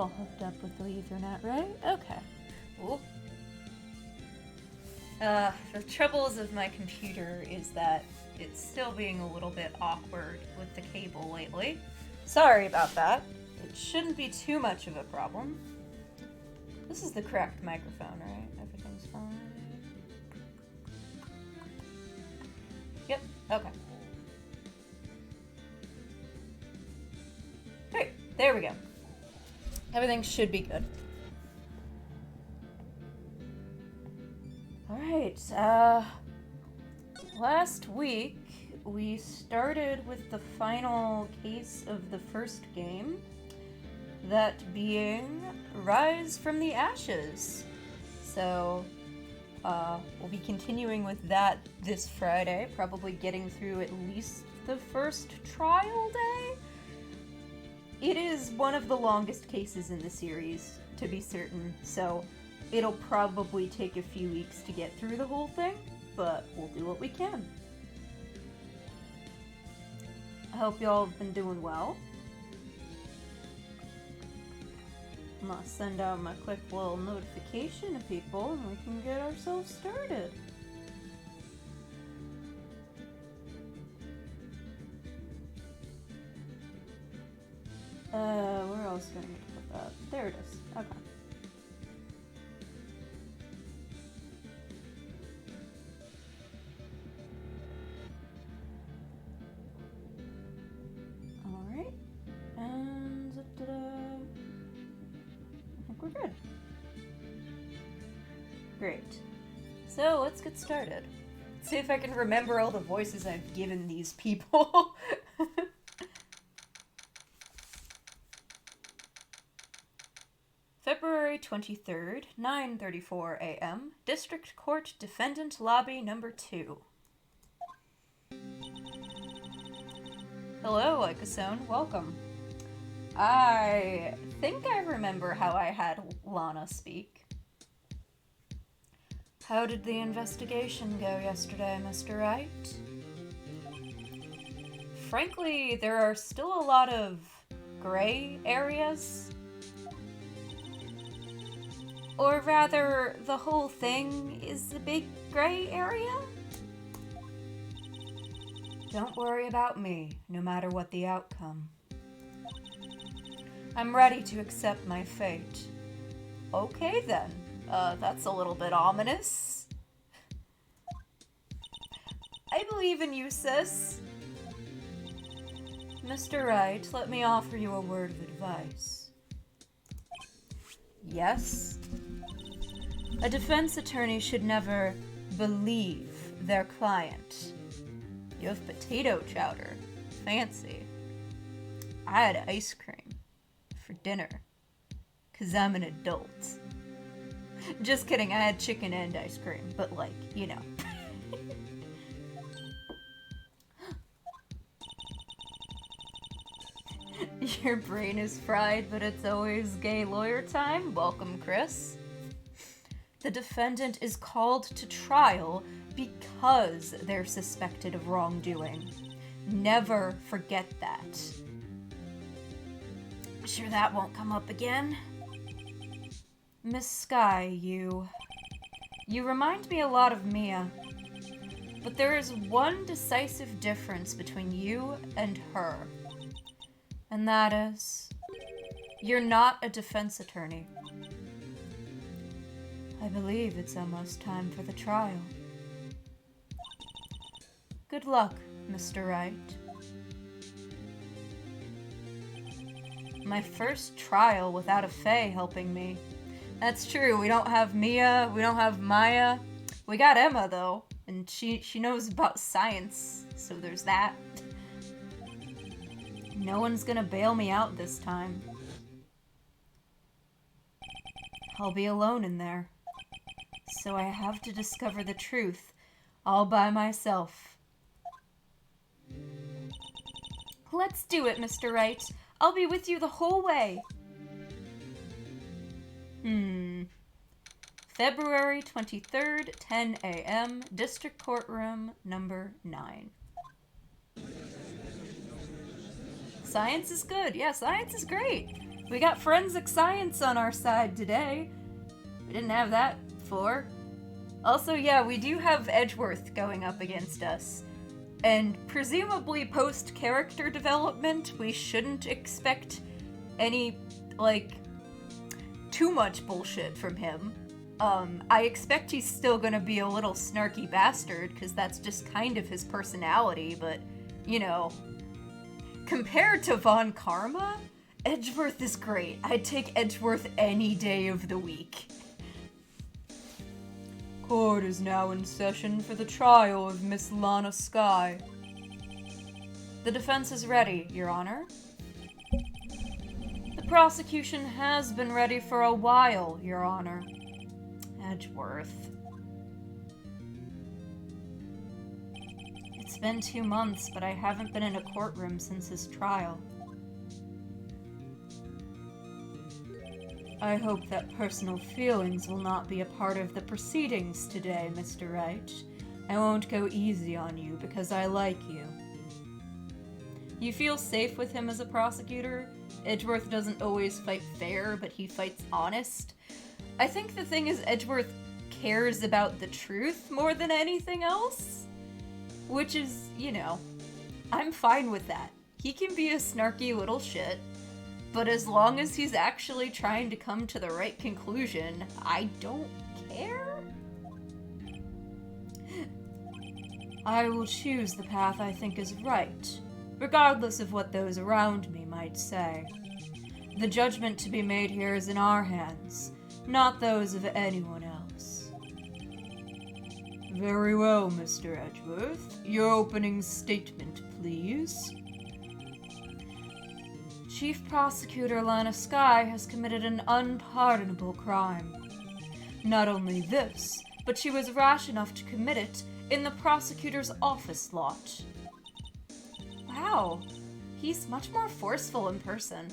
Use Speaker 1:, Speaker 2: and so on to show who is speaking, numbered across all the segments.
Speaker 1: all hooked up with the Ethernet, right? Okay. Cool. The troubles of my computer is that it's still being a little bit awkward with the cable lately. Sorry about that. It shouldn't be too much of a problem. This is the correct microphone, right? Everything's fine. Yep, okay. Great, there we go. Everything should be good. Alright, last week we started with the final case of the first game, that being Rise from the Ashes. So, we'll be continuing with that this Friday, probably getting through at least the first trial day. It is one of the longest cases in the series, to be certain, so it'll probably take a few weeks to get through the whole thing, but we'll do what we can. I hope y'all have been doing well. I'm gonna send out my quick little notification to people and we can get ourselves started. Where else do I need to put that? There it is. Okay. Alright. And I think we're good. Great. So let's get started. Let's see if I can remember all the voices I've given these people. February 23rd, 9:34 a.m., District Court Defendant Lobby Number 2. Hello, Icosone. Welcome. I think I remember how I had Lana speak. How did the investigation go yesterday, Mr. Wright? Frankly, there are still a lot of gray areas. Or rather, the whole thing is a big gray area? Don't worry about me, no matter what the outcome. I'm ready to accept my fate. Okay then, that's a little bit ominous. I believe in you, sis. Mr. Wright, let me offer you a word of advice. Yes? A defense attorney should never believe their client. You have potato chowder. Fancy. I had ice cream for dinner. 'Cause I'm an adult. Just kidding, I had chicken and ice cream, but like, you know. Your brain is fried, but it's always gay lawyer time. Welcome, Chris. The defendant is called to trial because they're suspected of wrongdoing. Never forget that. Sure that won't come up again? Miss Sky, you remind me a lot of Mia. But there is one decisive difference between you and her. And that is, you're not a defense attorney. I believe it's almost time for the trial. Good luck, Mr. Wright. My first trial without a Fae helping me. That's true, we don't have Mia, we don't have Maya. We got Emma, though, and she knows about science, so there's that. No one's gonna bail me out this time. I'll be alone in there. So I have to discover the truth all by myself. Let's do it, Mr. Wright. I'll be with you the whole way. February 23rd, 10 a.m., District Courtroom number 9. Science is good. Yeah, science is great. We got forensic science on our side today. We didn't have that before. Also, yeah, we do have Edgeworth going up against us. And presumably post-character development, we shouldn't expect any, like, too much bullshit from him. I expect he's still gonna be a little snarky bastard, because that's just kind of his personality, but, you know, compared to Von Karma, Edgeworth is great. I'd take Edgeworth any day of the week. Court is now in session for the trial of Miss Lana Skye. The defense is ready, Your Honor. The prosecution has been ready for a while, Your Honor. Edgeworth. It's been 2 months, but I haven't been in a courtroom since his trial. I hope that personal feelings will not be a part of the proceedings today, Mr. Wright. I won't go easy on you because I like you. You feel safe with him as a prosecutor? Edgeworth doesn't always fight fair, but he fights honest. I think the thing is Edgeworth cares about the truth more than anything else. Which is, you know, I'm fine with that. He can be a snarky little shit. But as long as he's actually trying to come to the right conclusion, I don't care. I will choose the path I think is right, regardless of what those around me might say. The judgment to be made here is in our hands, not those of anyone else. Very well, Mr. Edgeworth. Your opening statement, please. Chief Prosecutor Lana Skye has committed an unpardonable crime. Not only this, but she was rash enough to commit it in the prosecutor's office lot. Wow, he's much more forceful in person.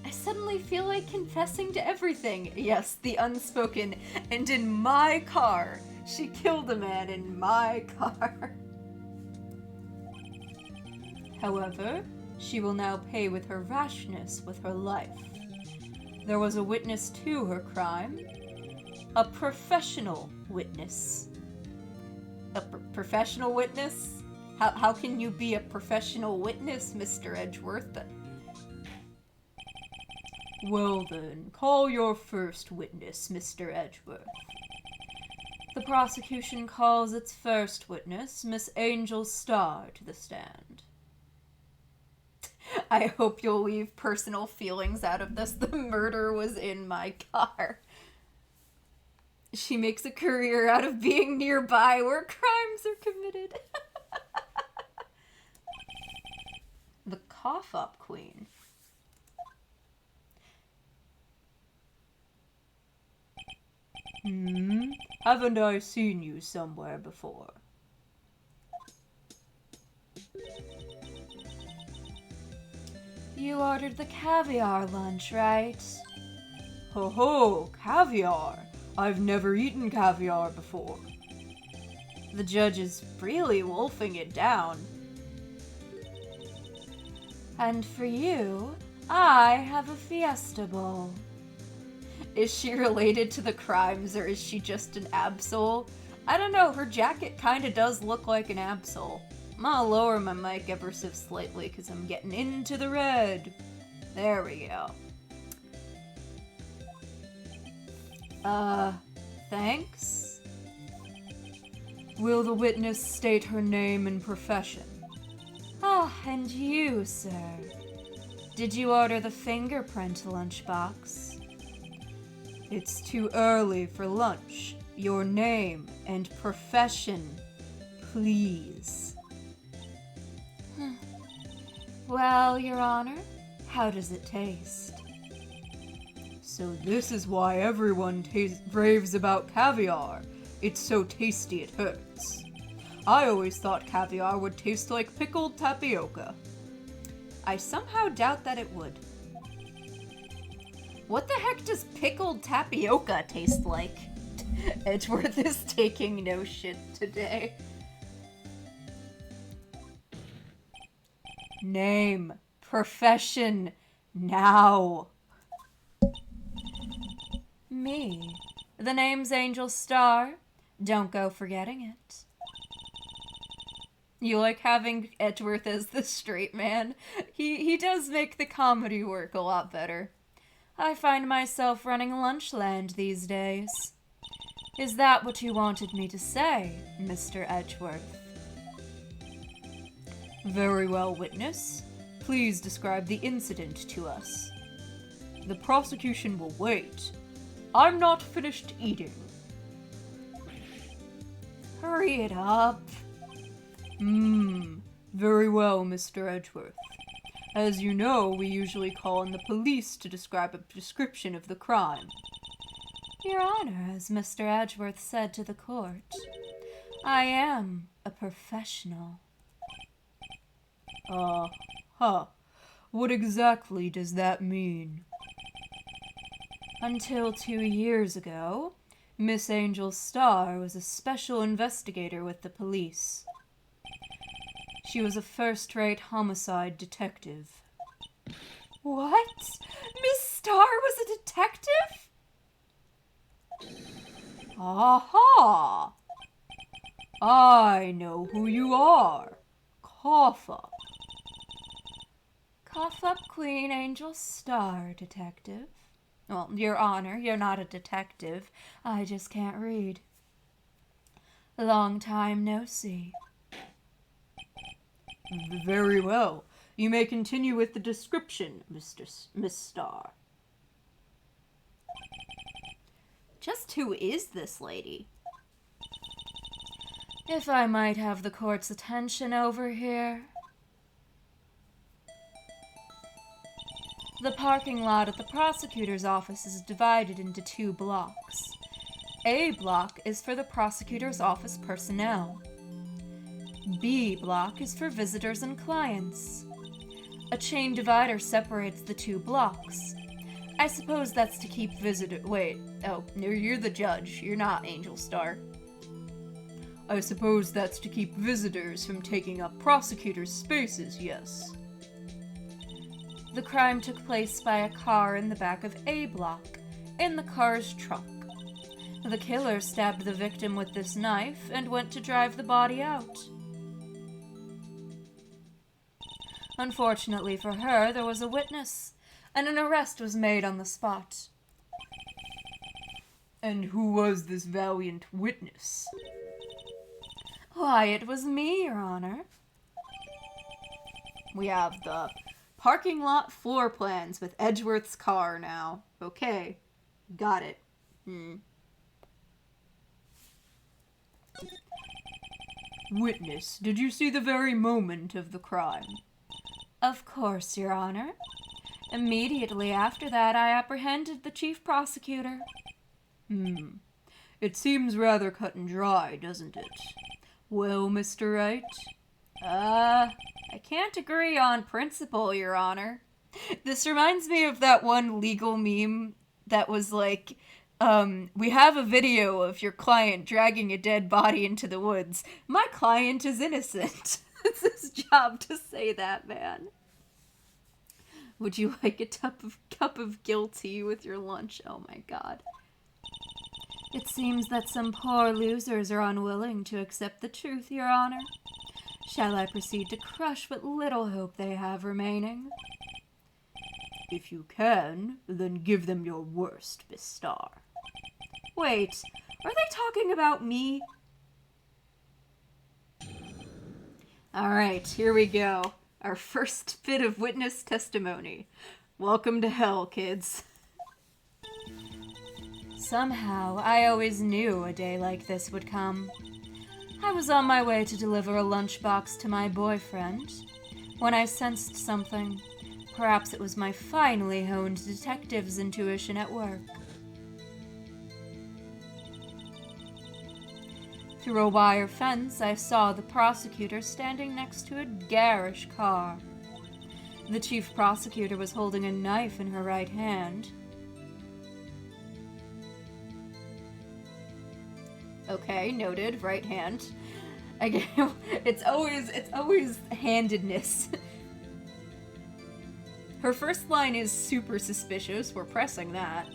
Speaker 1: I suddenly feel like confessing to everything. Yes, the unspoken, and in my car. She killed a man in my car. However, she will now pay with her rashness with her life. There was a witness to her crime. A professional witness. A professional witness? How can you be a professional witness, Mr. Edgeworth? Well then, call your first witness, Mr. Edgeworth. The prosecution calls its first witness, Miss Angel Starr, to the stand. I hope you'll leave personal feelings out of this. The murder was in my car. She makes a career out of being nearby where crimes are committed. The cough-up queen. Haven't I seen you somewhere before? You ordered the caviar lunch, right? Ho ho, caviar! I've never eaten caviar before. The judge is really wolfing it down. And for you, I have a fiesta bowl. Is she related to the crimes, or is she just an absol? I don't know, her jacket kinda does look like an absol. I'm gonna lower my mic ever so slightly because I'm getting into the red. There we go. Thanks? Will the witness state her name and profession? Ah, and you, sir. Did you order the fingerprint lunchbox? It's too early for lunch. Your name and profession, please. Well, Your Honor, how does it taste? So this is why everyone raves about caviar. It's so tasty it hurts. I always thought caviar would taste like pickled tapioca. I somehow doubt that it would. What the heck does pickled tapioca taste like? Edgeworth is taking no shit today. Name, profession now. Me. The name's Angel Star. Don't go forgetting it. You like having Edgeworth as the straight man? He does make the comedy work a lot better. I find myself running Lunchland these days. Is that what you wanted me to say, Mr. Edgeworth? Very well, witness. Please describe the incident to us. The prosecution will wait. I'm not finished eating. Hurry it up. Very well, Mr. Edgeworth. As you know, we usually call in the police to describe a description of the crime. Your Honor, as Mr. Edgeworth said to the court, I am a professional. What exactly does that mean? Until 2 years ago, Miss Angel Star was a special investigator with the police. She was a first-rate homicide detective. What? Miss Star was a detective? Aha! I know who you are. Cough up. Cough up, Queen Angel Star, detective. Well, Your Honor, you're not a detective. I just can't read. Long time no see. Very well. You may continue with the description, Miss Star. Just who is this lady? If I might have the court's attention over here. The parking lot at the prosecutor's office is divided into 2 blocks. A block is for the prosecutor's office personnel. B block is for visitors and clients. A chain divider separates the 2 blocks. I suppose that's to keep Wait, oh, you're the judge. You're not Angel Star. I suppose that's to keep visitors from taking up prosecutors' spaces, yes. The crime took place by a car in the back of A block, in the car's trunk. The killer stabbed the victim with this knife and went to drive the body out. Unfortunately for her, there was a witness, and an arrest was made on the spot. And who was this valiant witness? Why, it was me, Your Honor. We have the parking lot floor plans with Edgeworth's car now. Okay, got it. Witness, did you see the very moment of the crime? Of course, Your Honor. Immediately after that, I apprehended the chief prosecutor. It seems rather cut and dry, doesn't it? Well, Mr. Wright? I can't agree on principle, Your Honor. This reminds me of that one legal meme that was like, we have a video of your client dragging a dead body into the woods. My client is innocent. It's his job to say that, man. Would you like a cup of guilty with your lunch? Oh my god. It seems that some poor losers are unwilling to accept the truth, Your Honor. Shall I proceed to crush what little hope they have remaining? If you can, then give them your worst, Miss Star. Wait, are they talking about me? Alright, here we go. Our first bit of witness testimony. Welcome to hell, kids. Somehow, I always knew a day like this would come. I was on my way to deliver a lunchbox to my boyfriend when I sensed something. Perhaps it was my finely honed detective's intuition at work. Through a wire fence, I saw the prosecutor standing next to a garish car. The chief prosecutor was holding a knife in her right hand. Okay, noted. Right hand. Again, it's always handedness. Her first line is super suspicious. We're pressing that.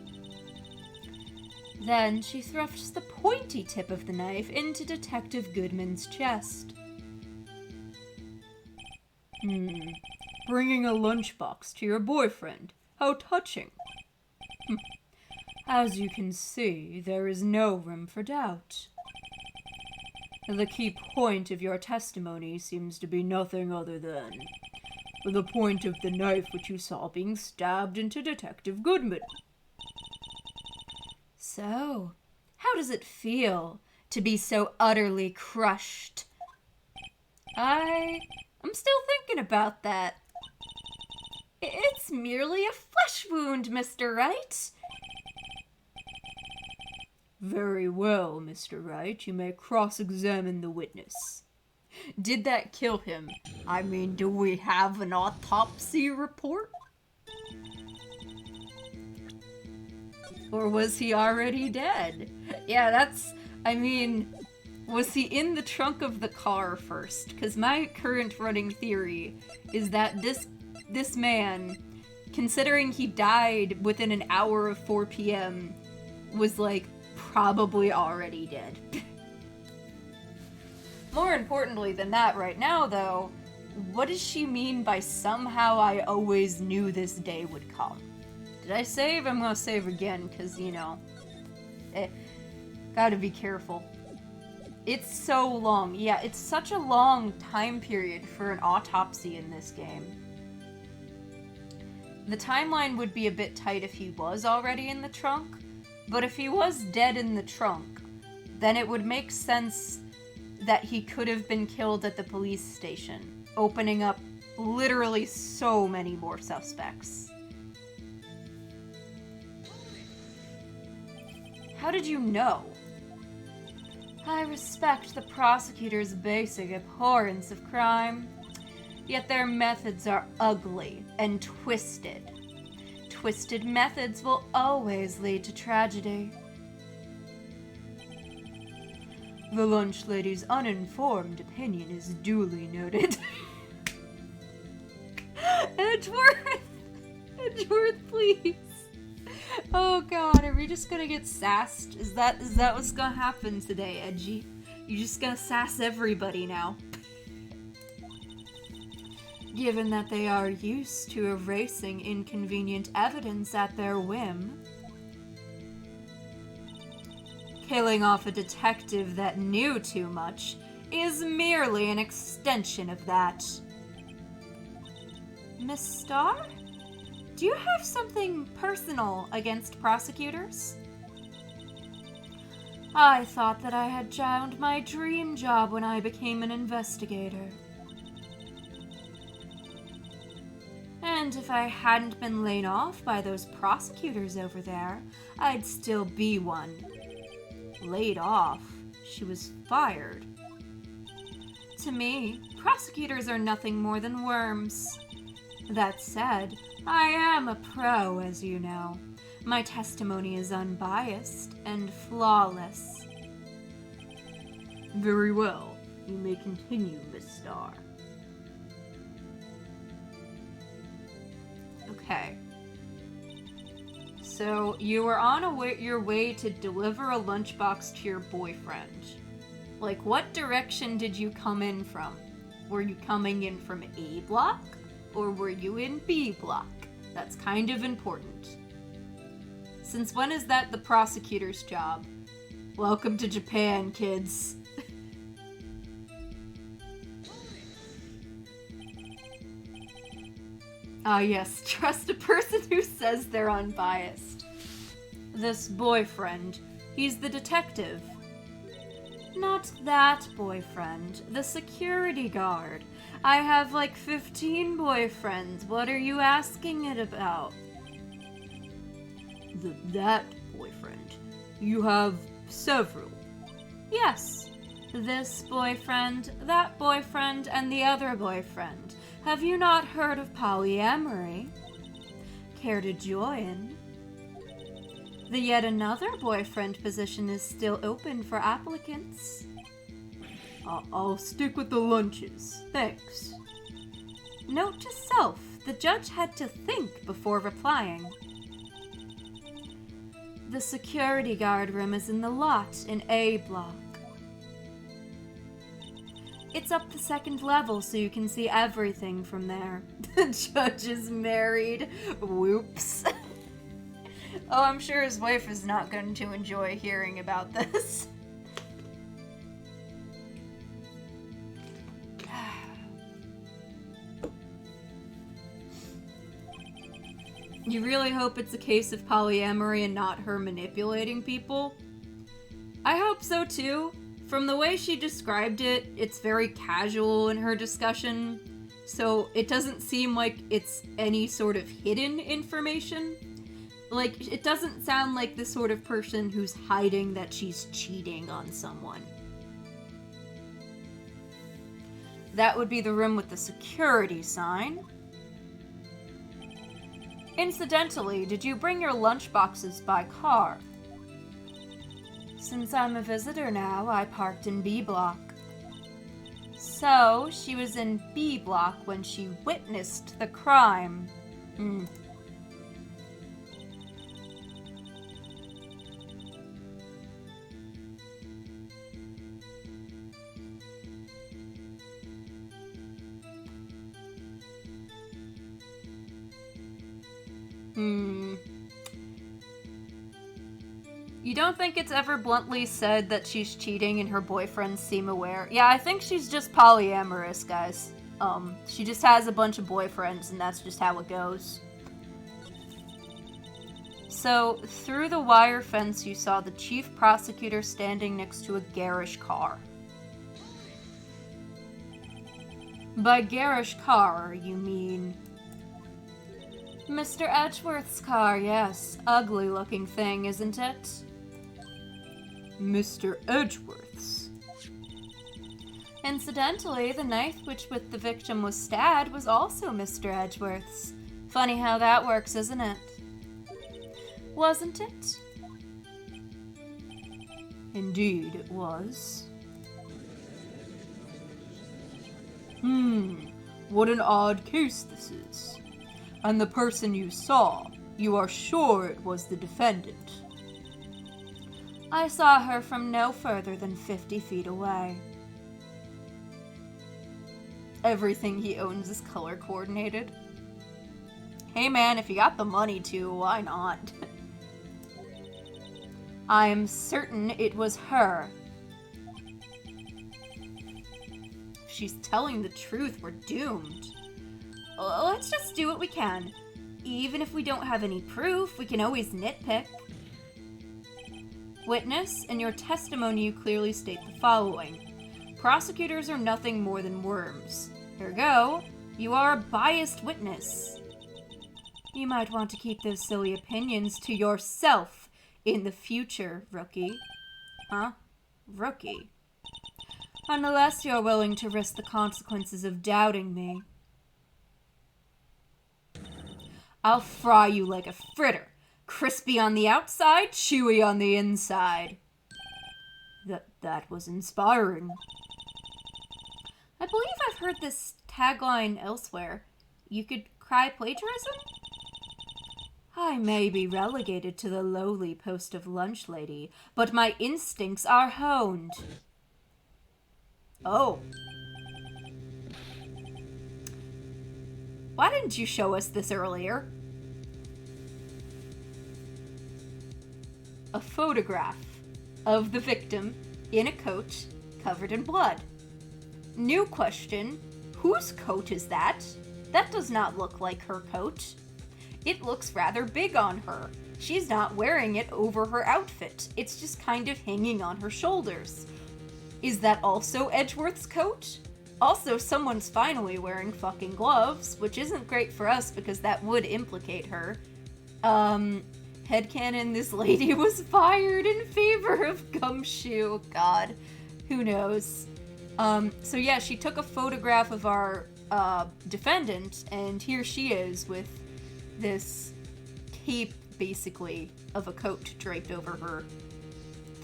Speaker 1: Then she thrusts the pointy tip of the knife into Detective Goodman's chest. Bringing a lunchbox to your boyfriend. How touching. As you can see, there is no room for doubt. The key point of your testimony seems to be nothing other than the point of the knife which you saw being stabbed into Detective Goodman. So, how does it feel to be so utterly crushed? I'm still thinking about that. It's merely a flesh wound, Mr. Wright. Very well, Mr. Wright. You may cross-examine the witness. Did that kill him? I mean, do we have an autopsy report? Or was he already dead? Yeah, was he in the trunk of the car first? Because my current running theory is that this man, considering he died within an hour of 4 p.m., was, probably already dead. More importantly than that right now, though, what does she mean by somehow I always knew this day would come? Did I save? I'm gonna save again, because, gotta be careful. It's so long. Yeah, it's such a long time period for an autopsy in this game. The timeline would be a bit tight if he was already in the trunk, but if he was dead in the trunk, then it would make sense that he could have been killed at the police station, opening up literally so many more suspects. How did you know? I respect the prosecutor's basic abhorrence of crime, yet their methods are ugly and twisted. Twisted methods will always lead to tragedy. The lunch lady's uninformed opinion is duly noted. Edgeworth, please. Oh god, are we just gonna get sassed? Is that what's gonna happen today, Edgy? You're just gonna sass everybody now. Given that they are used to erasing inconvenient evidence at their whim, killing off a detective that knew too much is merely an extension of that. Miss Starr? Do you have something personal against prosecutors? I thought that I had found my dream job when I became an investigator. And if I hadn't been laid off by those prosecutors over there, I'd still be one. Laid off? She was fired. To me, prosecutors are nothing more than worms. That said, I am a pro, as you know. My testimony is unbiased and flawless. Very well. You may continue, Miss Starr. Okay. So, you were on your way to deliver a lunchbox to your boyfriend. What direction did you come in from? Were you coming in from A block? Or were you in B block? That's kind of important. Since when is that the prosecutor's job? Welcome to Japan, kids. Ah yes, trust a person who says they're unbiased. This boyfriend, he's the detective. Not that boyfriend, the security guard. I have 15 boyfriends. What are you asking it about? That boyfriend. You have several. Yes. This boyfriend, that boyfriend, and the other boyfriend. Have you not heard of polyamory? Care to join? The yet another boyfriend position is still open for applicants. I'll stick with the lunches. Thanks. Note to self, The judge had to think before replying. The security guard room is in the lot in A block. It's up the second level so you can see everything from there. The judge is married. Whoops. Oh, I'm sure his wife is not going to enjoy hearing about this. You really hope it's a case of polyamory and not her manipulating people? I hope so too. From the way she described it, it's very casual in her discussion, so it doesn't seem like it's any sort of hidden information. Like, it doesn't sound like the sort of person who's hiding that she's cheating on someone. That would be the room with the security sign. Incidentally, did you bring your lunchboxes by car? Since I'm a visitor now, I parked in B block. So, she was in B block when she witnessed the crime. You don't think it's ever bluntly said that she's cheating and her boyfriends seem aware? Yeah, I think she's just polyamorous, guys. She just has a bunch of boyfriends and that's just how it goes. So, through the wire fence you saw the chief prosecutor standing next to a garish car. By garish car, you mean... Mr. Edgeworth's car, yes. Ugly looking thing, isn't it? Mr. Edgeworth's. Incidentally, the knife with which the victim was stabbed was also Mr. Edgeworth's. Funny how that works, isn't it? Wasn't it? Indeed, it was. What an odd case this is. And the person you saw, you are sure it was the defendant? I saw her from no further than 50 feet away. Everything he owns is color coordinated. Hey man, if you got the money to, why not? I am certain it was her. If she's telling the truth, we're doomed. Let's just do what we can. Even if we don't have any proof, we can always nitpick. Witness, in your testimony you clearly state the following. Prosecutors are nothing more than worms. Ergo, you are a biased witness. You might want to keep those silly opinions to yourself in the future, rookie. Huh? Rookie? Unless you're willing to risk the consequences of doubting me. I'll fry you like a fritter. Crispy on the outside, chewy on the inside. That was inspiring. I believe I've heard this tagline elsewhere. You could cry plagiarism? I may be relegated to the lowly post of lunch lady, but my instincts are honed. Oh. Why didn't you show us this earlier? A photograph of the victim in a coat covered in blood. New question, whose coat is that? That does not look like her coat. It looks rather big on her. She's not wearing it over her outfit. It's just kind of hanging on her shoulders. Is that also Edgeworth's coat? Also, someone's finally wearing fucking gloves, which isn't great for us because that would implicate her. Headcanon, this lady was fired in favor of Gumshoe. God, who knows? So yeah, she took a photograph of our defendant, and here she is with this cape, basically, of a coat draped over her.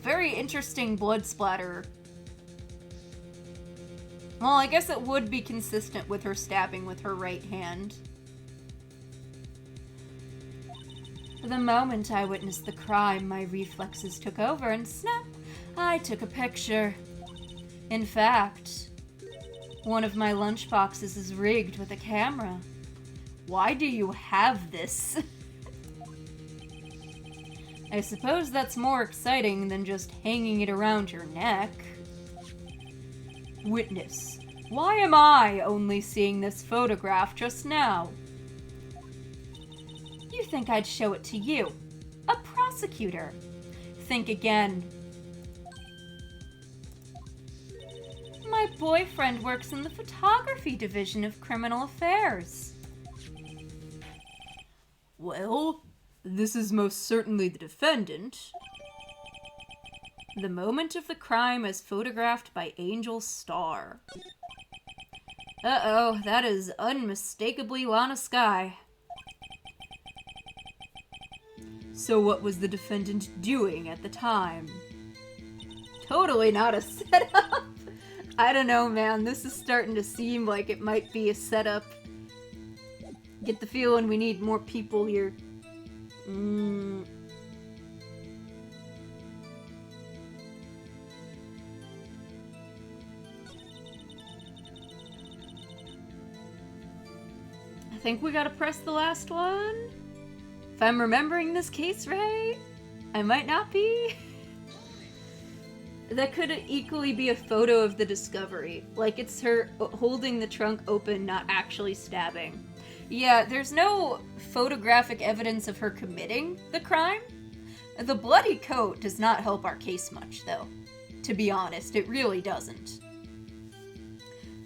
Speaker 1: Very interesting blood splatter. Well, I guess it would be consistent with her stabbing with her right hand. The moment I witnessed the crime, my reflexes took over and snap, I took a picture. In fact, one of my lunchboxes is rigged with a camera. Why do you have this? I suppose that's more exciting than just hanging it around your neck. Witness. Why am I only seeing this photograph just now? You think I'd show it to you? A prosecutor. Think again. My boyfriend works in the photography division of criminal affairs. Well, this is most certainly the defendant. The moment of the crime as photographed by Angel Starr. Uh-oh, that is unmistakably Lana Skye. So what was the defendant doing at the time? Totally not a setup. I don't know, man. This is starting to seem like it might be a setup. Get the feeling we need more people here. I think we gotta press the last one. If I'm remembering this case right, I might not be. That could equally be a photo of the discovery. Like it's her holding the trunk open, not actually stabbing. Yeah, there's no photographic evidence of her committing the crime. The bloody coat does not help our case much, though. To be honest, it really doesn't.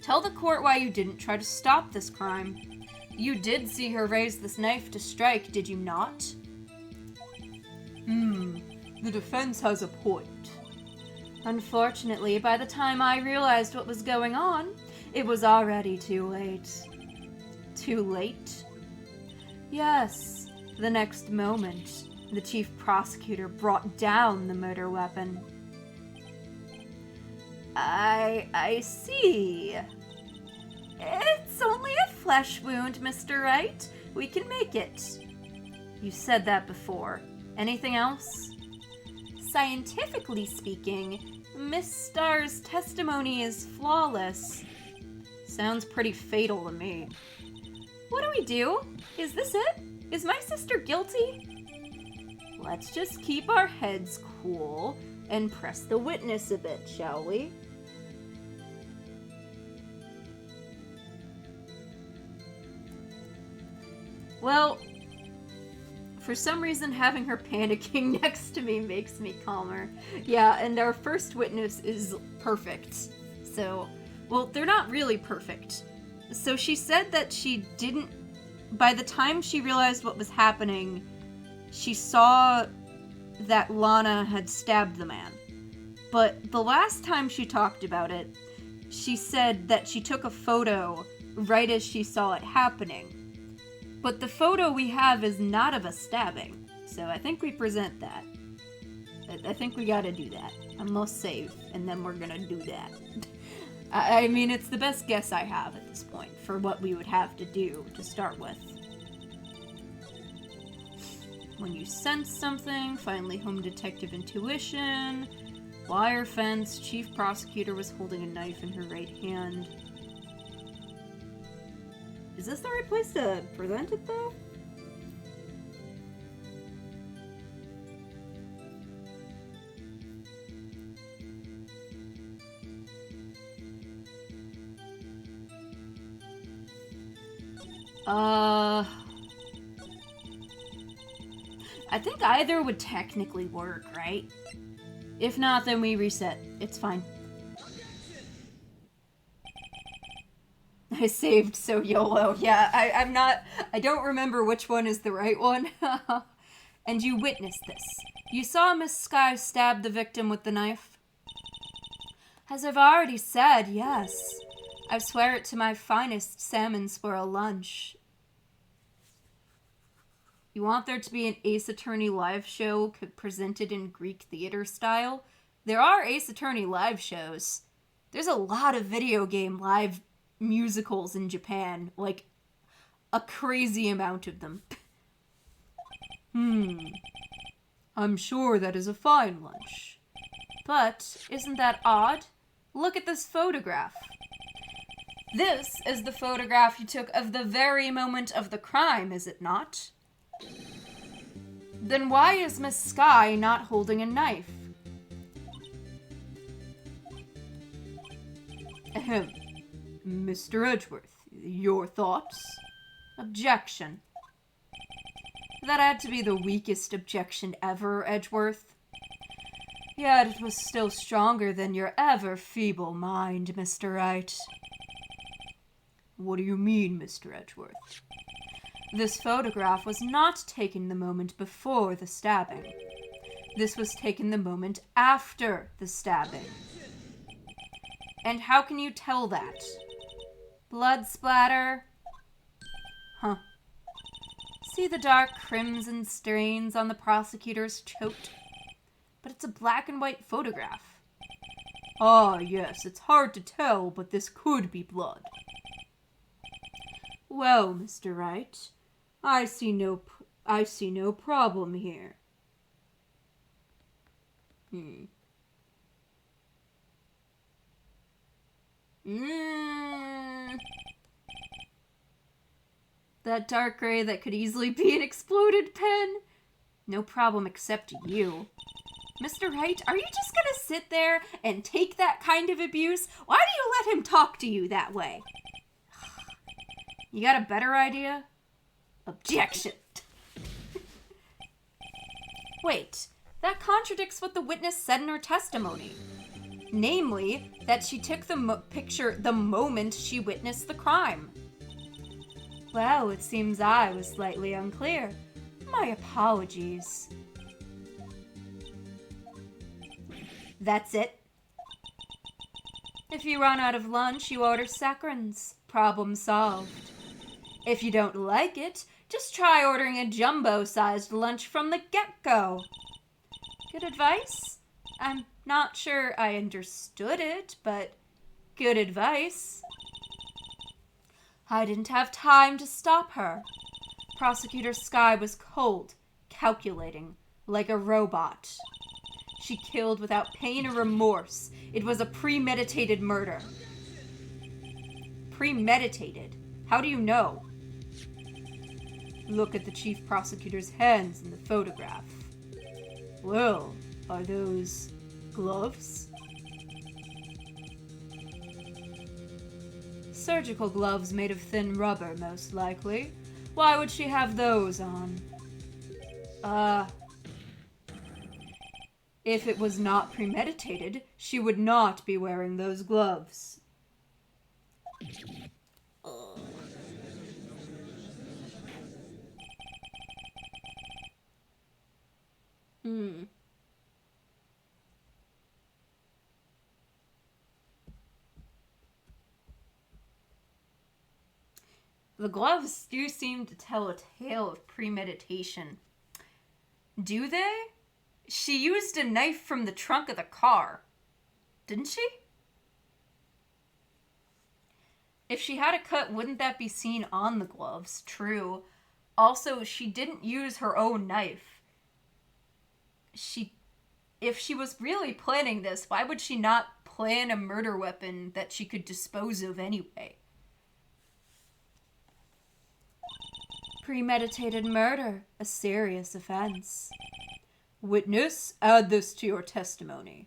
Speaker 1: Tell the court why you didn't try to stop this crime. You did see her raise this knife to strike, did you not? The defense has a point. Unfortunately, by the time I realized what was going on, it was already too late. Too late? Yes. The next moment, the chief prosecutor brought down the murder weapon. I see. It's only a flesh wound, Mr. Wright. We can make it. You said that before. Anything else? Scientifically speaking, Miss Starr's testimony is flawless. Sounds pretty fatal to me. What do we do? Is this it? Is my sister guilty? Let's just keep our heads cool and press the witness a bit, shall we? Well, for some reason having her panicking next to me makes me calmer. Yeah, and our first witness is perfect. So, well, they're not really perfect. So she said that she didn't, by the time she realized what was happening, she saw that Lana had stabbed the man. But the last time she talked about it, she said that she took a photo right as she saw it happening. But the photo we have is not of a stabbing, so I think we present that. I think we gotta do that. I'm most safe, and then we're gonna do that. I mean, it's the best guess I have at this point for what we would have to do to start with. When you sense something, finally home detective intuition, wire fence, chief prosecutor was holding a knife in her right hand. Is this the right place to present it, though? I think either would technically work, right? If not, then we reset. It's fine. I saved so YOLO. Yeah, I don't remember which one is the right one. And you witnessed this. You saw Miss Skye stab the victim with the knife? As I've already said, yes. I swear it to my finest salmon swirl lunch. You want there to be an Ace Attorney live show presented in Greek theater style? There are Ace Attorney live shows. There's a lot of video game live musicals in Japan. Like, a crazy amount of them. I'm sure that is a fine lunch. But isn't that odd? Look at this photograph. This is the photograph you took of the very moment of the crime, is it not? Then why is Miss Skye not holding a knife? Ahem. Mr. Edgeworth, your thoughts? Objection. That had to be the weakest objection ever, Edgeworth. Yet it was still stronger than your ever feeble mind, Mr. Wright. What do you mean, Mr. Edgeworth? This photograph was not taken the moment before the stabbing. This was taken the moment after the stabbing. And how can you tell that? Blood splatter? Huh. See the dark crimson stains on the prosecutor's coat? But it's a black and white photograph. Ah, yes, it's hard to tell, but this could be blood. Well, Mr. Wright, I see no problem here. That dark gray that could easily be an exploded pen? No problem except you. Mr. Wright, are you just gonna sit there and take that kind of abuse? Why do you let him talk to you that way? You got a better idea? Objection. Wait, that contradicts what the witness said in her testimony. Namely, that she took the picture the moment she witnessed the crime. Well, it seems I was slightly unclear. My apologies. That's it. If you run out of lunch, you order seconds. Problem solved. If you don't like it, just try ordering a jumbo-sized lunch from the get-go. Good advice? I'm not sure I understood it, but good advice. I didn't have time to stop her. Prosecutor Skye was cold, calculating, like a robot. She killed without pain or remorse. It was a premeditated murder. Premeditated? How do you know? Look at the chief prosecutor's hands in the photograph. Well, are those gloves? Surgical gloves made of thin rubber, most likely. Why would she have those on? If it was not premeditated, she would not be wearing those gloves. The gloves do seem to tell a tale of premeditation. Do they? She used a knife from the trunk of the car. Didn't she? If she had a cut, wouldn't that be seen on the gloves? True. Also, she didn't use her own knife. If she was really planning this, why would she not plan a murder weapon that she could dispose of anyway? Premeditated murder, a serious offense. Witness, add this to your testimony.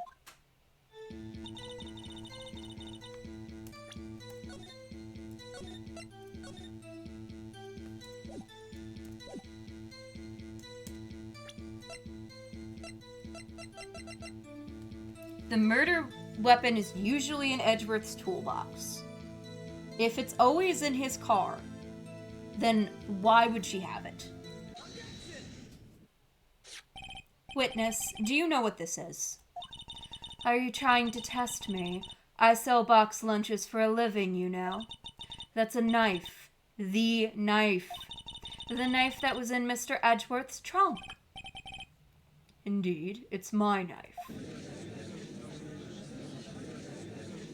Speaker 1: The murder weapon is usually in Edgeworth's toolbox. If it's always in his car, then why would she have it? Witness, do you know what this is? Are you trying to test me? I sell box lunches for a living, you know. That's a knife. The knife. The knife that was in Mr. Edgeworth's trunk. Indeed, it's my knife.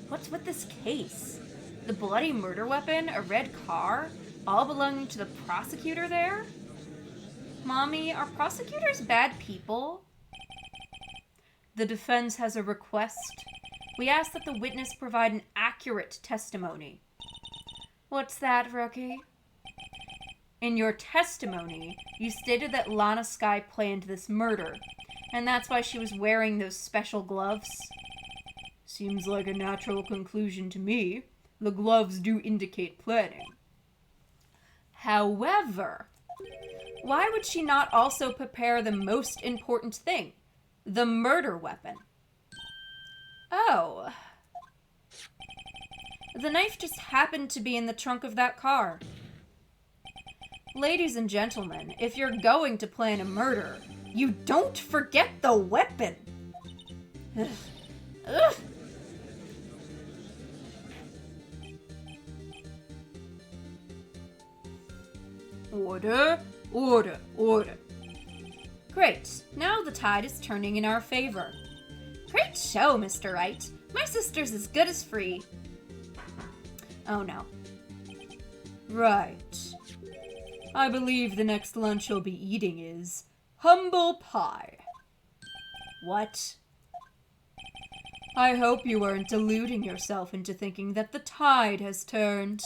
Speaker 1: What's with this case? The bloody murder weapon, a red car, all belonging to the prosecutor there? Mommy, are prosecutors bad people? The defense has a request. We ask that the witness provide an accurate testimony. What's that, Rookie? In your testimony, you stated that Lana Skye planned this murder, and that's why she was wearing those special gloves. Seems like a natural conclusion to me. The gloves do indicate planning. However, why would she not also prepare the most important thing? The murder weapon. Oh. The knife just happened to be in the trunk of that car. Ladies and gentlemen, if you're going to plan a murder, you don't forget the weapon. Ugh. Order, order, order. Great, now the tide is turning in our favor. Great show, Mr. Wright. My sister's as good as free. Oh no. Right. I believe the next lunch you'll be eating is humble pie. What? I hope you weren't deluding yourself into thinking that the tide has turned.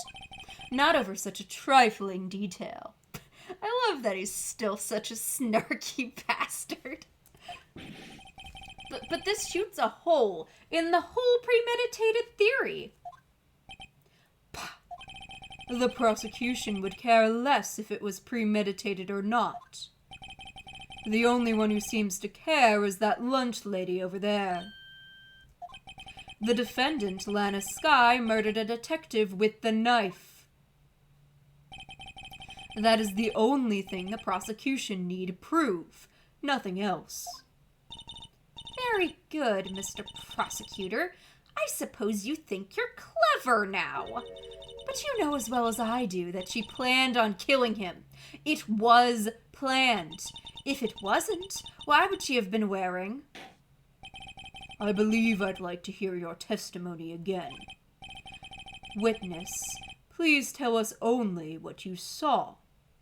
Speaker 1: Not over such a trifling detail. I love that he's still such a snarky bastard. But this shoots a hole in the whole premeditated theory. The prosecution would care less if it was premeditated or not. The only one who seems to care is that lunch lady over there. The defendant, Lana Skye, murdered a detective with the knife. That is the only thing the prosecution need prove. Nothing else. Very good, Mr. Prosecutor. I suppose you think you're clever now. But you know as well as I do that she planned on killing him. It was planned. If it wasn't, why would she have been wearing? I believe I'd like to hear your testimony again. Witness, please tell us only what you saw,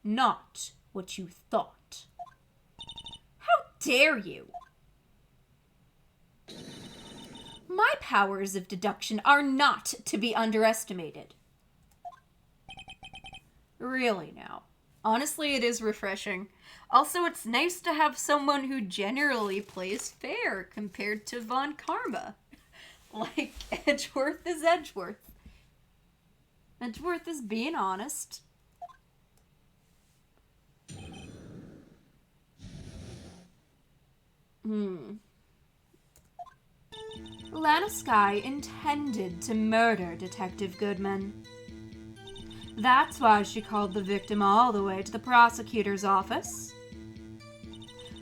Speaker 1: not what you thought. How dare you? My powers of deduction are not to be underestimated. Really now. Honestly, it is refreshing. Also, it's nice to have someone who generally plays fair compared to Von Karma. Like, Edgeworth is Edgeworth. Edgeworth is being honest. Lana Skye intended to murder Detective Goodman. That's why she called the victim all the way to the prosecutor's office.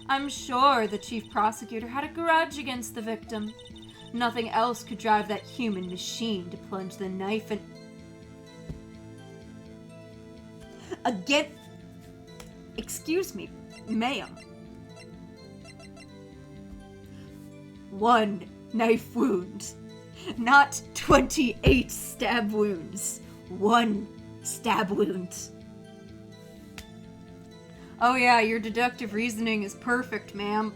Speaker 1: I'm sure the chief prosecutor had a grudge against the victim. Nothing else could drive that human machine to plunge the knife in... Again... Excuse me, ma'am. 1 knife wound. Not 28 stab wounds. 1 stab wound. Oh yeah, your deductive reasoning is perfect, ma'am.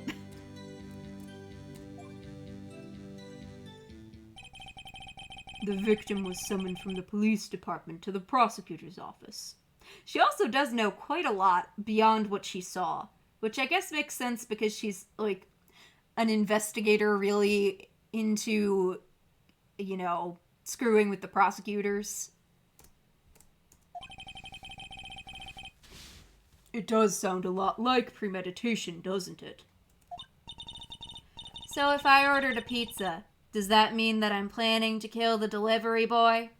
Speaker 1: The victim was summoned from the police department to the prosecutor's office. She also does know quite a lot beyond what she saw, which I guess makes sense because she's, like, an investigator really into, you know, screwing with the prosecutors. It does sound a lot like premeditation, doesn't it? So if I ordered a pizza, does that mean that I'm planning to kill the delivery boy?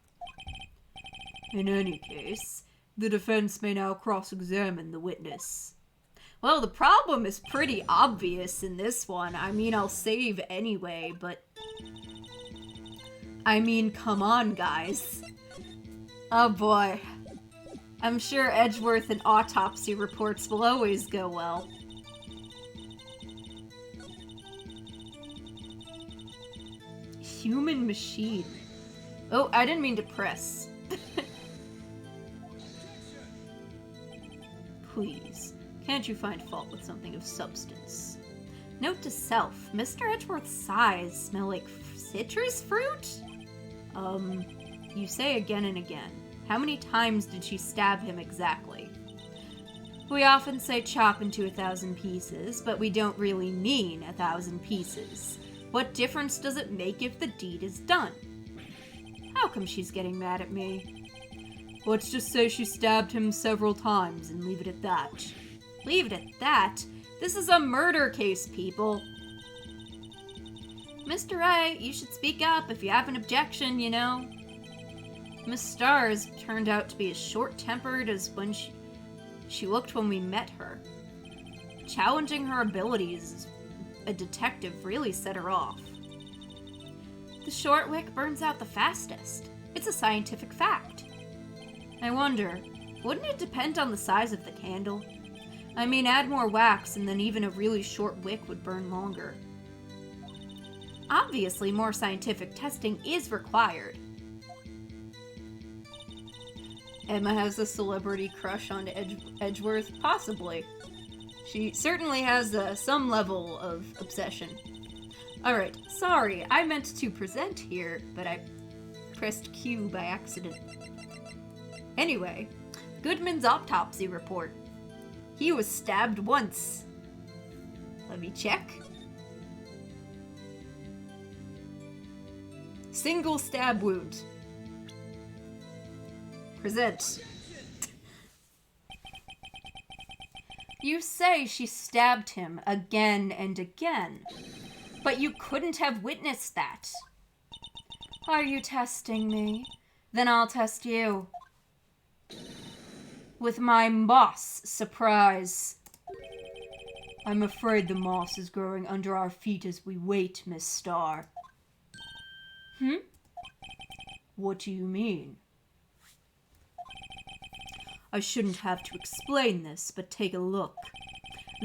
Speaker 1: In any case, the defense may now cross-examine the witness. Well, the problem is pretty obvious in this one. I mean, I'll save anyway, but... I mean, come on, guys. Oh boy. I'm sure Edgeworth and autopsy reports will always go well. Human machine. Oh, I didn't mean to press. Please, Can't you find fault with something of substance? Note to self, Mr. Edgeworth's sighs smell like citrus fruit? You say again and again. How many times did she stab him exactly? We often say chop into 1,000 pieces, but we don't really mean 1,000 pieces. What difference does it make if the deed is done? How come she's getting mad at me? Let's just say she stabbed him several times and leave it at that. Leave it at that? This is a murder case, people. Mr. Wright, you should speak up if you have an objection, you know. Miss Stars turned out to be as short-tempered as when she looked when we met her. Challenging her abilities as a detective really set her off. The short wick burns out the fastest. It's a scientific fact. I wonder, wouldn't it depend on the size of the candle? I mean, add more wax and then even a really short wick would burn longer. Obviously, more scientific testing is required. Emma has a celebrity crush on Edgeworth? Possibly. She certainly has some level of obsession. Alright, sorry, I meant to present here, but I pressed Q by accident. Anyway, Goodman's autopsy report. He was stabbed once. Let me check. Single stab wound. Present. You say she stabbed him again and again, but you couldn't have witnessed that. Are you testing me? Then I'll test you. With my moss surprise. I'm afraid the moss is growing under our feet as we wait, Miss Starr. What do you mean? I shouldn't have to explain this, but take a look.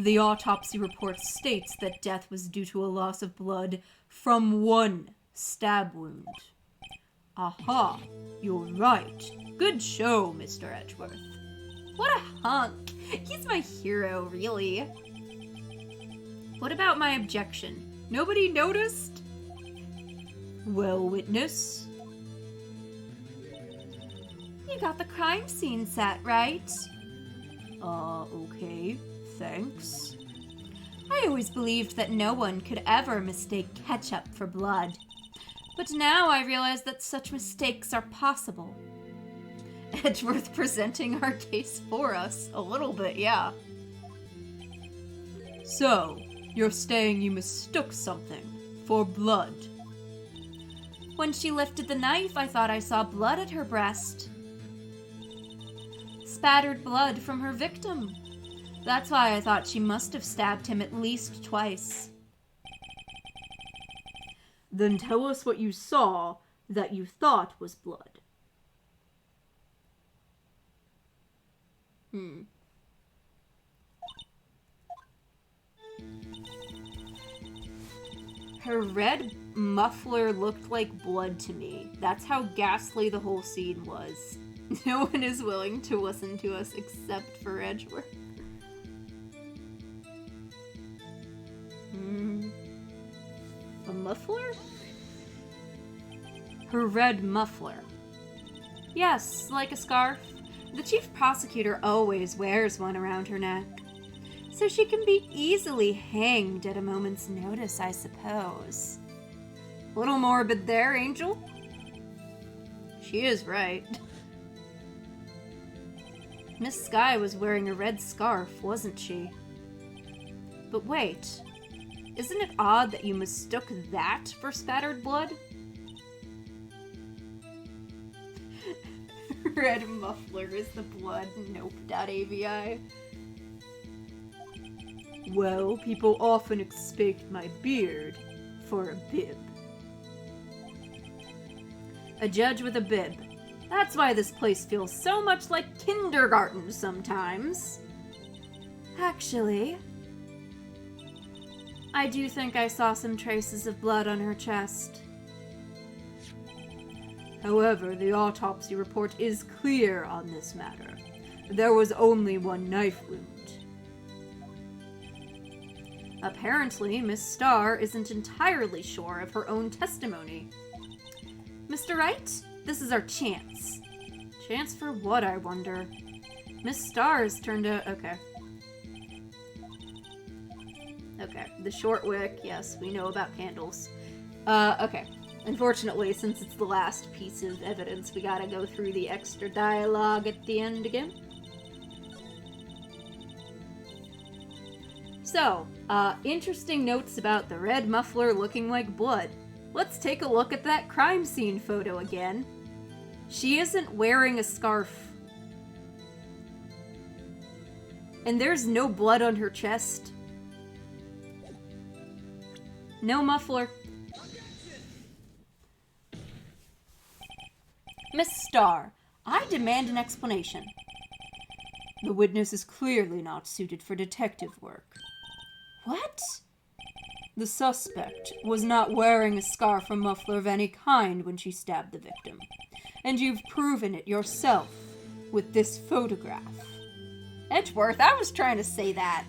Speaker 1: The autopsy report states that death was due to a loss of blood from one stab wound. Aha, you're right. Good show, Mr. Edgeworth. What a hunk. He's my hero, really. What about my objection? Nobody noticed? Well, witness. You got the crime scene set, right? Okay, thanks. I always believed that no one could ever mistake ketchup for blood. But now I realize that such mistakes are possible. Edgeworth presenting our case for us. A little bit, yeah. So, you're saying you mistook something for blood? When she lifted the knife, I thought I saw blood at her breast. Spattered blood from her victim. That's why I thought she must have stabbed him at least twice. Then tell us what you saw that you thought was blood. Her red muffler looked like blood to me. That's how ghastly the whole scene was. No one is willing to listen to us except for Edgeworth. A muffler? Her red muffler. Yes, like a scarf. The chief prosecutor always wears one around her neck. So she can be easily hanged at a moment's notice, I suppose. A little morbid there, Angel? She is right. Miss Skye was wearing a red scarf, wasn't she? But wait, isn't it odd that you mistook that for spattered blood? Red muffler is the blood. Nope.avi. Well, people often mistake my beard for a bib. A judge with a bib. That's why this place feels so much like kindergarten sometimes. Actually, I do think I saw some traces of blood on her chest. However, the autopsy report is clear on this matter. There was only one knife wound. Apparently, Miss Starr isn't entirely sure of her own testimony. Mr. Wright, this is our chance. Chance for what, I wonder? Miss Starr has turned out... Okay. Okay, the short wick, yes, we know about candles. Okay. Unfortunately, since it's the last piece of evidence, we gotta go through the extra dialogue at the end again. So, interesting notes about the red muffler looking like blood. Let's take a look at that crime scene photo again. She isn't wearing a scarf. And there's no blood on her chest. No muffler. Miss Starr, I demand an explanation. The witness is clearly not suited for detective work. What? The suspect was not wearing a scarf or muffler of any kind when she stabbed the victim. And you've proven it yourself with this photograph. Edgeworth, I was trying to say that.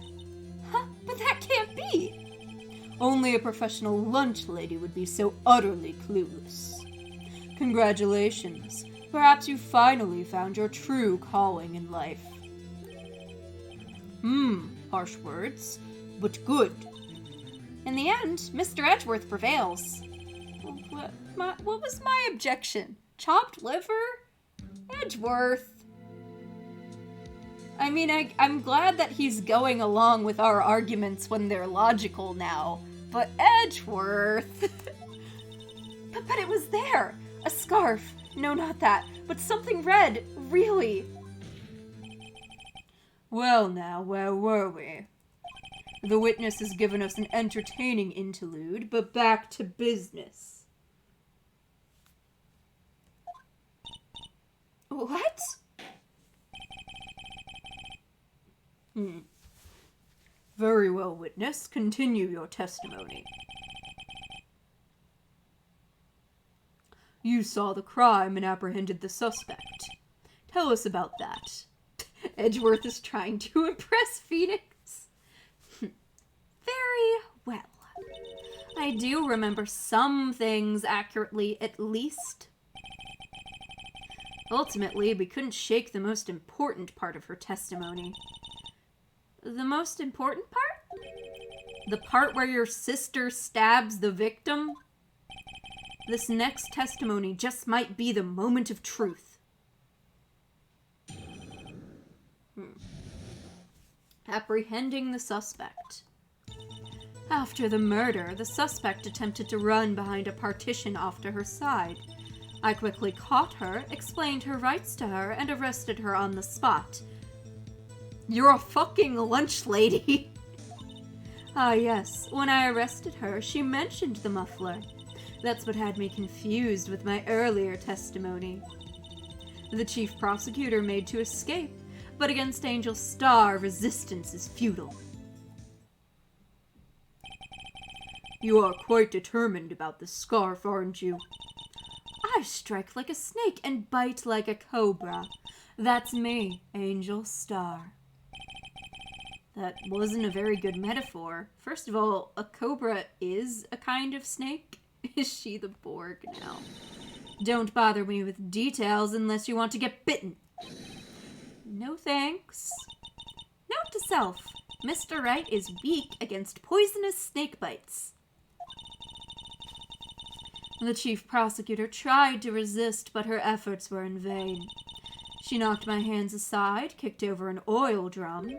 Speaker 1: Huh, but that can't be. Only a professional lunch lady would be so utterly clueless. Congratulations. Perhaps you finally found your true calling in life. Harsh words, but good. In the end, Mr. Edgeworth prevails. What was my objection? Chopped liver? Edgeworth. I mean, I'm glad that he's going along with our arguments when they're logical now, but Edgeworth... but it was there! A scarf. No, not that, but something red, really. Well now, where were we? The witness has given us an entertaining interlude, but back to business. What? Very well, witness. Continue your testimony. You saw the crime and apprehended the suspect. Tell us about that. Edgeworth is trying to impress Phoenix. Very well. I do remember some things accurately, at least. Ultimately, we couldn't shake the most important part of her testimony. The most important part? The part where your sister stabs the victim? This next testimony just might be the moment of truth. Apprehending the suspect. After the murder, the suspect attempted to run behind a partition off to her side. I quickly caught her, explained her rights to her, and arrested her on the spot. You're a fucking lunch lady. Ah, yes. When I arrested her, she mentioned the muffler. That's what had me confused with my earlier testimony. The chief prosecutor made to escape, but against Angel Starr, resistance is futile. You are quite determined about the scarf, aren't you? I strike like a snake and bite like a cobra. That's me, Angel Starr. That wasn't a very good metaphor. First of all, a cobra is a kind of snake. Is she the Borg now? Don't bother me with details unless you want to get bitten. No thanks. Note to self, Mr. Wright is weak against poisonous snake bites. The chief prosecutor tried to resist, but her efforts were in vain. She knocked my hands aside, kicked over an oil drum.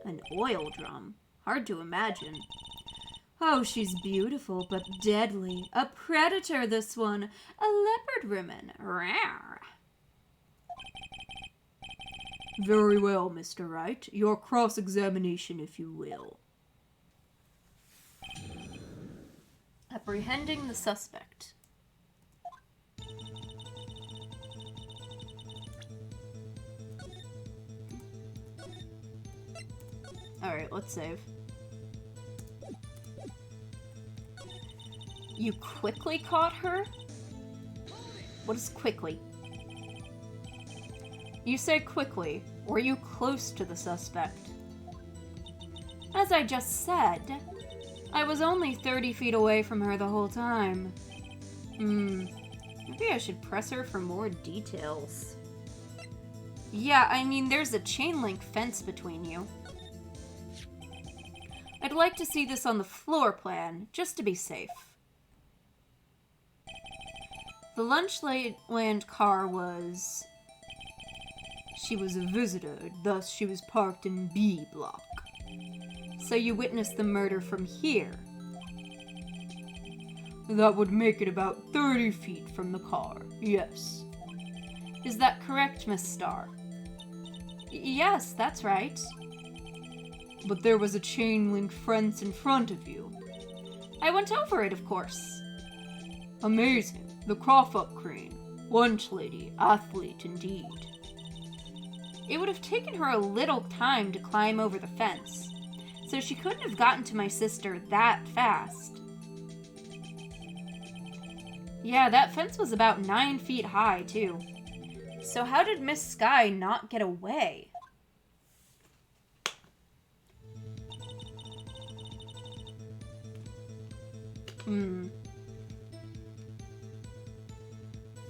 Speaker 1: An oil drum? Hard to imagine. Oh, she's beautiful, but deadly. A predator, this one. A leopard woman. Rawr. Very well, Mr. Wright. Your cross-examination, if you will. Apprehending the suspect. Alright, let's save. You quickly caught her? What is quickly? You say quickly. Were you close to the suspect? As I just said, I was only 30 feet away from her the whole time. Maybe I should press her for more details. Yeah, I mean, there's a chain link fence between you. I'd like to see this on the floor plan, just to be safe. The Lunchland car was... She was a visitor, thus she was parked in B block. So you witnessed the murder from here. That would make it about 30 feet from the car, yes. Is that correct, Miss Starr? Yes, that's right. But there was a chain link fence in front of you. I went over it, of course. Amazing. The Crawfuck Crane. Lunch lady, athlete indeed. It would have taken her a little time to climb over the fence, so she couldn't have gotten to my sister that fast. Yeah, that fence was about 9 feet high, too. So how did Miss Sky not get away?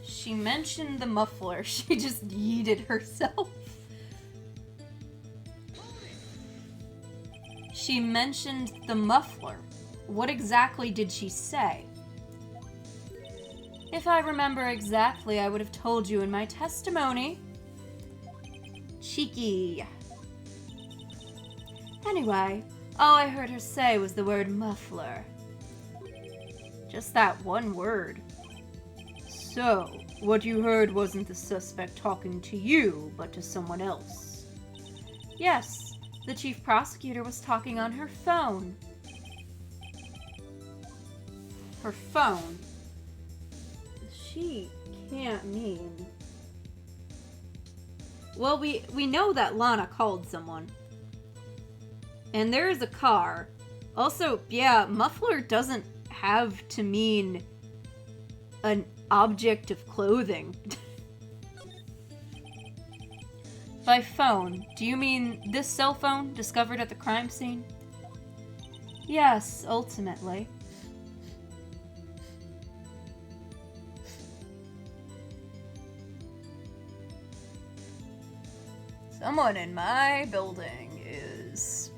Speaker 1: She mentioned the muffler. She just yeeted herself. She mentioned the muffler. What exactly did she say? If I remember exactly, I would have told you in my testimony. Cheeky. Anyway, all I heard her say was the word muffler. Just that one word. So, what you heard wasn't the suspect talking to you, but to someone else. Yes, the chief prosecutor was talking on her phone. Her phone? She can't mean... Well, we know that Lana called someone. And there is a car. Also, yeah, muffler doesn't have to mean an object of clothing. By phone, do you mean this cell phone discovered at the crime scene? Yes, ultimately. Someone in my building is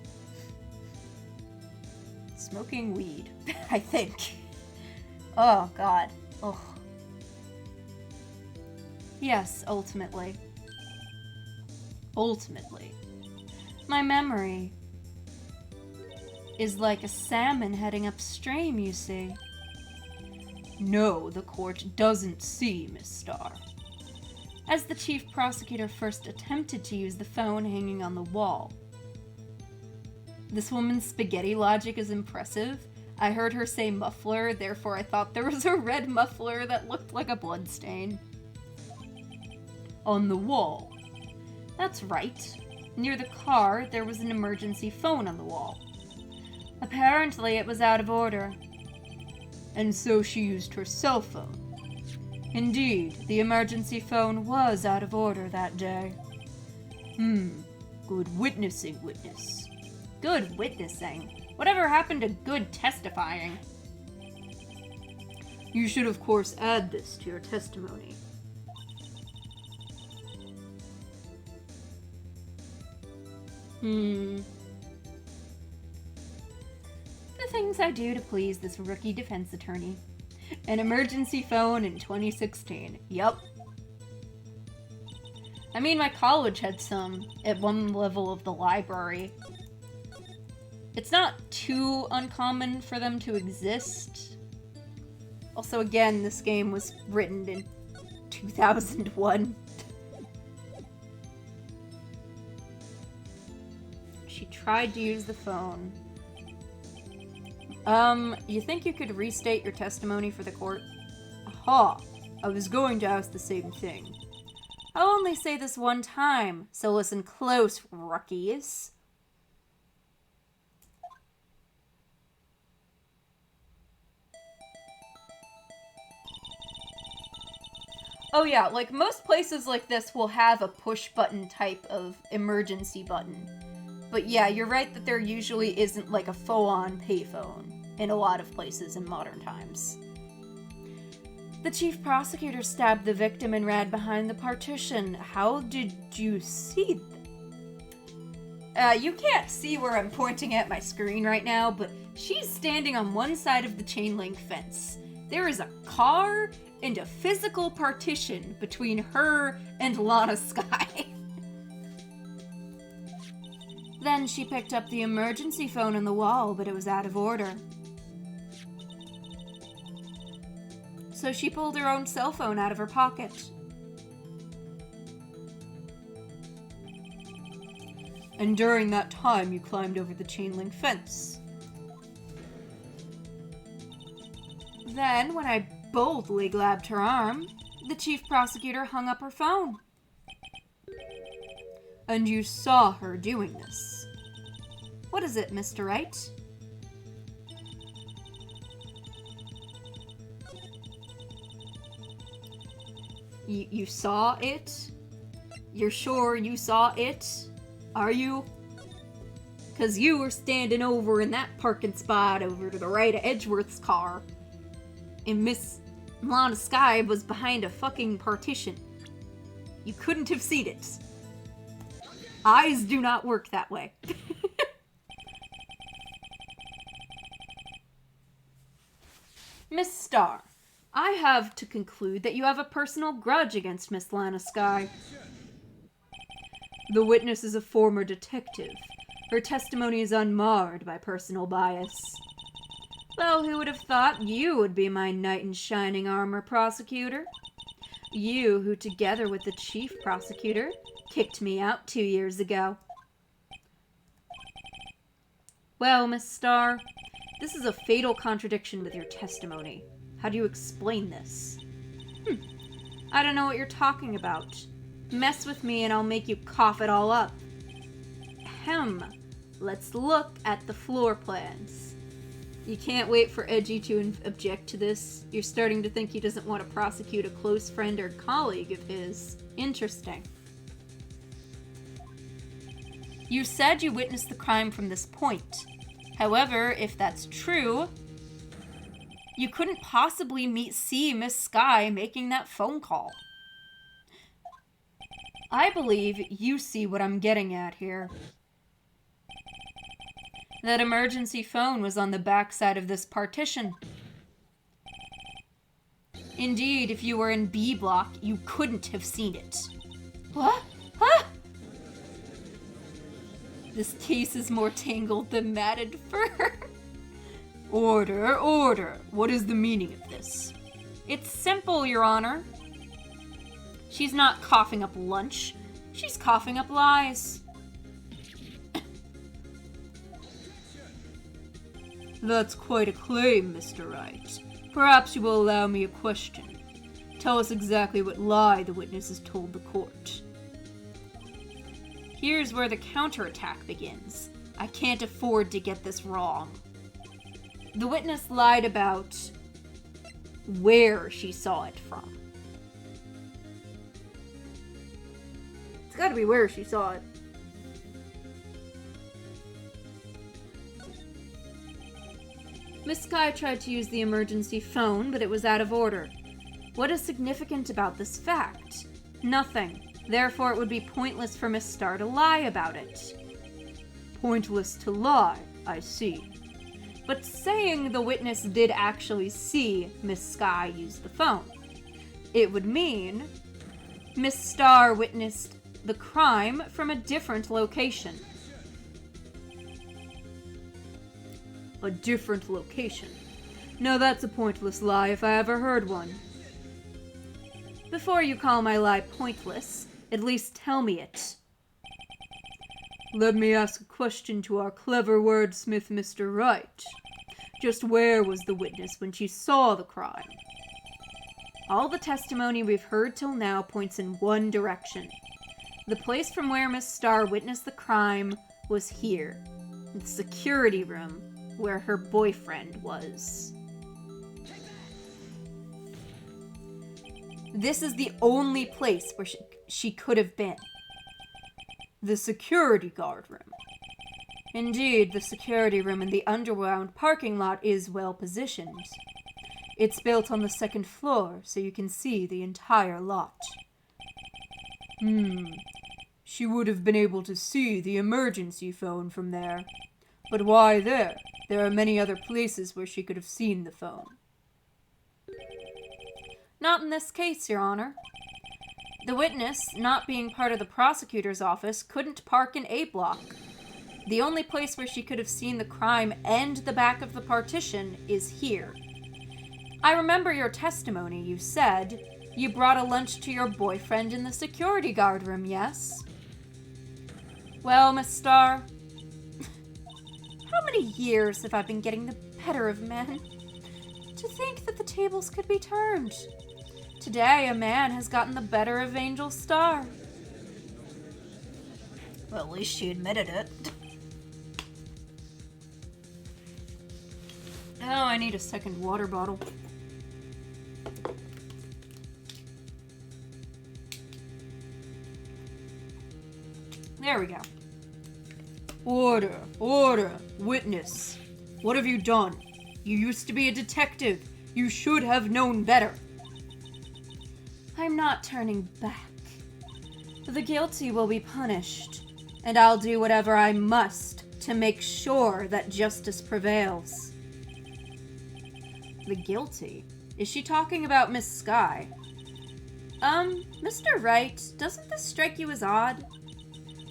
Speaker 1: smoking weed, I think. Oh, God. Ugh. Yes, ultimately. Ultimately. My memory is like a salmon heading upstream, you see. No, the court doesn't see, Miss Starr. As the chief prosecutor first attempted to use the phone hanging on the wall. This woman's spaghetti logic is impressive. I heard her say muffler, therefore I thought there was a red muffler that looked like a bloodstain. On the wall. That's right. Near the car, there was an emergency phone on the wall. Apparently, it was out of order. And so she used her cell phone. Indeed, the emergency phone was out of order that day. Good witnessing, witness. Good witnessing? Whatever happened to good testifying? You should, of course, add this to your testimony. The things I do to please this rookie defense attorney. An emergency phone in 2016. Yup. I mean, my college had some at one level of the library. It's not too uncommon for them to exist. Also, again, this game was written in 2001. She tried to use the phone. You think you could restate your testimony for the court? Aha! I was going to ask the same thing. I'll only say this one time, so listen close, rookies. Oh yeah, like most places like this will have a push button type of emergency button. But yeah, you're right that there usually isn't like a full-on payphone in a lot of places in modern times. The chief prosecutor stabbed the victim and ran behind the partition. How did you see that? You can't see where I'm pointing at my screen right now, but she's standing on one side of the chain link fence. There is a car and a physical partition between her and Lana Skye. Then she picked up the emergency phone on the wall, but it was out of order. So she pulled her own cell phone out of her pocket. And during that time, you climbed over the chain link fence. Then, when I boldly grabbed her arm, the chief prosecutor hung up her phone. And you saw her doing this. What is it, Mr. Wright? You saw it? You're sure you saw it? Are you? 'Cause you were standing over in that parking spot over to the right of Edgeworth's car. And Miss Lana Skye was behind a fucking partition. You couldn't have seen it. Eyes do not work that way. Miss Starr, I have to conclude that you have a personal grudge against Miss Lana Skye. The witness is a former detective. Her testimony is unmarred by personal bias. Well, who would have thought you would be my knight in shining armor, prosecutor? You who, together with the chief prosecutor, kicked me out 2 years ago. Well, Miss Starr, this is a fatal contradiction with your testimony. How do you explain this? I don't know what you're talking about. Mess with me and I'll make you cough it all up. Ahem. Let's look at the floor plans. You can't wait for Edgy to object to this. You're starting to think he doesn't want to prosecute a close friend or colleague of his. Interesting. You said you witnessed the crime from this point. However, if that's true, you couldn't possibly see Miss Skye making that phone call. I believe you see what I'm getting at here. That emergency phone was on the back side of this partition. Indeed, if you were in B block, you couldn't have seen it. What? Huh? This case is more tangled than matted fur. Order, order. What is the meaning of this? It's simple, Your Honor. She's not coughing up lunch. She's coughing up lies. That's quite a claim, Mr. Wright. Perhaps you will allow me a question. Tell us exactly what lie the witness has told the court. Here's where the counterattack begins. I can't afford to get this wrong. The witness lied about where she saw it from. It's gotta be where she saw it. Miss Skye tried to use the emergency phone, but it was out of order. What is significant about this fact? Nothing. Therefore, it would be pointless for Miss Starr to lie about it. Pointless to lie, I see. But saying the witness did actually see Miss Skye use the phone, it would mean Miss Starr witnessed the crime from a different location. A different location. No, that's a pointless lie if I ever heard one. Before you call my lie pointless, at least tell me it. Let me ask a question to our clever wordsmith, Mr. Wright. Just where was the witness when she saw the crime? All the testimony we've heard till now points in one direction. The place from where Miss Starr witnessed the crime was here, the security room where her boyfriend was. This is the only place where she could have been. The security guard room. Indeed, the security room in the underground parking lot is well positioned. It's built on the second floor, so you can see the entire lot. She would have been able to see the emergency phone from there. But why there? There are many other places where she could have seen the phone. Not in this case, Your Honor. The witness, not being part of the prosecutor's office, couldn't park in A block. The only place where she could have seen the crime and the back of the partition is here. I remember your testimony. You said you brought a lunch to your boyfriend in the security guard room, yes? Well, Miss Starr, how many years have I been getting the better of men? To think that the tables could be turned. Today, a man has gotten the better of Angel Starr. Well, at least she admitted it. Oh, I need a second water bottle. There we go. Order, order, witness. What have you done? You used to be a detective. You should have known better. I'm not turning back. The guilty will be punished, and I'll do whatever I must to make sure that justice prevails. The guilty? Is she talking about Miss Skye? Mr. Wright, doesn't this strike you as odd?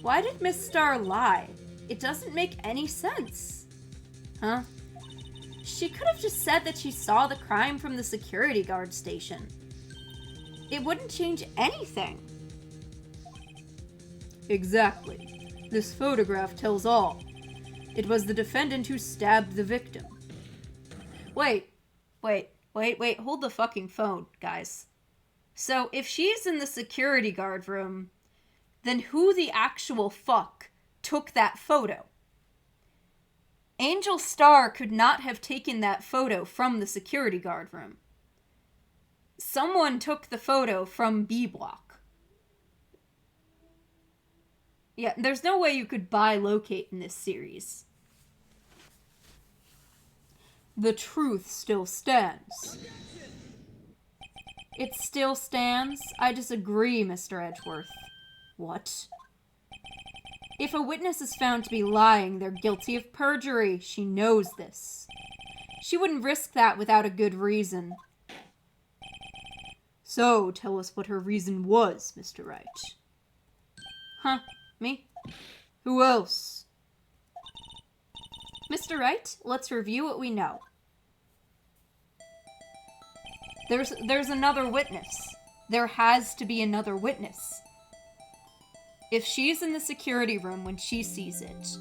Speaker 1: Why did Miss Starr lie? It doesn't make any sense. Huh? She could have just said that she saw the crime from the security guard station. It wouldn't change anything. Exactly. This photograph tells all. It was the defendant who stabbed the victim. Wait, hold the fucking phone, guys. So, if she's in the security guard room, then who the actual fuck took that photo? Angel Starr could not have taken that photo from the security guard room. Someone took the photo from B block. Yeah, there's no way you could bilocate in this series. The truth still stands. It still stands? I disagree, Mr. Edgeworth. What? If a witness is found to be lying, they're guilty of perjury. She knows this. She wouldn't risk that without a good reason. So, tell us what her reason was, Mr. Wright. Huh? Me? Who else? Mr. Wright, let's review what we know. There's another witness. There has to be another witness. If she's in the security room when she sees it,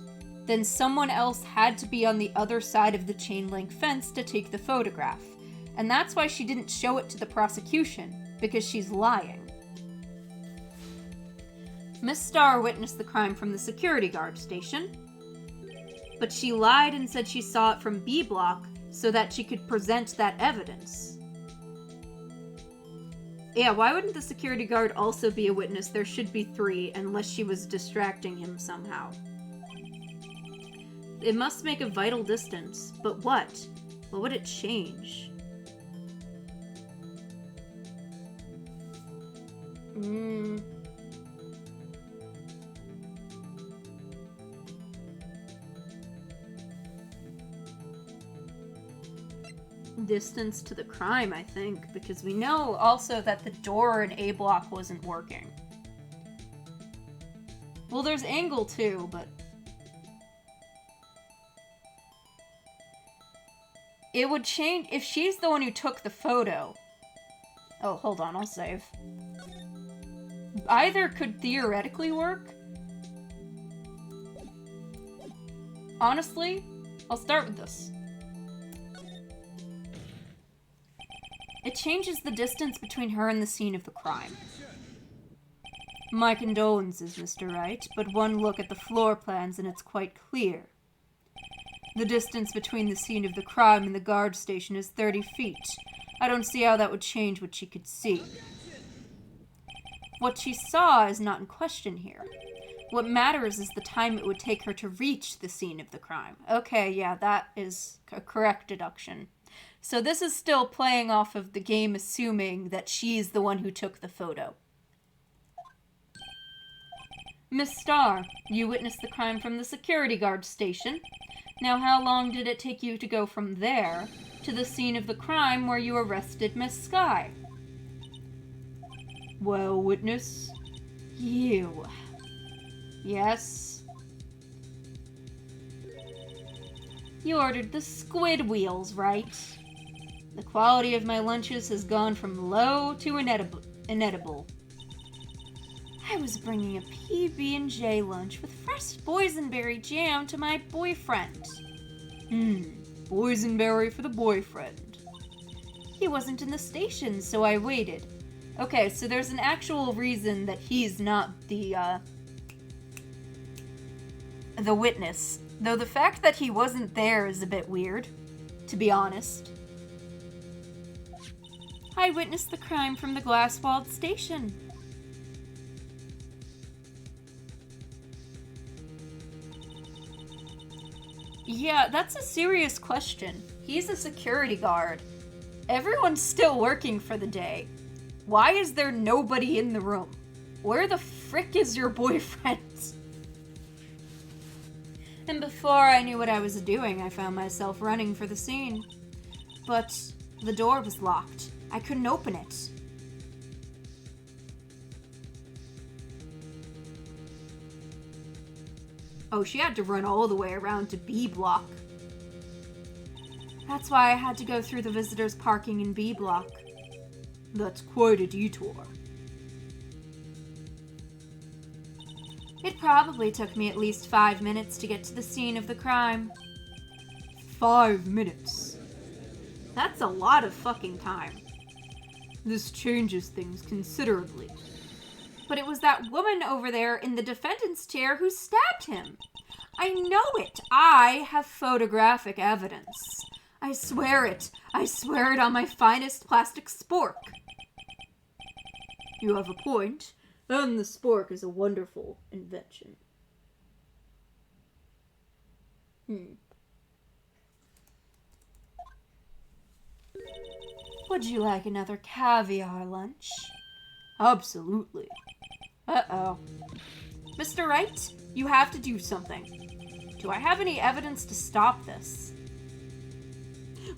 Speaker 1: then someone else had to be on the other side of the chain link fence to take the photograph. And that's why she didn't show it to the prosecution, because she's lying. Miss Starr witnessed the crime from the security guard station, but she lied and said she saw it from B block so that she could present that evidence. Yeah, why wouldn't the security guard also be a witness? There should be 3, unless she was distracting him somehow. It must make a vital distance, but what? What would it change? Distance to the crime, I think, because we know also that the door in A block wasn't working. Well, there's angle too, but it would change if she's the one who took the photo. Oh, hold on, I'll save. Either could theoretically work. Honestly, I'll start with this. It changes the distance between her and the scene of the crime. My condolences, Mr. Wright, but one look at the floor plans and it's quite clear. The distance between the scene of the crime and the guard station is 30 feet. I don't see how that would change what she could see. What she saw is not in question here. What matters is the time it would take her to reach the scene of the crime. Okay, yeah, that is a correct deduction. So this is still playing off of the game assuming that she's the one who took the photo. Miss Starr, you witnessed the crime from the security guard station. Now, how long did it take you to go from there to the scene of the crime where you arrested Miss Skye? Well, witness, you. Yes? You ordered the squid wheels, right? The quality of my lunches has gone from low to inedible. I was bringing a PB&J lunch with fresh boysenberry jam to my boyfriend. Boysenberry for the boyfriend. He wasn't in the station, so I waited. Okay, so there's an actual reason that he's not the witness. Though the fact that he wasn't there is a bit weird, to be honest. I witnessed the crime from the glass-walled station. Yeah, that's a serious question. He's a security guard. Everyone's still working for the day. Why is there nobody in the room? Where the frick is your boyfriend? And before I knew what I was doing, I found myself running for the scene. But the door was locked. I couldn't open it. Oh, she had to run all the way around to B block. That's why I had to go through the visitors' parking in B block. That's quite a detour. It probably took me at least 5 minutes to get to the scene of the crime. 5 minutes? That's a lot of fucking time. This changes things considerably. But it was that woman over there in the defendant's chair who stabbed him. I know it. I have photographic evidence. I swear it. I swear it on my finest plastic spork. You have a point. And the spork is a wonderful invention. Would you like another caviar lunch? Absolutely. Uh-oh. Mr. Wright, you have to do something. Do I have any evidence to stop this?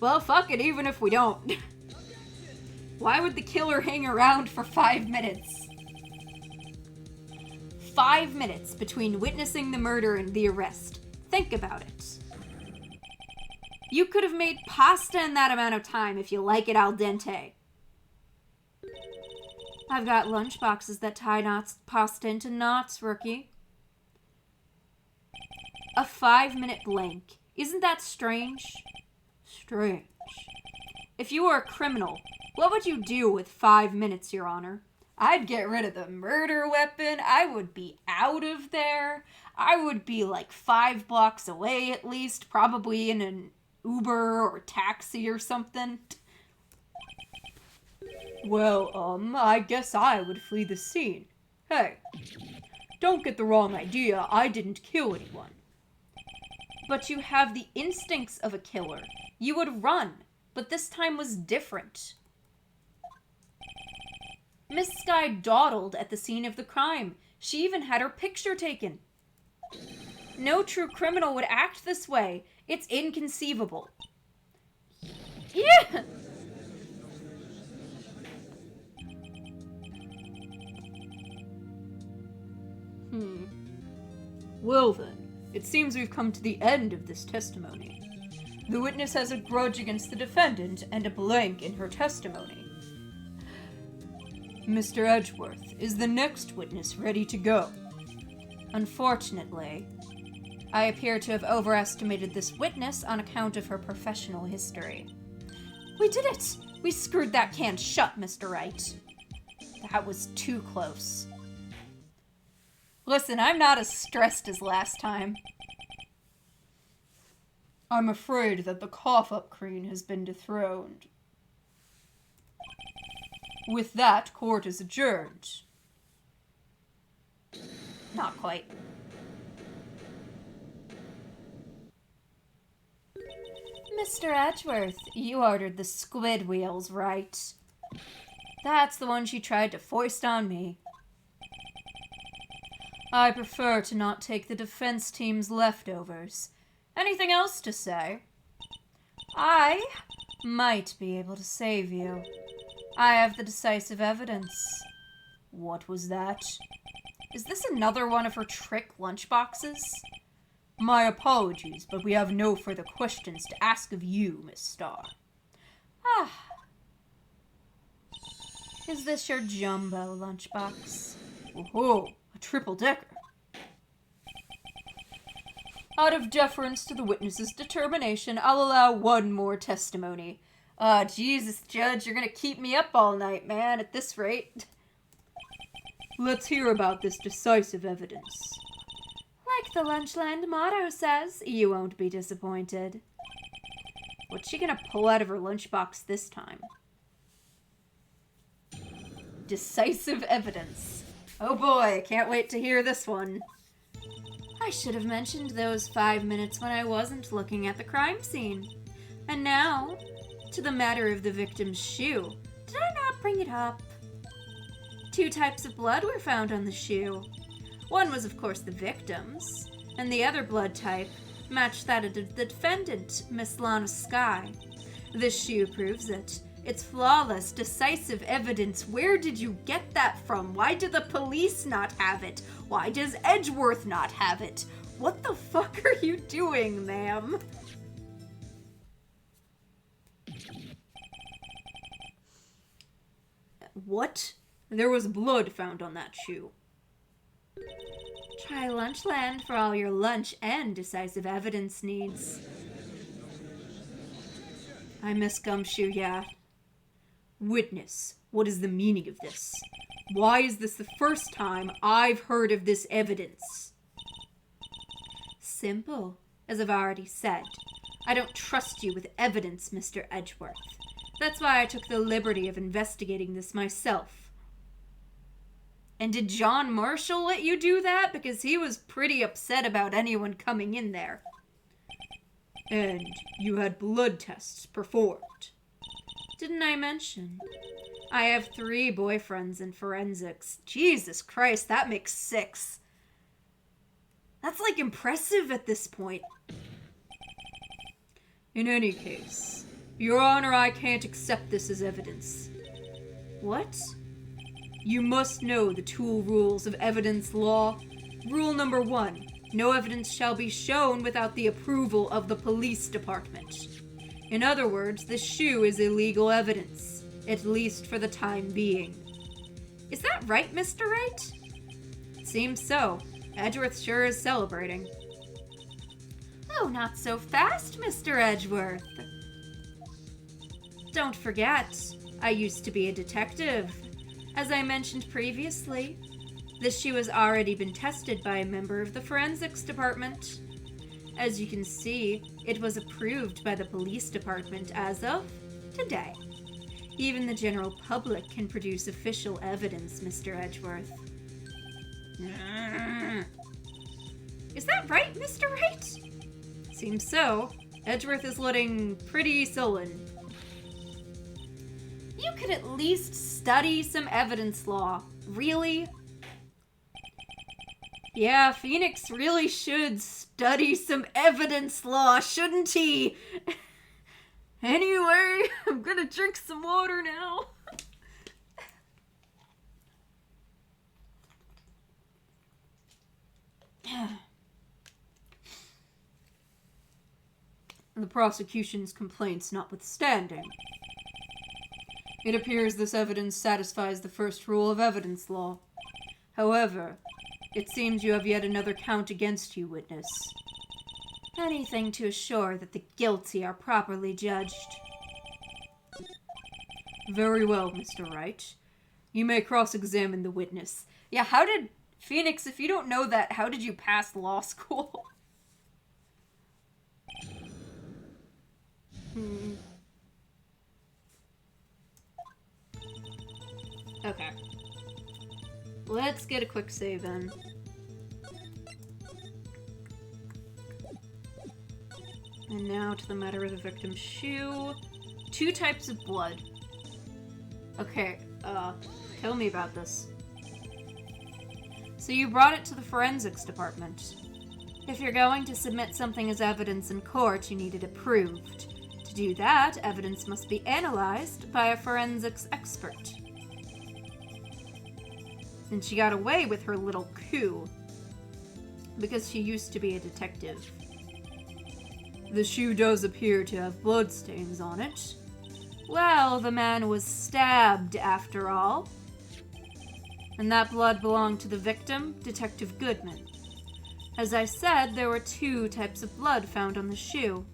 Speaker 1: Well, fuck it, even if we don't. Why would the killer hang around for 5 minutes? 5 minutes between witnessing the murder and the arrest. Think about it. You could have made pasta in that amount of time if you like it al dente. I've got lunch boxes that tie pasta into knots, rookie. A 5-minute blank. Isn't that strange? Strange. If you were a criminal, what would you do with 5 minutes, Your Honor? I'd get rid of the murder weapon. I would be out of there. I would be like 5 blocks away at least, probably in an Uber or taxi or something. Well, I guess I would flee the scene. Hey, don't get the wrong idea. I didn't kill anyone. But you have the instincts of a killer. You would run, but this time was different. Miss Skye dawdled at the scene of the crime. She even had her picture taken. No true criminal would act this way. It's inconceivable. Yeah! Well then, it seems we've come to the end of this testimony. The witness has a grudge against the defendant and a blank in her testimony. Mr. Edgeworth, is the next witness ready to go? Unfortunately, I appear to have overestimated this witness on account of her professional history. We did it! We screwed that can shut, Mr. Wright. That was too close. Listen, I'm not as stressed as last time. I'm afraid that the cough-up queen has been dethroned. With that, court is adjourned. Not quite. Mr. Edgeworth, you ordered the squid wheels, right? That's the one she tried to foist on me. I prefer to not take the defense team's leftovers. Anything else to say? I might be able to save you. I have the decisive evidence. What was that? Is this another one of her trick lunchboxes? My apologies, but we have no further questions to ask of you, Miss Starr. Ah. Is this your jumbo lunchbox? Oh, a triple-decker. Out of deference to the witness's determination, I'll allow one more testimony. Jesus, Judge, you're gonna keep me up all night, man, at this rate. Let's hear about this decisive evidence. Like the Lunchland motto says, you won't be disappointed. What's she gonna pull out of her lunchbox this time? Decisive evidence. Oh boy, I can't wait to hear this one. I should have mentioned those 5 minutes when I wasn't looking at the crime scene. And now, to the matter of the victim's shoe. Did I not bring it up? 2 types of blood were found on the shoe. One was, of course, the victim's, and the other blood type matched that of the defendant, Miss Lana Skye. This shoe proves it. It's flawless, decisive evidence. Where did you get that from? Why do the police not have it? Why does Edgeworth not have it? What the fuck are you doing, ma'am? What? There was blood found on that shoe. Try Lunchland for all your lunch and decisive evidence needs. I miss Gumshoe, yeah. Witness, what is the meaning of this? Why is this the first time I've heard of this evidence? Simple, as I've already said. I don't trust you with evidence, Mr. Edgeworth. That's why I took the liberty of investigating this myself. And did John Marshall let you do that? Because he was pretty upset about anyone coming in there. And you had blood tests performed. Didn't I mention? I have 3 boyfriends in forensics. Jesus Christ, that makes 6. That's like impressive at this point. In any case, Your Honor, I can't accept this as evidence. What? You must know the 2 rules of evidence law. Rule number 1. No evidence shall be shown without the approval of the police department. In other words, this shoe is illegal evidence, at least for the time being. Is that right, Mr. Wright? Seems so. Edgeworth sure is celebrating. Oh, not so fast, Mr. Edgeworth. Don't forget, I used to be a detective. As I mentioned previously, this shoe has already been tested by a member of the forensics department. As you can see, it was approved by the police department as of today. Even the general public can produce official evidence, Mr. Edgeworth. Is that right, Mr. Wright? Seems so. Edgeworth is looking pretty sullen. You could at least study some evidence law. Really? Yeah, Phoenix really should study some evidence law, shouldn't he? Anyway, I'm gonna drink some water now. The prosecution's complaints notwithstanding, it appears this evidence satisfies the first rule of evidence law. However, it seems you have yet another count against you, witness. Anything to assure that the guilty are properly judged. Very well, Mr. Wright. You may cross-examine the witness. Yeah, how did... Phoenix, if you don't know that, how did you pass law school? Okay. Let's get a quick save in. And now to the matter of the victim's shoe. 2 types of blood. Okay, tell me about this. So you brought it to the forensics department. If you're going to submit something as evidence in court, you need it approved. To do that, evidence must be analyzed by a forensics expert. And she got away with her little coup, because she used to be a detective. The shoe does appear to have bloodstains on it. Well, the man was stabbed, after all. And that blood belonged to the victim, Detective Goodman. As I said, there were 2 types of blood found on the shoe.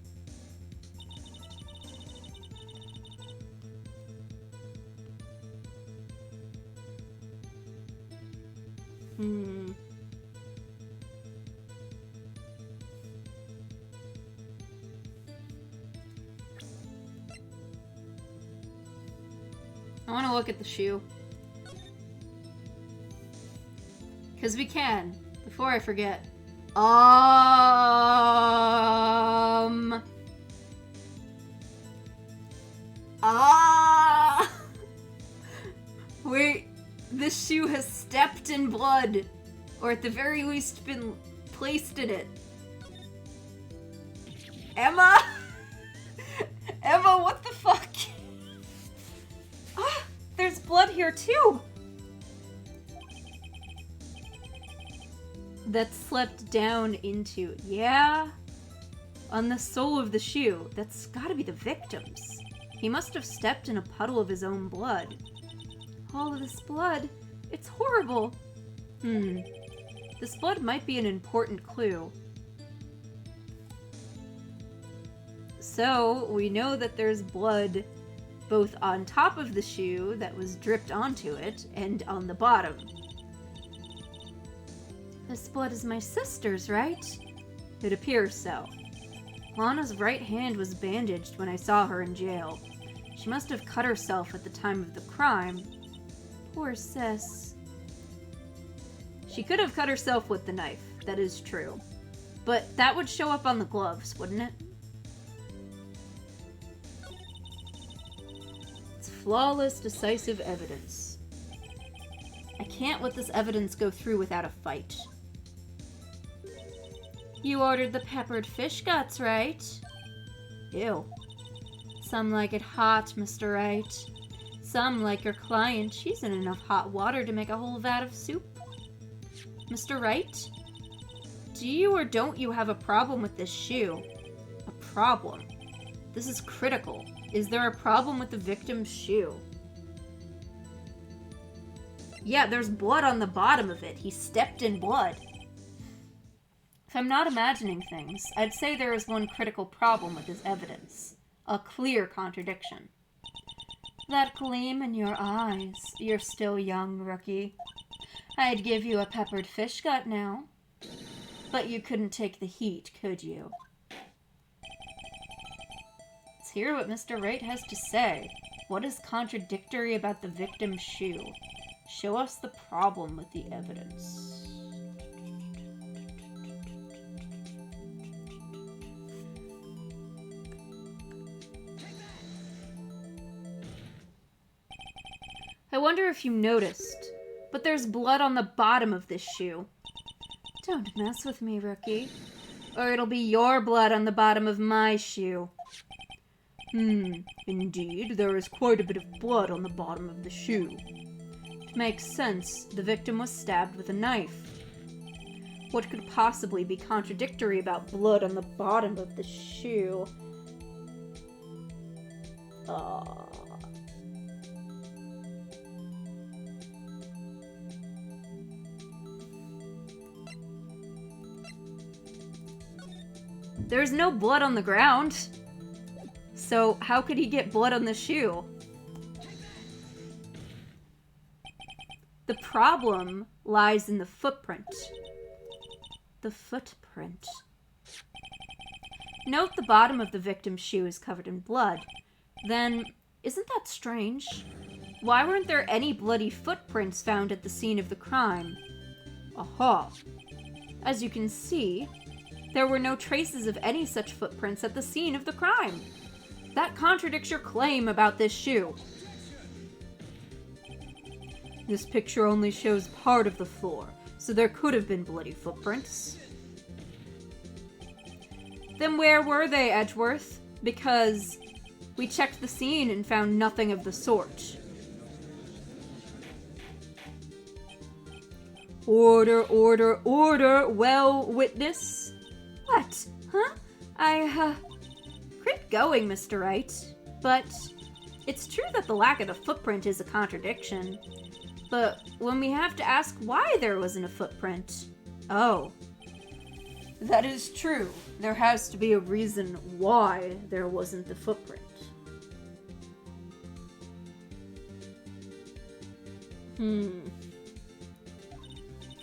Speaker 1: I want to look at the shoe. Because we can. Before I forget. Wait. This shoe has stepped in blood. Or at the very least been placed in it. Emma? Emma, what the fuck? There's blood here too! That slept down into... Yeah? On the sole of the shoe. That's gotta be the victim's. He must have stepped in a puddle of his own blood. All of this blood. It's horrible. This blood might be an important clue. So, we know that there's blood both on top of the shoe that was dripped onto it, and on the bottom. This blood is my sister's, right? It appears so. Lana's right hand was bandaged when I saw her in jail. She must have cut herself at the time of the crime. Poor sis. She could have cut herself with the knife, that is true. But that would show up on the gloves, wouldn't it? Flawless, decisive evidence. I can't let this evidence go through without a fight. You ordered the peppered fish guts, right? Ew. Some like it hot, Mr. Wright. Some, like your client, she's in enough hot water to make a whole vat of soup. Mr. Wright? Do you or don't you have a problem with this shoe? A problem? This is critical. Is there a problem with the victim's shoe? Yeah, there's blood on the bottom of it. He stepped in blood. If I'm not imagining things, I'd say there is one critical problem with his evidence. A clear contradiction. That gleam in your eyes. You're still young, rookie. I'd give you a peppered fish gut now. But you couldn't take the heat, could you? Let's hear what Mr. Wright has to say. What is contradictory about the victim's shoe? Show us the problem with the evidence. I wonder if you noticed, but there's blood on the bottom of this shoe. Don't mess with me, rookie, or it'll be your blood on the bottom of my shoe. Indeed, there is quite a bit of blood on the bottom of the shoe. It makes sense. The victim was stabbed with a knife. What could possibly be contradictory about blood on the bottom of the shoe? There's no blood on the ground. So how could he get blood on the shoe? The problem lies in the footprint. The footprint. Note the bottom of the victim's shoe is covered in blood. Then, isn't that strange? Why weren't there any bloody footprints found at the scene of the crime? Aha. As you can see, There were no traces of any such footprints at the scene of the crime. That contradicts your claim about this shoe. This picture only shows part of the floor, so there could have been bloody footprints. Then where were they, Edgeworth? Because we checked the scene and found nothing of the sort. Order, order, order. Well, witness? What? Huh? Quit going, Mr. Wright. But it's true that the lack of the footprint is a contradiction. But when we have to ask why there wasn't a footprint... Oh. That is true. There has to be a reason why there wasn't the footprint.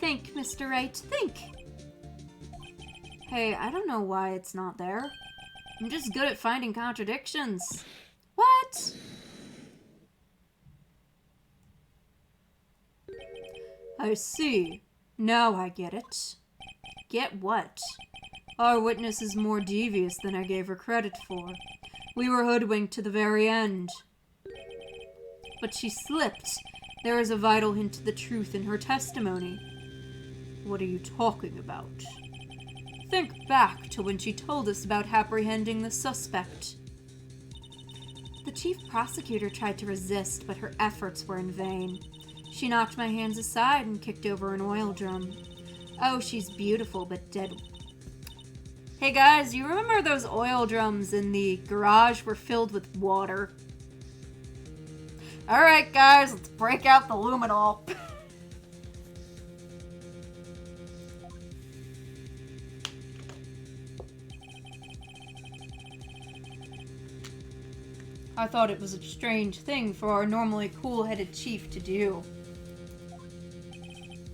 Speaker 1: Think, Mr. Wright, think. Hey, I don't know why it's not there. I'm just good at finding contradictions. What? I see. Now I get it. Get what? Our witness is more devious than I gave her credit for. We were hoodwinked to the very end. But she slipped. There is a vital hint to the truth in her testimony. What are you talking about? Think back to when she told us about apprehending the suspect. The chief prosecutor tried to resist, but her efforts were in vain. She knocked my hands aside and kicked over an oil drum. Oh, she's beautiful, but dead. Hey guys, you remember those oil drums in the garage were filled with water? Alright guys, let's break out the luminol. I thought it was a strange thing for our normally cool-headed chief to do.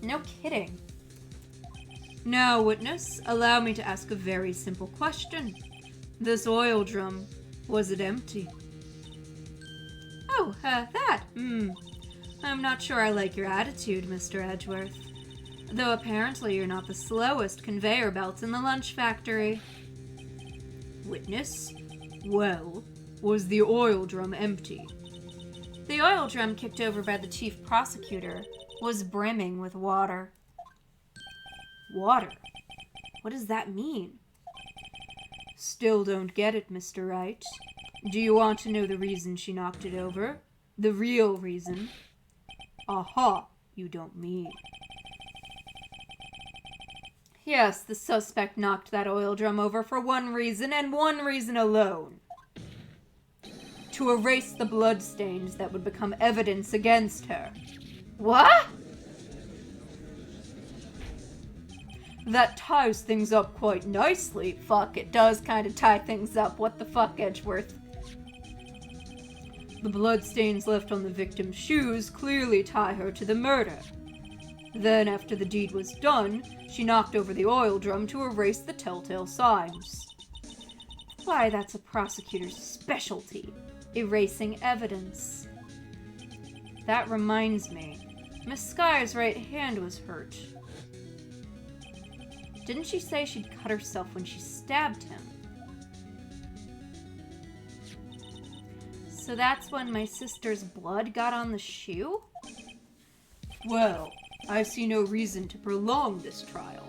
Speaker 1: No kidding. Now, witness, allow me to ask a very simple question. This oil drum, was it empty? Oh, that. I'm not sure I like your attitude, Mr. Edgeworth. Though apparently you're not the slowest conveyor belt in the lunch factory. Witness? Well, was the oil drum empty? The oil drum kicked over by the chief prosecutor was brimming with water. Water? What does that mean? Still don't get it, Mr. Wright. Do you want to know the reason she knocked it over? The real reason? Aha, you don't mean. Yes, the suspect knocked that oil drum over for one reason and one reason alone. To erase the bloodstains that would become evidence against her. What? That ties things up quite nicely. Fuck, it does kind of tie things up. What the fuck, Edgeworth? The bloodstains left on the victim's shoes clearly tie her to the murder. Then, after the deed was done, she knocked over the oil drum to erase the telltale signs. Why, that's a prosecutor's specialty. Erasing evidence. That reminds me. Miss Sky's right hand was hurt. Didn't she say she'd cut herself when she stabbed him? So that's when my sister's blood got on the shoe? Well, I see no reason to prolong this trial.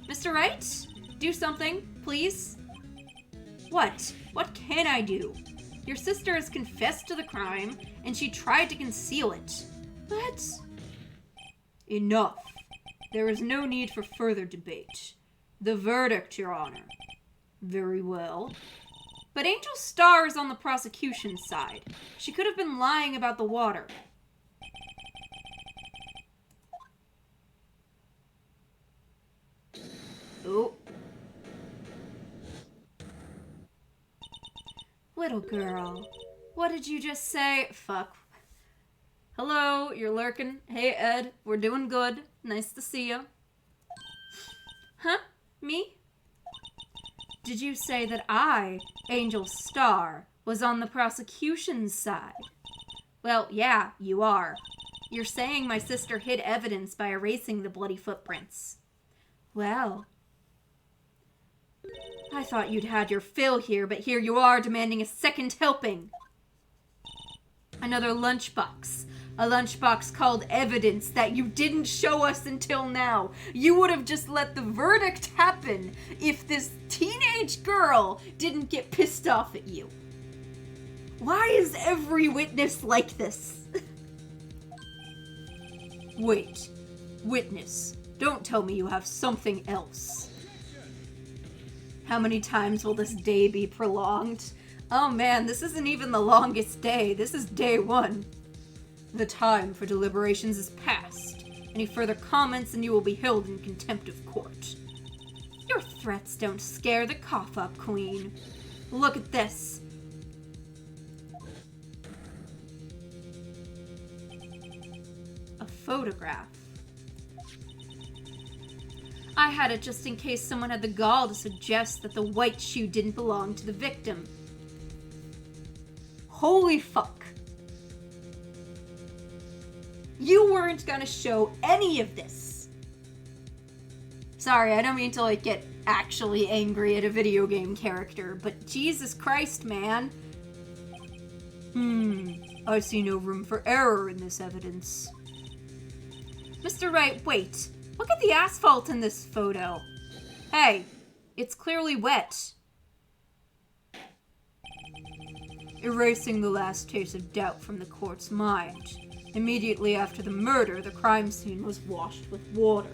Speaker 1: Mr. Wright? Do something, please? What? What can I do? Your sister has confessed to the crime, and she tried to conceal it. What? Enough. There is no need for further debate. The verdict, Your Honor. Very well. But Angel Star is on the prosecution's side. She could have been lying about the water. Oh. Little girl, what did you just say? Fuck. Hello, you're lurking. Hey, Ed, we're doing good. Nice to see you. Huh? Me? Did you say that I, Angel Star, was on the prosecution's side? Well, yeah, you are. You're saying my sister hid evidence by erasing the bloody footprints. Well, I thought you'd had your fill here, but here you are demanding a second helping. Another lunchbox. A lunchbox called evidence that you didn't show us until now. You would have just let the verdict happen if this teenage girl didn't get pissed off at you. Why is every witness like this? Wait. Witness. Don't tell me you have something else. How many times will this day be prolonged? Oh man, this isn't even the longest day. This is day 1. The time for deliberations is past. Any further comments and you will be held in contempt of court. Your threats don't scare the cough up, Queen. Look at this. A photograph. I had it just in case someone had the gall to suggest that the white shoe didn't belong to the victim. Holy fuck. You weren't gonna show any of this. Sorry, I don't mean to, get actually angry at a video game character, but Jesus Christ, man. I see no room for error in this evidence. Mr. Wright, wait. Look at the asphalt in this photo. Hey, it's clearly wet. Erasing the last trace of doubt from the court's mind. Immediately after the murder, the crime scene was washed with water.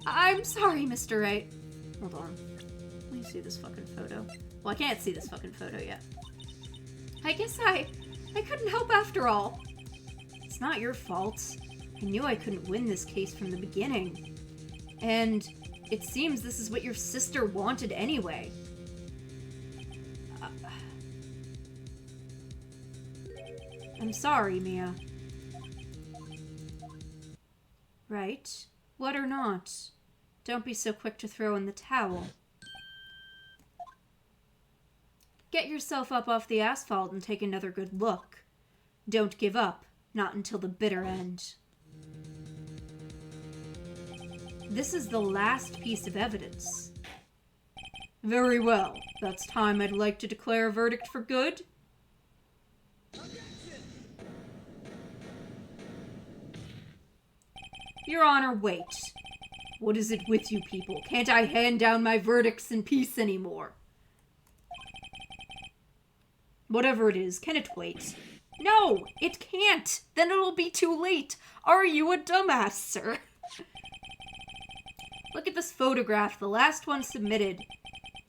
Speaker 1: I'm sorry, Mr. Wright. Hold on. Let me see this fucking photo. Well, I can't see this fucking photo yet. I guess I couldn't help after all. It's not your fault. I knew I couldn't win this case from the beginning. And it seems this is what your sister wanted anyway. I'm sorry, Mia. Right? What or not? Don't be so quick to throw in the towel. Get yourself up off the asphalt and take another good look. Don't give up, not until the bitter end. This is the last piece of evidence. Very well. That's time I'd like to declare a verdict for good. Your Honor, wait. What is it with you people? Can't I hand down my verdicts in peace anymore? Whatever it is, can it wait? No, it can't. Then it'll be too late. Are you a dumbass, sir? Look at this photograph, the last one submitted.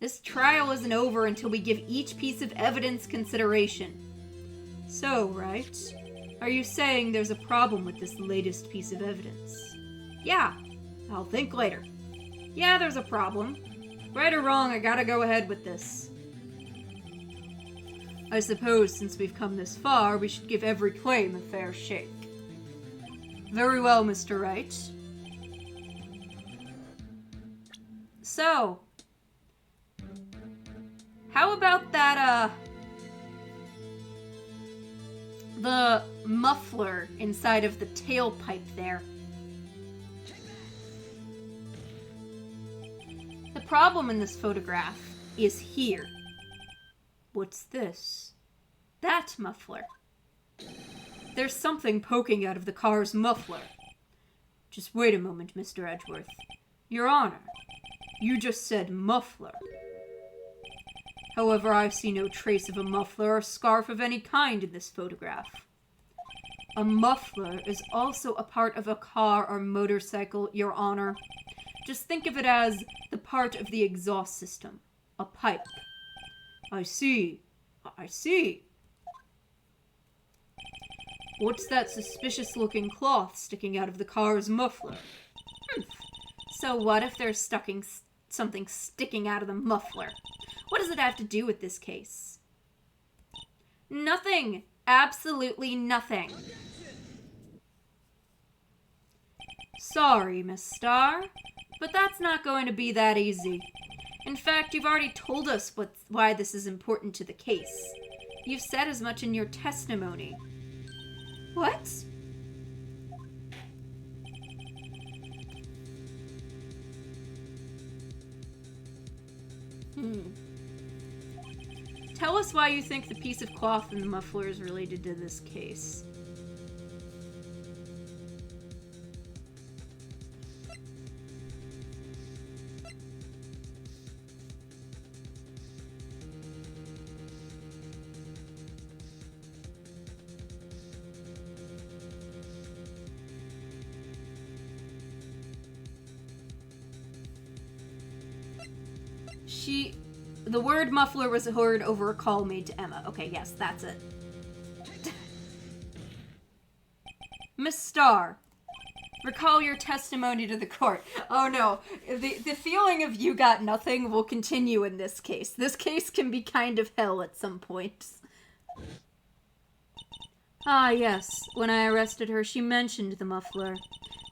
Speaker 1: This trial isn't over until we give each piece of evidence consideration. So, right? Are you saying there's a problem with this latest piece of evidence? Yeah, I'll think later. Yeah, there's a problem. Right or wrong, I gotta go ahead with this. I suppose since we've come this far, we should give every claim a fair shake. Very well, Mr. Wright. So, how about that, the muffler inside of the tailpipe there? The problem in this photograph is here. What's this? That muffler. There's something poking out of the car's muffler. Just wait a moment, Mr. Edgeworth. Your Honor, you just said muffler. However, I see no trace of a muffler or scarf of any kind in this photograph. A muffler is also a part of a car or motorcycle, Your Honor. Just think of it as the part of the exhaust system. A pipe. I see. I see. What's that suspicious-looking cloth sticking out of the car's muffler? So what if there's something sticking out of the muffler? What does it have to do with this case? Nothing. Absolutely nothing. Sorry, Miss Starr, but that's not going to be that easy. In fact, you've already told us why this is important to the case. You've said as much in your testimony. What? Tell us why you think the piece of cloth in the muffler is related to this case. The word muffler was heard over a call made to Emma. Okay, yes, that's it. Miss Starr, recall your testimony to the court. Oh no, the feeling of you got nothing will continue in this case. This case can be kind of hell at some points. Ah, yes. When I arrested her, she mentioned the muffler.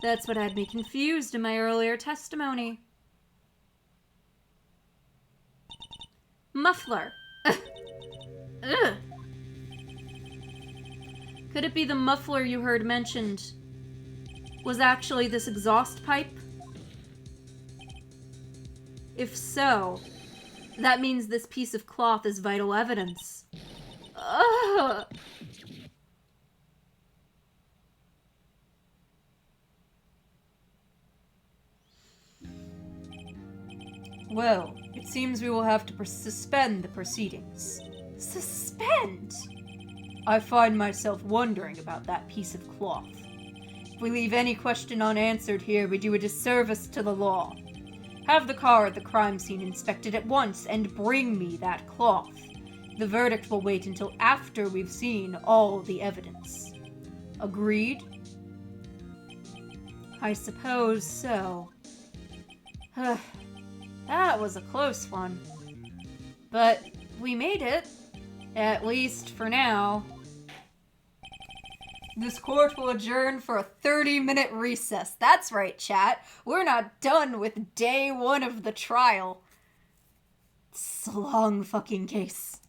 Speaker 1: That's what had me confused in my earlier testimony. Muffler. Ugh. Could it be the muffler you heard mentioned was actually this exhaust pipe? If so, that means this piece of cloth is vital evidence. Ugh. Well, it seems we will have to suspend the proceedings. Suspend? I find myself wondering about that piece of cloth. If we leave any question unanswered here, we do a disservice to the law. Have the car at the crime scene inspected at once and bring me that cloth. The verdict will wait until after we've seen all the evidence. Agreed? I suppose so. That was a close one. But we made it. At least for now. This court will adjourn for a 30-minute recess. That's right, chat. We're not done with day one of the trial. It's a long fucking case.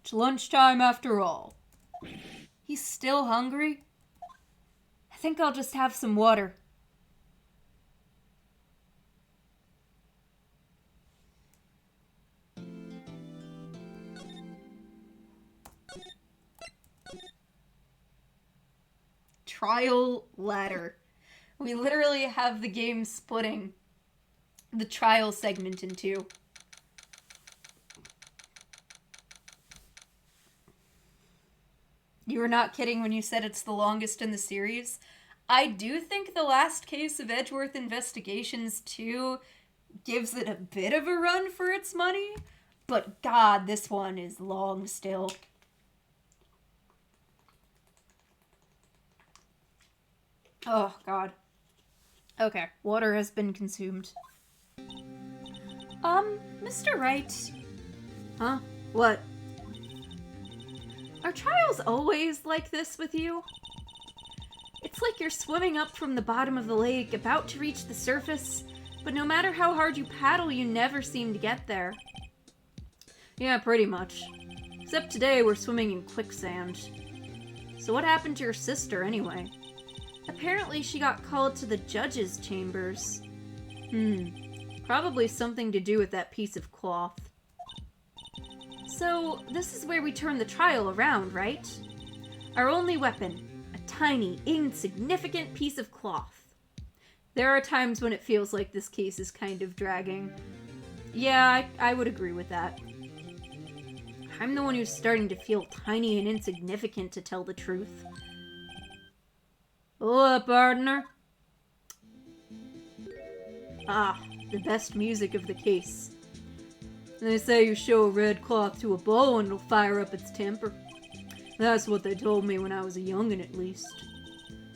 Speaker 1: It's lunchtime after all. He's still hungry? I think I'll just have some water. Trial ladder. We literally have the game splitting the trial segment in two. You were not kidding when you said it's the longest in the series. I do think the last case of Edgeworth Investigations 2 gives it a bit of a run for its money, but God, this one is long still. Oh, God. Okay, water has been consumed. Mr. Wright. Huh? What? Are trials always like this with you? It's like you're swimming up from the bottom of the lake, about to reach the surface, but no matter how hard you paddle, you never seem to get there. Yeah, pretty much. Except today we're swimming in quicksand. So what happened to your sister, anyway? Apparently she got called to the judge's chambers. Probably something to do with that piece of cloth. So, this is where we turn the trial around, right? Our only weapon, a tiny, insignificant piece of cloth. There are times when it feels like this case is kind of dragging. Yeah, I would agree with that. I'm the one who's starting to feel tiny and insignificant, to tell the truth. What, partner? Ah, the best music of the case. They say you show a red cloth to a bull and it'll fire up its temper. That's what they told me when I was a youngin', at least.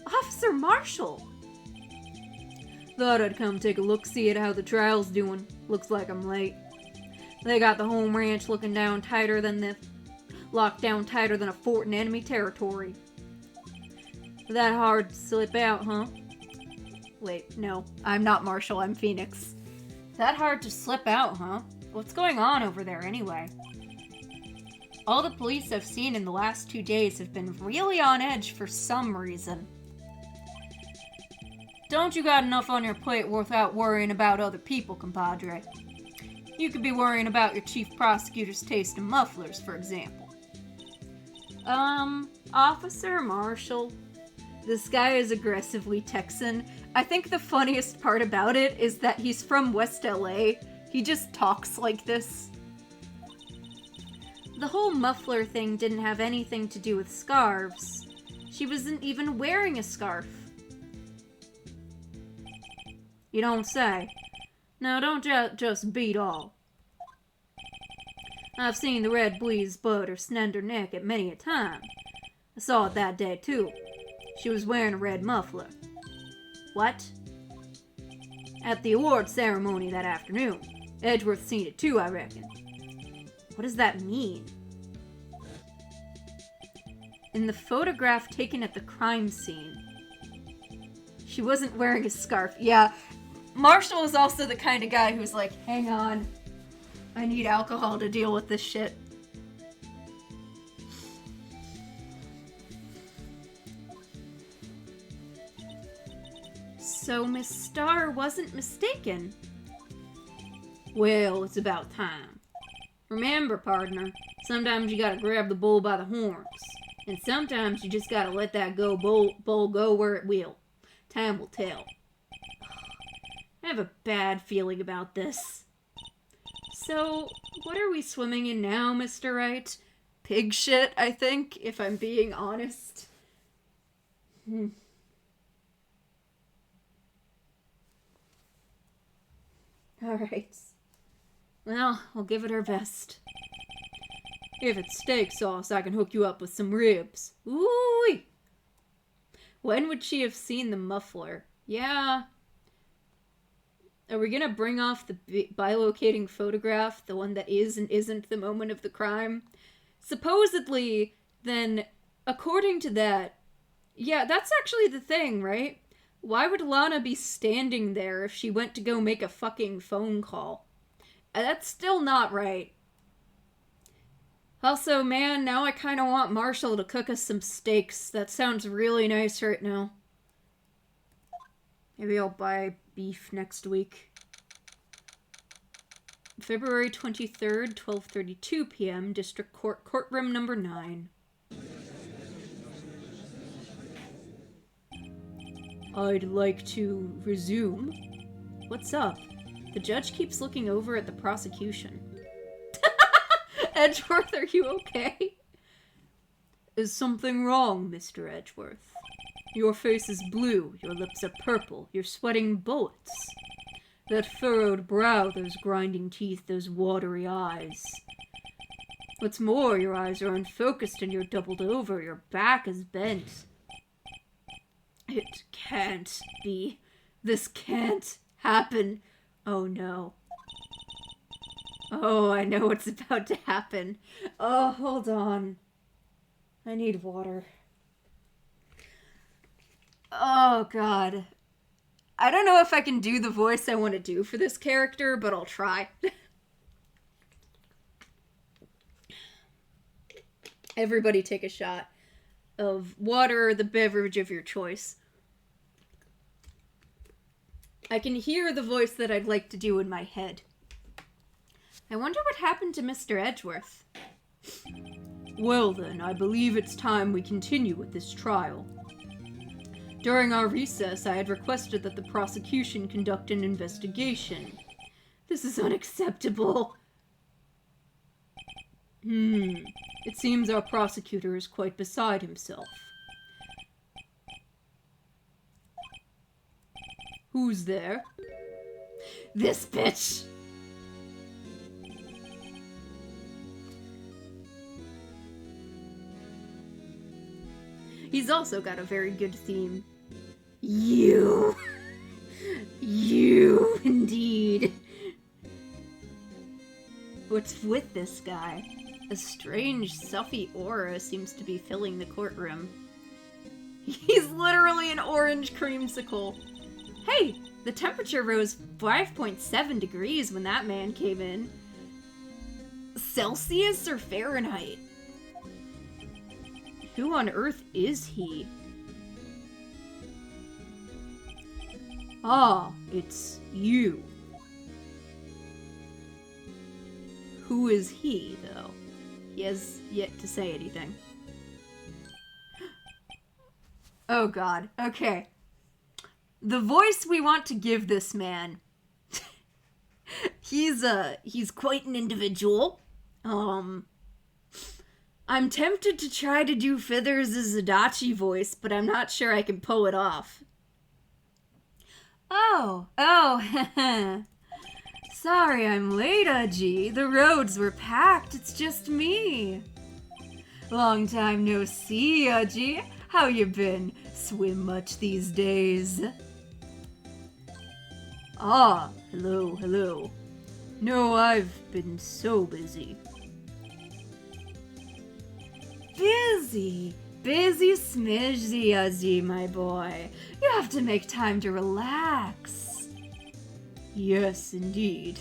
Speaker 1: Officer Marshall! Thought I'd come take a look-see at how the trial's doing. Looks like I'm late. They got the home ranch locked down tighter than a fort in enemy territory. That hard to slip out, huh? Wait, no. I'm not Marshall, I'm Phoenix. That hard to slip out, huh? What's going on over there, anyway? All the police I've seen in the last 2 days have been really on edge for some reason. Don't you got enough on your plate without worrying about other people, compadre? You could be worrying about your chief prosecutor's taste in mufflers, for example. Officer Marshall. This guy is aggressively Texan. I think the funniest part about it is that he's from West LA. He just talks like this. The whole muffler thing didn't have anything to do with scarves. She wasn't even wearing a scarf. You don't say. Now don't just beat all. I've seen the red breeze bud her slender neck at many a time. I saw it that day too. She was wearing a red muffler. What? At the award ceremony that afternoon. Edgeworth seen it too, I reckon. What does that mean? In the photograph taken at the crime scene, she wasn't wearing a scarf. Yeah, Marshall is also the kind of guy who's like, hang on, I need alcohol to deal with this shit. So Miss Starr wasn't mistaken. Well, it's about time. Remember, partner, sometimes you gotta grab the bull by the horns. And sometimes you just gotta let that bull go where it will. Time will tell. I have a bad feeling about this. So, what are we swimming in now, Mr. Wright? Pig shit, I think, if I'm being honest. Alright. Well, we'll give it our best. If it's steak sauce, I can hook you up with some ribs. Ooh! When would she have seen the muffler? Yeah. Are we gonna bring off the bilocating photograph, the one that is and isn't the moment of the crime? Supposedly, then, according to that, yeah, that's actually the thing, right? Why would Lana be standing there if she went to go make a fucking phone call? That's still not right. Also, man, now I kind of want Marshall to cook us some steaks. That sounds really nice right now. Maybe I'll buy beef next week. February 23rd, 12:32 p.m., District Court, Courtroom number 9. I'd like to resume. What's up? The judge keeps looking over at the prosecution. Edgeworth, are you okay? Is something wrong, Mr. Edgeworth? Your face is blue, your lips are purple, you're sweating bullets. That furrowed brow, those grinding teeth, those watery eyes. What's more, your eyes are unfocused and you're doubled over, your back is bent. It can't be. This can't happen. Oh no. Oh, I know what's about to happen. Oh, hold on. I need water. Oh, God. I don't know if I can do the voice I want to do for this character, but I'll try. Everybody take a shot of water or the beverage of your choice. I can hear the voice that I'd like to do in my head. I wonder what happened to Mr. Edgeworth. Well then, I believe it's time we continue with this trial. During our recess, I had requested that the prosecution conduct an investigation. This is unacceptable. It seems our prosecutor is quite beside himself. Who's there? This bitch! He's also got a very good theme. You. You, indeed. What's with this guy? A strange, stuffy aura seems to be filling the courtroom. He's literally an orange creamsicle. Hey, the temperature rose 5.7 degrees when that man came in. Celsius or Fahrenheit? Who on earth is he? Ah, it's you. Who is he, though? He has yet to say anything. Oh god, okay. The voice we want to give this man. He's quite an individual. I'm tempted to try to do Fithers' Adachi voice, but I'm not sure I can pull it off. Oh, sorry I'm late, Aji. The roads were packed, it's just me. Long time no see, Aji. How you been? Swim much these days? Ah, hello. No, I've been so busy. Busy smizzy, Aji, my boy. You have to make time to relax. Yes, indeed.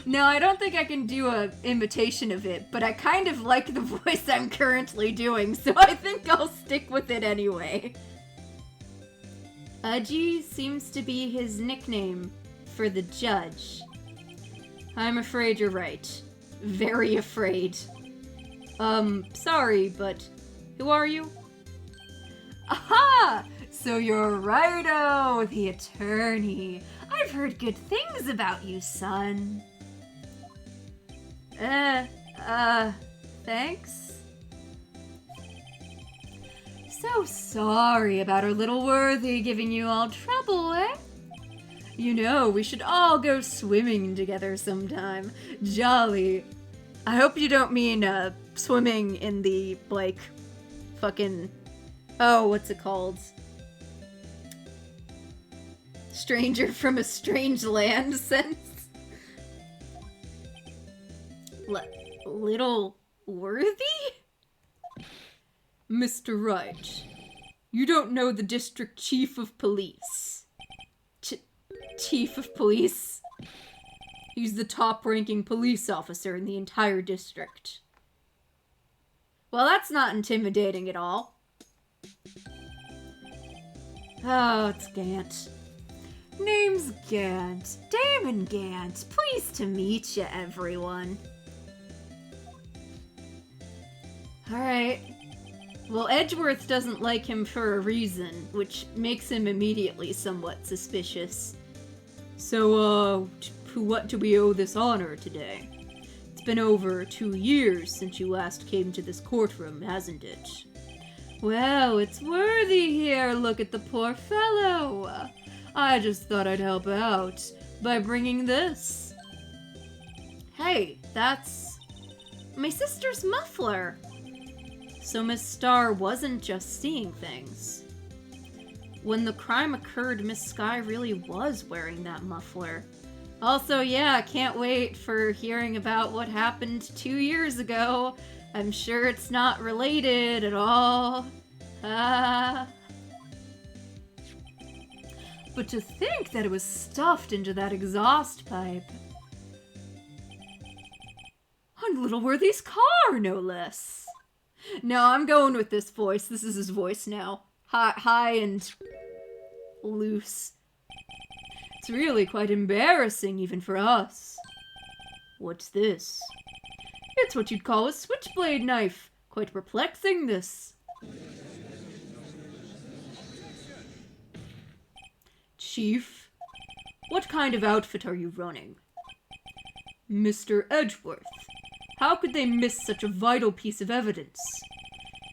Speaker 1: No, I don't think I can do an imitation of it, but I kind of like the voice I'm currently doing, so I think I'll stick with it anyway. Aji seems to be his nickname for the judge. I'm afraid you're right. Very afraid. Sorry, but who are you? Aha! So you're Righto, the attorney. I've heard good things about you, son. Thanks? So sorry about our little Worthy giving you all trouble, eh? You know, we should all go swimming together sometime. Jolly. I hope you don't mean, swimming in the, like, fucking... Oh, what's it called? Stranger from a strange land sense? Little Worthy? Mr. Wright, you don't know the district chief of police. Chief of police? He's the top-ranking police officer in the entire district. Well, that's not intimidating at all. Oh, it's Gant. Name's Gant. Damon Gant. Pleased to meet you, everyone. Alright. Well, Edgeworth doesn't like him for a reason, which makes him immediately somewhat suspicious. So, what do we owe this honor today? It's been over 2 years since you last came to this courtroom, hasn't it? Well, it's Worthy here, look at the poor fellow. I just thought I'd help out by bringing this. Hey, that's my sister's muffler. So Miss Starr wasn't just seeing things. When the crime occurred, Miss Sky really was wearing that muffler. Also, yeah, can't wait for hearing about what happened 2 years ago. I'm sure it's not related at all. But to think that it was stuffed into that exhaust pipe. On Little Worthy's car, no less. No, I'm going with this voice. This is his voice now. High and loose. It's really quite embarrassing, even for us. What's this? It's what you'd call a switchblade knife. Quite perplexing, this. Chief, what kind of outfit are you running? Mr. Edgeworth, how could they miss such a vital piece of evidence?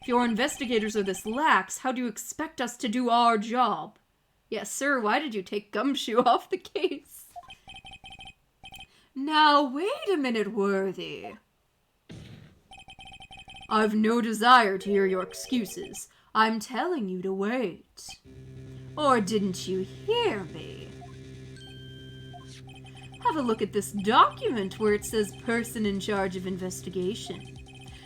Speaker 1: If your investigators are this lax, how do you expect us to do our job? Yes, sir, why did you take Gumshoe off the case? Now, wait a minute, Worthy. I've no desire to hear your excuses. I'm telling you to wait. Or didn't you hear me? Have a look at this document where it says person in charge of investigation.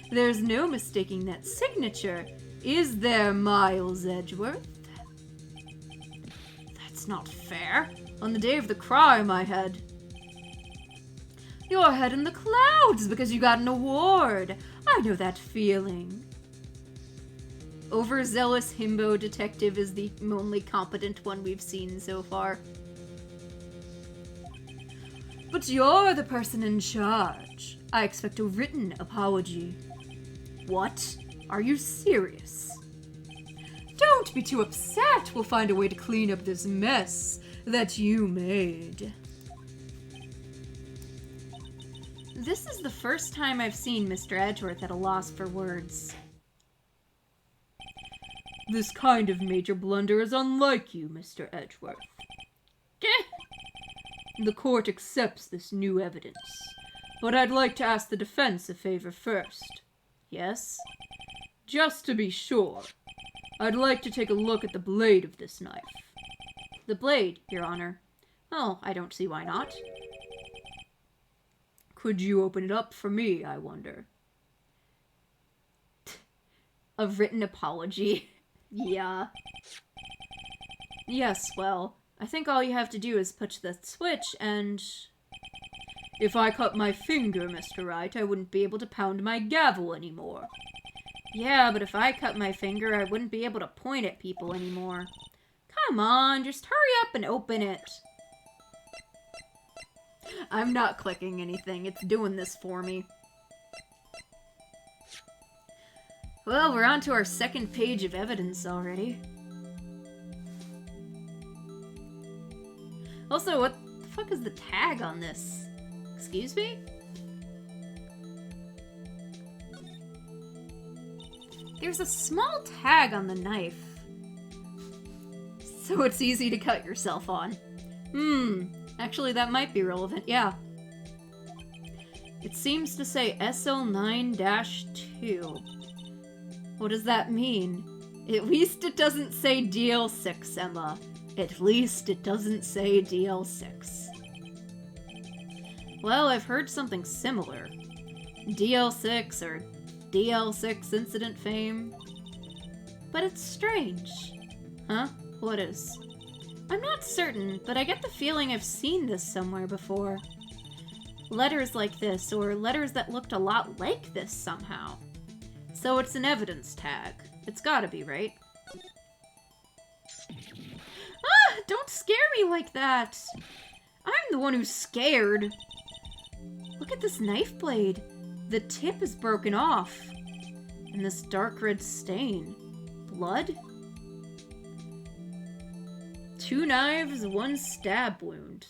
Speaker 1: There's no mistaking that signature. Is there, Miles Edgeworth? That's not fair. On the day of the crime, I had... Your head in the clouds because you got an award. I know that feeling. Overzealous himbo detective is the only competent one we've seen so far. But you're the person in charge. I expect a written apology. What? Are you serious? Don't be too upset. We'll find a way to clean up this mess that you made. This is the first time I've seen Mr. Edgeworth at a loss for words. This kind of major blunder is unlike you, Mr. Edgeworth. The court accepts this new evidence, but I'd like to ask the defense a favor first. Yes? Just to be sure, I'd like to take a look at the blade of this knife. The blade, Your Honor. Oh, I don't see why not. Could you open it up for me, I wonder? A written apology. Yeah. Yes, well, I think all you have to do is push the switch and... If I cut my finger, Mr. Wright, I wouldn't be able to pound my gavel anymore. Yeah, but if I cut my finger, I wouldn't be able to point at people anymore. Come on, just hurry up and open it. I'm not clicking anything, it's doing this for me. Well, we're on to our second page of evidence already. Also, what the fuck is the tag on this? Excuse me? There's a small tag on the knife. So it's easy to cut yourself on. Actually that might be relevant, yeah. It seems to say SL9-2. What does that mean? At least it doesn't say DL6, Emma. At least it doesn't say DL6. Well, I've heard something similar. DL6 or DL6 incident fame. But it's strange. Huh? What is? I'm not certain, but I get the feeling I've seen this somewhere before. Letters like this, or letters that looked a lot like this somehow. So it's an evidence tag. It's gotta be, right? Ah! Don't scare me like that! I'm the one who's scared. Look at this knife blade. The tip is broken off. And this dark red stain. Blood? 2 knives, 1 stab wound.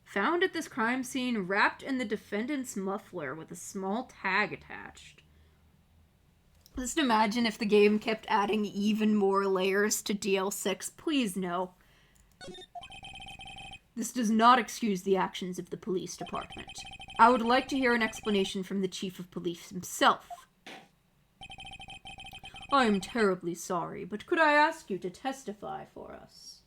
Speaker 1: Found at this crime scene wrapped in the defendant's muffler with a small tag attached. Just imagine if the game kept adding even more layers to DL6. Please no. This does not excuse the actions of the police department. I would like to hear an explanation from the chief of police himself. I am terribly sorry, but could I ask you to testify for us?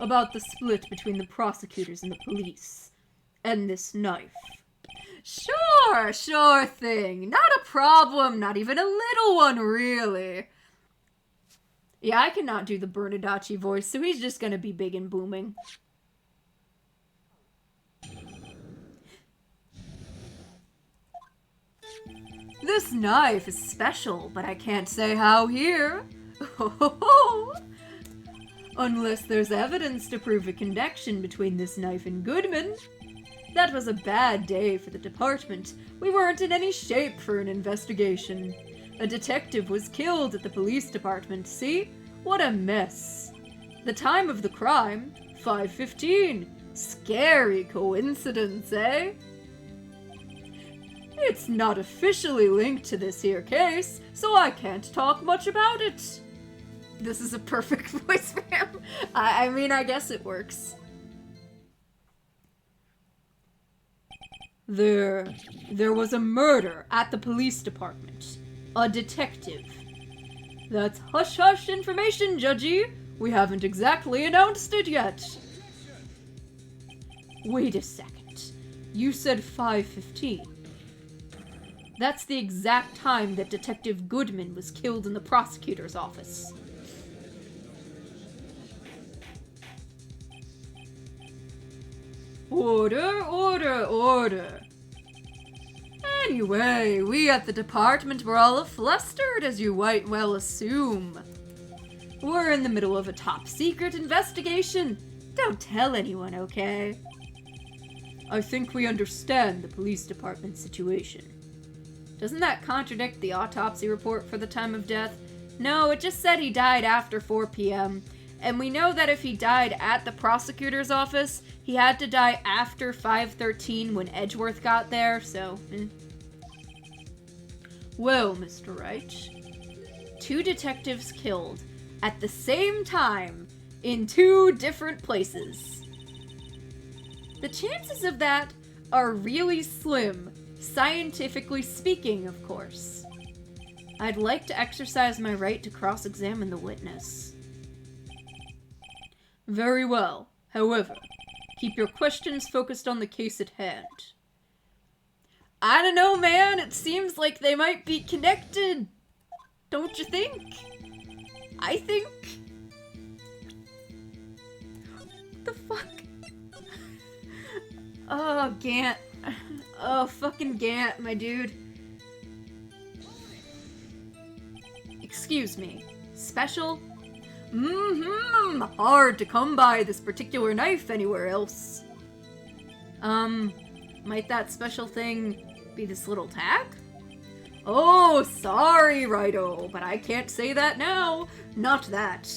Speaker 1: About the split between the prosecutors and the police, and this knife. Sure thing. Not a problem, not even a little one, really. Yeah, I cannot do the Bernardacci voice, so he's just gonna be big and booming. This knife is special, but I can't say how here. Unless there's evidence to prove a connection between this knife and Goodman. That was a bad day for the department. We weren't in any shape for an investigation. A detective was killed at the police department, see? What a mess. The time of the crime, 5:15. Scary coincidence, eh? It's not officially linked to this here case, so I can't talk much about it. This is a perfect voice for him. I mean, I guess it works. There was a murder at the police department. A detective. That's hush-hush information, Judgy. We haven't exactly announced it yet. Wait a second. You said 5:15. That's the exact time that Detective Goodman was killed in the prosecutor's office. Order. Anyway, we at the department were all flustered, as you might well assume. We're in the middle of a top-secret investigation. Don't tell anyone, okay? I think we understand the police department situation. Doesn't that contradict the autopsy report for the time of death? No, it just said he died after 4 p.m., and we know that if he died at the prosecutor's office, he had to die after 5:13 when Edgeworth got there, so... Well, Mr. Wright, 2 detectives killed at the same time in 2 different places. The chances of that are really slim, scientifically speaking, of course. I'd like to exercise my right to cross-examine the witness. Very well. However, keep your questions focused on the case at hand. I don't know, man. It seems like they might be connected. Don't you think? I think. What the fuck? Oh, Gant. Oh, fucking Gant, my dude. Excuse me. Special? Hard to come by this particular knife anywhere else. Might that special thing be this little tag? Oh, sorry, Righto, but I can't say that now. Not that.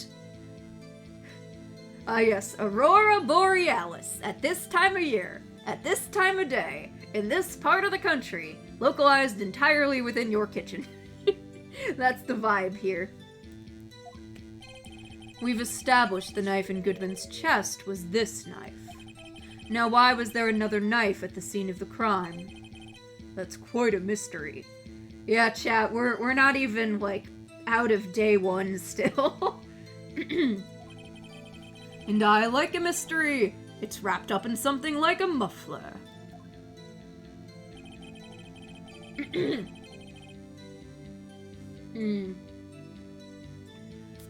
Speaker 1: Ah, yes, Aurora Borealis, at this time of year, at this time of day, in this part of the country, localized entirely within your kitchen. That's the vibe here. We've established the knife in Goodman's chest was this knife. Now why was there another knife at the scene of the crime? That's quite a mystery. Yeah, chat, we're not even, like, out of day 1 still. And I like a mystery. It's wrapped up in something like a muffler.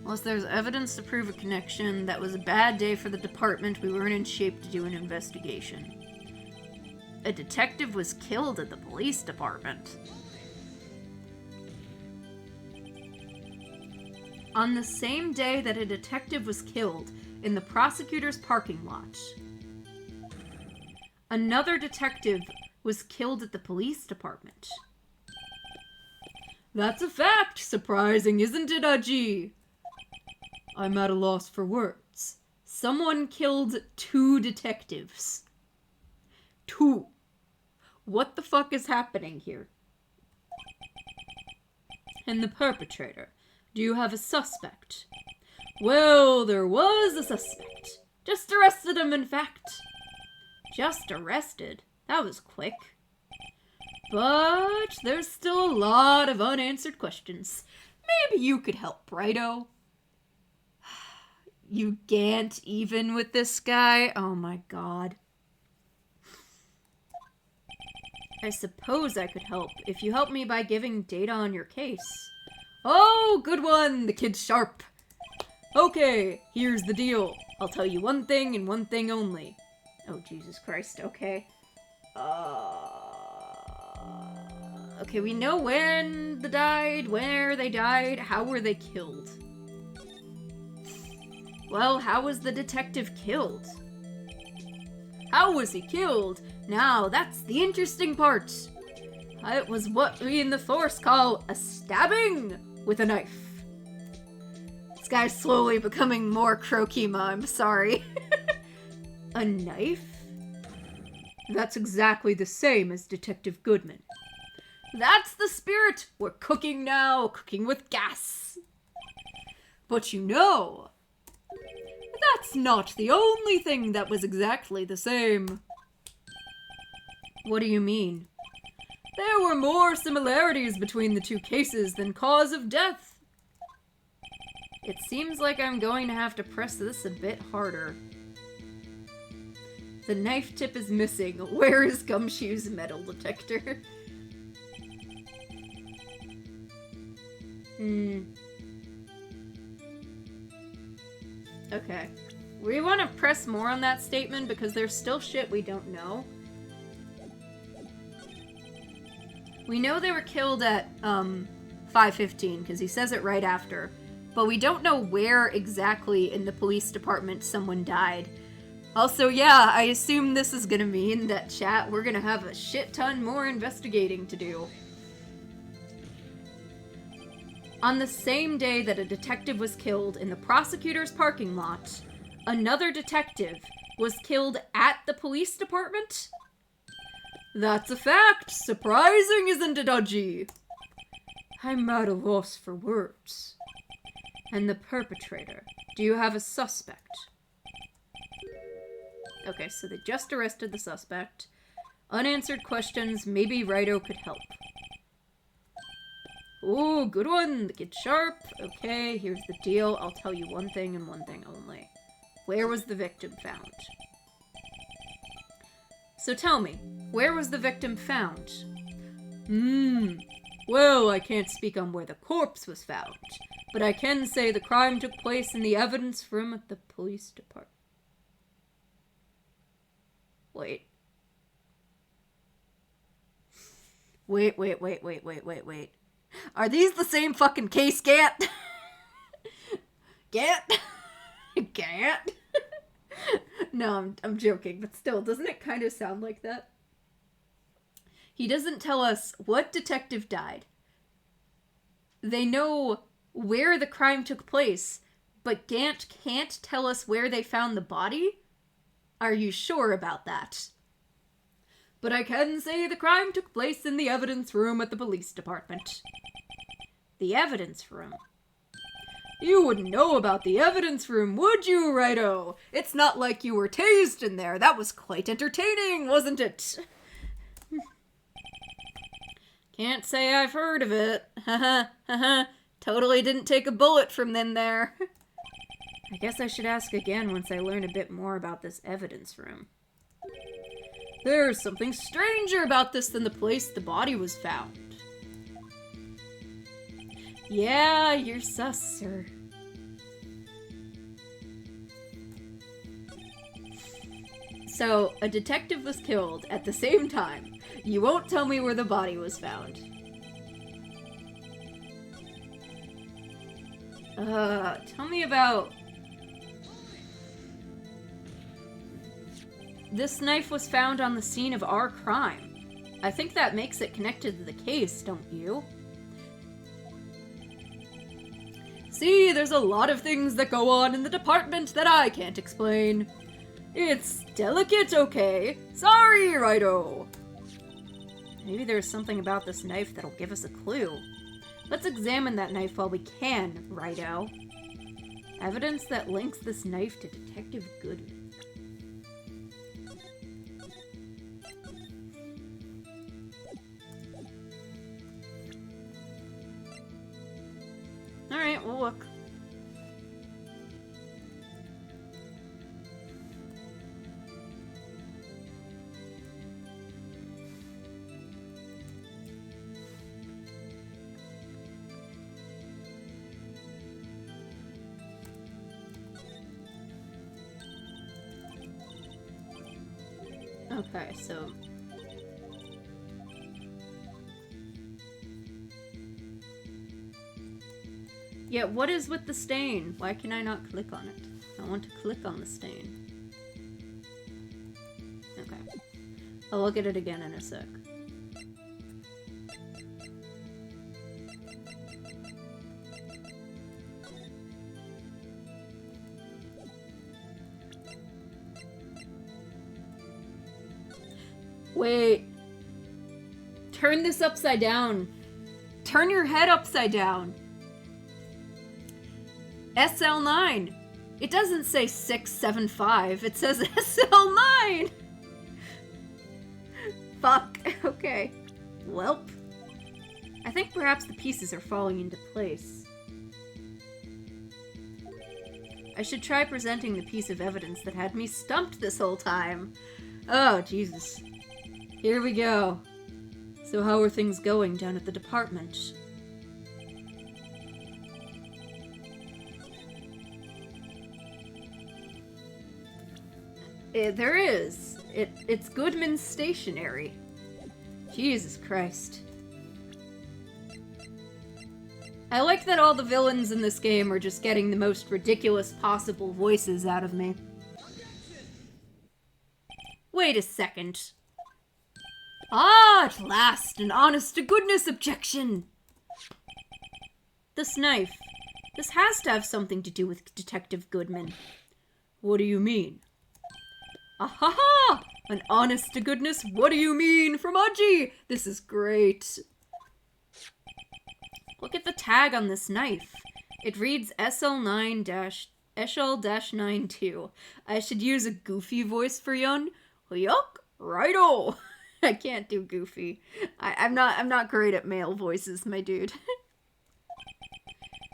Speaker 1: Unless there's evidence to prove a connection, that was a bad day for the department. We weren't in shape to do an investigation. A detective was killed at the police department. On the same day that a detective was killed in the prosecutor's parking lot, another detective was killed at the police department. That's a fact! Surprising, isn't it, Aji? I'm at a loss for words. Someone killed 2 detectives. 2. What the fuck is happening here? And the perpetrator. Do you have a suspect? Well, there was a suspect. Just arrested him, in fact. Just arrested? That was quick. But there's still a lot of unanswered questions. Maybe you could help, Righto. You can't even with this guy? Oh my god. I suppose I could help if you help me by giving data on your case. Oh, good one! The kid's sharp. Okay, here's the deal. I'll tell you one thing and one thing only. Oh, Jesus Christ, okay. Okay, we know when they died, where they died, how were they killed. Well, how was the detective killed? How was he killed? Now, that's the interesting part. It was what we in the Force call a stabbing with a knife. This guy's slowly becoming more Crokima, I'm sorry. A knife? That's exactly the same as Detective Goodman. That's the spirit! We're cooking now, cooking with gas. But you know, that's not the only thing that was exactly the same. What do you mean? There were more similarities between the 2 cases than cause of death. It seems like I'm going to have to press this a bit harder. The knife tip is missing. Where is Gumshoe's metal detector? Okay. We want to press more on that statement because there's still shit we don't know. We know they were killed at 5:15 because he says it right after, but we don't know where exactly in the police department someone died. Also, yeah, I assume this is gonna mean that, chat, we're gonna have a shit ton more investigating to do. On the same day that a detective was killed in the prosecutor's parking lot, another detective was killed at the police department? That's a fact! Surprising, isn't it, Dodgy? I'm at a loss for words. And the perpetrator. Do you have a suspect? Okay, so they just arrested the suspect. Unanswered questions, maybe Righto could help. Ooh, good one! Get sharp. Okay, here's the deal. I'll tell you one thing and one thing only. Where was the victim found? So tell me, where was the victim found? Well, I can't speak on where the corpse was found, but I can say the crime took place in the evidence room at the police department. Wait. Wait. Are these the same fucking case, Gant? Gant? Gant? No, I'm joking, but still, doesn't it kind of sound like that? He doesn't tell us what detective died. They know where the crime took place, but Gant can't tell us where they found the body? Are you sure about that? But I can say the crime took place in the evidence room at the police department. The evidence room? You wouldn't know about the evidence room, would you, Righto? It's not like you were tased in there. That was quite entertaining, wasn't it? Can't say I've heard of it. Haha. Totally didn't take a bullet from in there. I guess I should ask again once I learn a bit more about this evidence room. There's something stranger about this than the place the body was found. Yeah, you're sus, sir. So, a detective was killed at the same time. You won't tell me where the body was found. Tell me about... This knife was found on the scene of our crime. I think that makes it connected to the case, don't you? See, there's a lot of things that go on in the department that I can't explain. It's delicate, okay? Sorry, Righto. Maybe there's something about this knife that'll give us a clue. Let's examine that knife while we can, Righto. Evidence that links this knife to Detective Goodman. Alright, we'll look. Okay, so... Yeah, what is with the stain? Why can I not click on it? I want to click on the stain. Okay. I'll look at it again in a sec. Wait. Turn this upside down. Turn your head upside down. SL9. It doesn't say 675. It says SL9. Fuck. Okay. Welp. I think perhaps the pieces are falling into place. I should try presenting the piece of evidence that had me stumped this whole time. Oh, Jesus. Here we go. So how are things going down at the department? There is. It's Goodman's stationery. Jesus Christ. I like that all the villains in this game are just getting the most ridiculous possible voices out of me. Wait a second. Ah, at last, an honest-to-goodness objection! This knife. This has to have something to do with Detective Goodman. What do you mean? Aha! An honest-to-goodness what do you mean from Aji! This is great. Look at the tag on this knife. It reads SL9-92. I should use a goofy voice for Yun. Yuck, righto. I can't do goofy. I'm not great at male voices, my dude.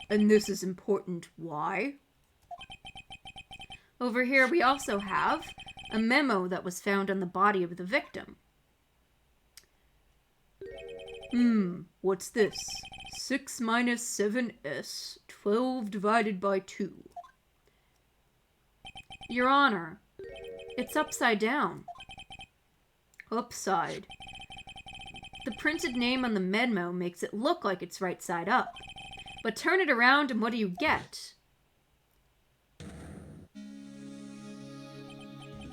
Speaker 1: And this is important. Why? Over here we also have a memo that was found on the body of the victim. What's this? 6 minus 7s, 12 divided by 2. Your Honor, it's upside down. Upside. The printed name on the memo makes it look like it's right side up. But turn it around and what do you get?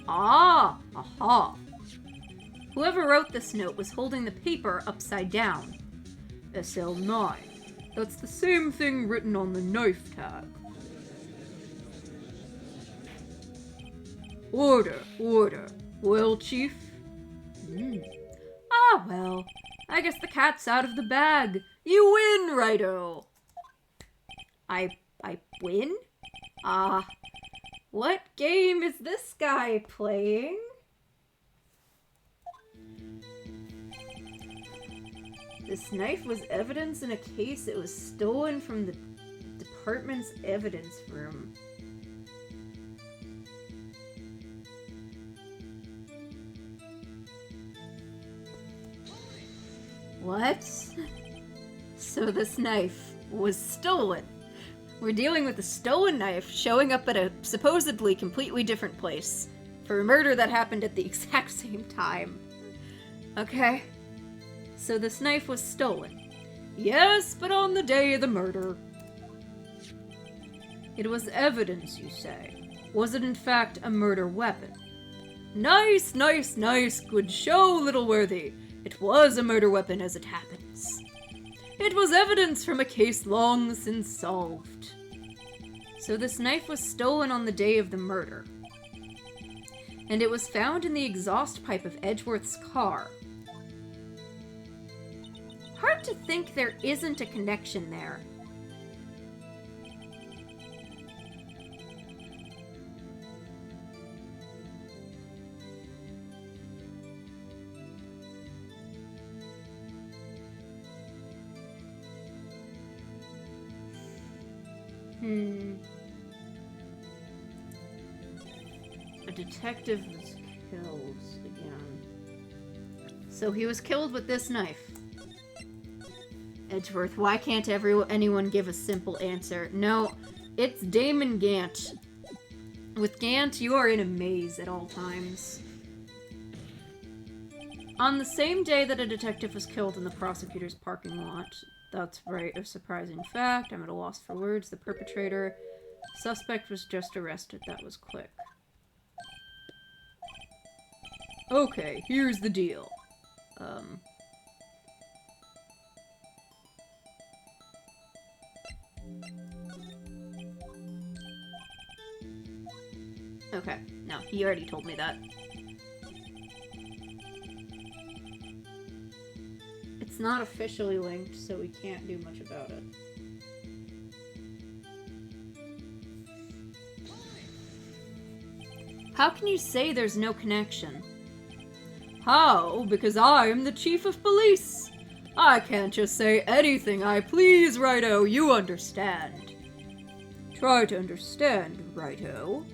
Speaker 1: Ah! Aha! Whoever wrote this note was holding the paper upside down. SL9. That's the same thing written on the knife tag. Order, order. Well, Chief? Ah, well. I guess the cat's out of the bag. You win, righto. I win? What game is this guy playing? This knife was evidence in a case that was stolen from the department's evidence room. What? So this knife was stolen. We're dealing with a stolen knife showing up at a supposedly completely different place for a murder that happened at the exact same time. Okay. So this knife was stolen. Yes, but on the day of the murder. It was evidence, you say. Was it in fact a murder weapon? Nice, nice, nice. Good show, little worthy. It was a murder weapon as it happens. It was evidence from a case long since solved. So this knife was stolen on the day of the murder. And it was found in the exhaust pipe of Edgeworth's car. Hard to think there isn't a connection there. A detective was killed again. So he was killed with this knife. Edgeworth, why can't anyone give a simple answer? No, it's Damon Gant. With Gant, you are in a maze at all times. On the same day that a detective was killed in the prosecutor's parking lot. That's right, a surprising fact. I'm at a loss for words. The perpetrator. Suspect was just arrested. That was quick. Okay, here's the deal. Okay, no, he already told me that. It's not officially linked, so we can't do much about it. How can you say there's no connection? How? Because I'm the chief of police. I can't just say anything I please, righto, you understand. Try to understand, righto.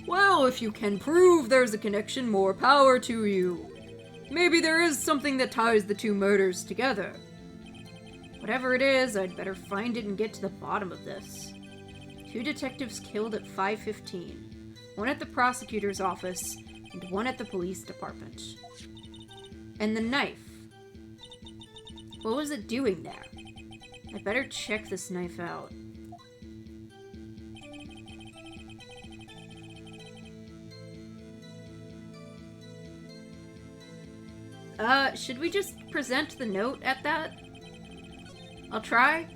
Speaker 1: Well, if you can prove there's a connection, more power to you. Maybe there is something that ties the two murders together. Whatever it is, I'd better find it and get to the bottom of this. 2 detectives killed at 5:15. One at the prosecutor's office, and one at the police department. And the knife. What was it doing there? I better check this knife out. Should we just present the note at that? I'll try.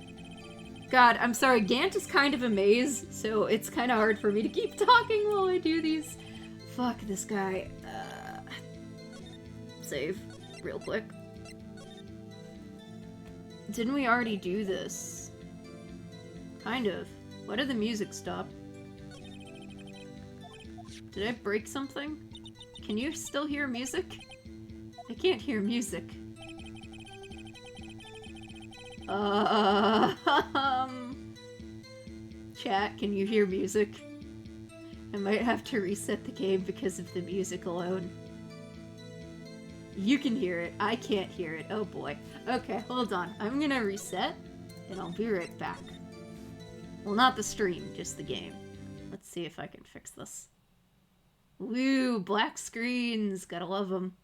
Speaker 1: God, I'm sorry, Gant is kind of a maze, so it's kind of hard for me to keep talking while I do these. Fuck this guy. Save real quick. Didn't we already do this? Kind of. Why did the music stop? Did I break something? Can you still hear music? I can't hear music. Chat, can you hear music? I might have to reset the game because of the music alone. You can hear it. I can't hear it. Oh boy. Okay, hold on. I'm gonna reset, and I'll be right back. Well, not the stream, just the game. Let's see if I can fix this. Woo, black screens. Gotta love them.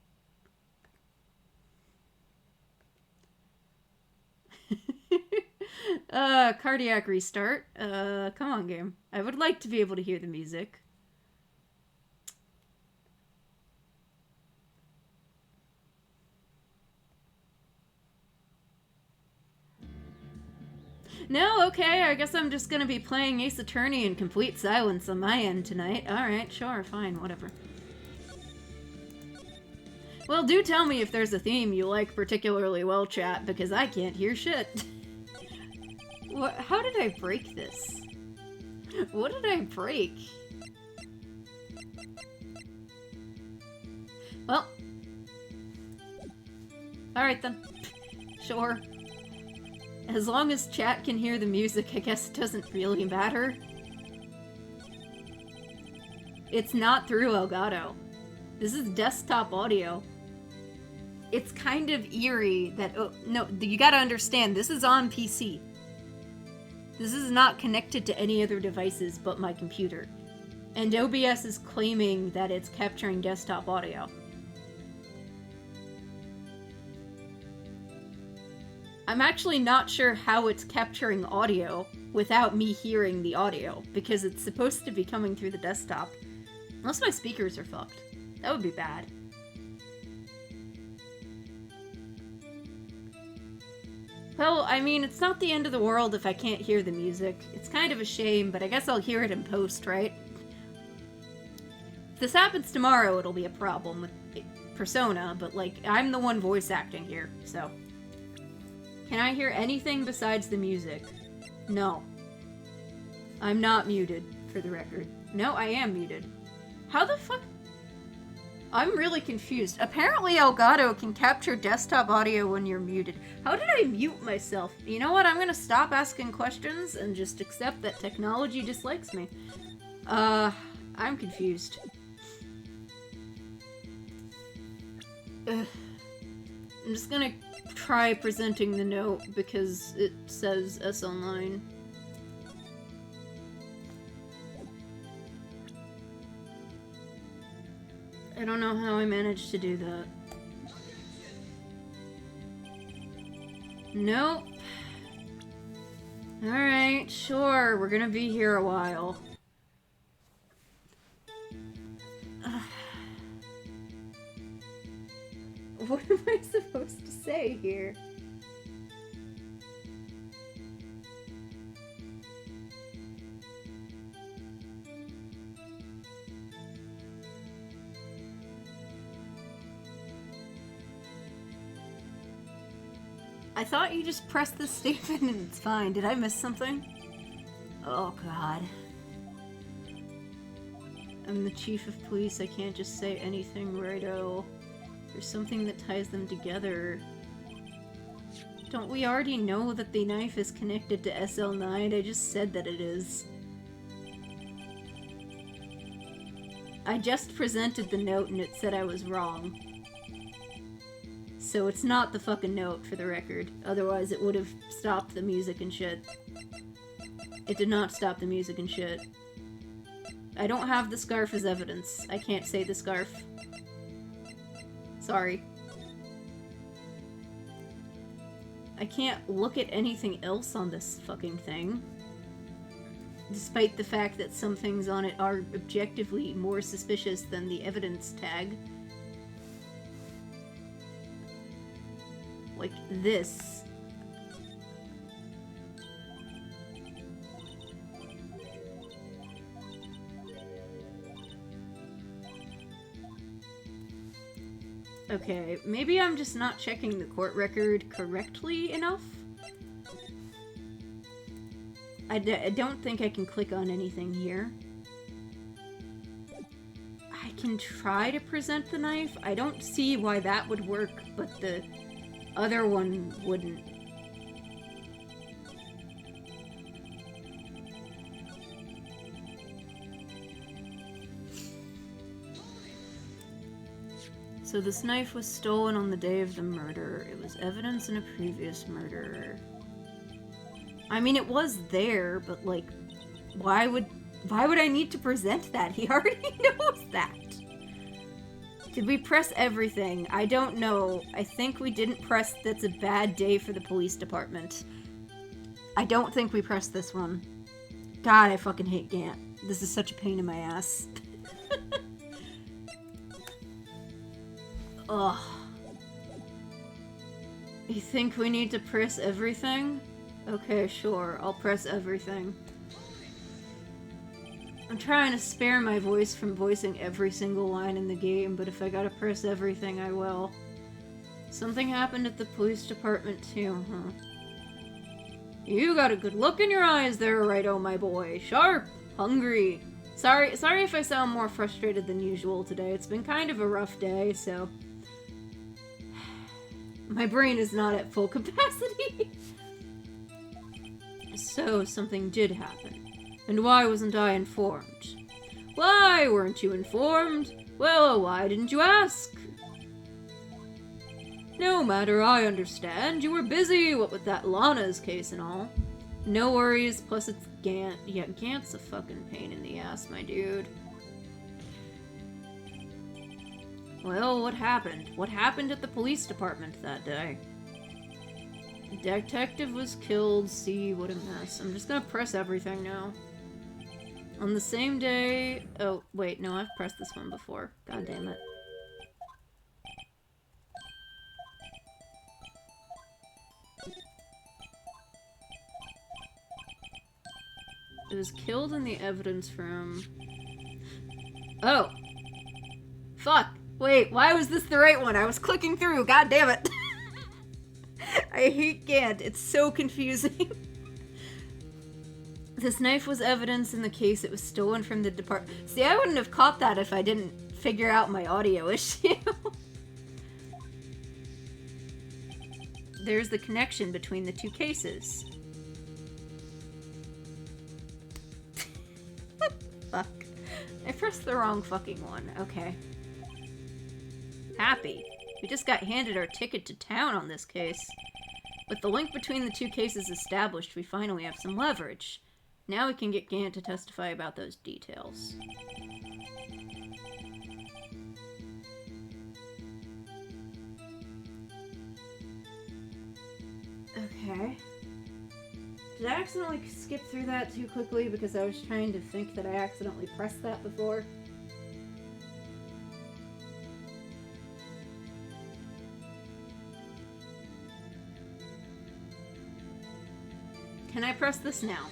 Speaker 1: Cardiac restart. Come on, game. I would like to be able to hear the music. No, okay, I guess I'm just gonna be playing Ace Attorney in complete silence on my end tonight. Alright, sure, fine, whatever. Well, do tell me if there's a theme you like particularly well, chat, because I can't hear shit. What? How did I break this? What did I break? Well. Alright then. Sure. As long as chat can hear the music, I guess it doesn't really matter. It's not through Elgato. This is desktop audio. It's kind of eerie that... Oh, no, you gotta understand, this is on PC. This is not connected to any other devices but my computer. And OBS is claiming that it's capturing desktop audio. I'm actually not sure how it's capturing audio without me hearing the audio, because it's supposed to be coming through the desktop. Unless my speakers are fucked. That would be bad. Well, I mean, it's not the end of the world if I can't hear the music. It's kind of a shame, but I guess I'll hear it in post, right? If this happens tomorrow, it'll be a problem with Persona, but, like, I'm the one voice acting here, so... Can I hear anything besides the music? No. I'm not muted, for the record. No, I am muted. How the fuck? I'm really confused. Apparently Elgato can capture desktop audio when you're muted. How did I mute myself? You know what? I'm gonna stop asking questions and just accept that technology dislikes me. I'm confused. I'm just gonna try presenting the note because it says SL9. I don't know how I managed to do that. Nope. Alright, sure, we're gonna be here a while. What am I supposed to say here? I thought you just pressed the statement and it's fine. Did I miss something? Oh god. I'm the chief of police. I can't just say anything righto. There's something that ties them together. Don't we already know that the knife is connected to SL9? I just said that it is. I just presented the note and it said I was wrong. So it's not the fucking note, for the record. Otherwise it would have stopped the music and shit. It did not stop the music and shit. I don't have the scarf as evidence. I can't say the scarf. Sorry. I can't look at anything else on this fucking thing. Despite the fact that some things on it are objectively more suspicious than the evidence tag. like this. Okay, maybe I'm just not checking the court record correctly enough. I don't think I can click on anything here. I can try to present the knife. I don't see why that would work, but the other one wouldn't. So this knife was stolen on the day of the murder. It was evidence in a previous murder. I mean, it was there, but like, why would I need to present that? He already knows that. Did we press everything? I don't know. I think we didn't press that's a bad day for the police department. I don't think we pressed this one. God, I fucking hate Gant. This is such a pain in my ass. Ugh. You think we need to press everything? Okay, sure. I'll press everything. I'm trying to spare my voice from voicing every single line in the game, but if I gotta press everything, I will. Something happened at the police department too, huh? You got a good look in your eyes there, Righto, my boy. Sharp, hungry. Sorry if I sound more frustrated than usual today. It's been kind of a rough day, so... my brain is not at full capacity. So, something did happen. And why wasn't I informed? Why weren't you informed? Well, why didn't you ask? No matter, I understand. You were busy, what with that Lana's case and all. No worries, plus it's Gant. Yeah, Gant's a fucking pain in the ass, my dude. Well, what happened? What happened at the police department that day? The detective was killed. See, what a mess. I'm just gonna press everything now. On the same day... oh, wait, no, I've pressed this one before. God damn it. It was killed in the evidence room. Oh! Fuck! Wait, why was this the right one? I was clicking through, god damn it! I hate Gant, it's so confusing. This knife was evidence in the case. It was stolen from the department. See, I wouldn't have caught that if I didn't figure out my audio issue. There's the connection between the two cases. Fuck. I pressed the wrong fucking one. Okay. Happy. We just got handed our ticket to town on this case. With the link between the two cases established, we finally have some leverage. Now we can get Gant to testify about those details. Okay. Did I accidentally skip through that too quickly because I was trying to think that I accidentally pressed that before? Can I press this now?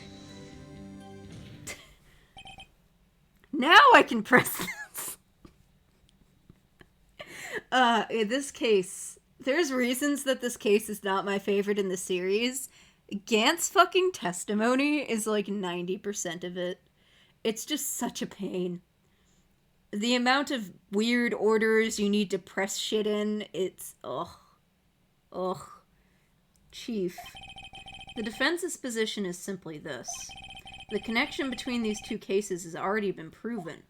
Speaker 1: Now I can press this! In this case, there's reasons that this case is not my favorite in the series. Gant's fucking testimony is like 90% of it. It's just such a pain. The amount of weird orders you need to press shit in, it's... ugh. Ugh. Chief. The defense's position is simply this. The connection between these two cases has already been proven.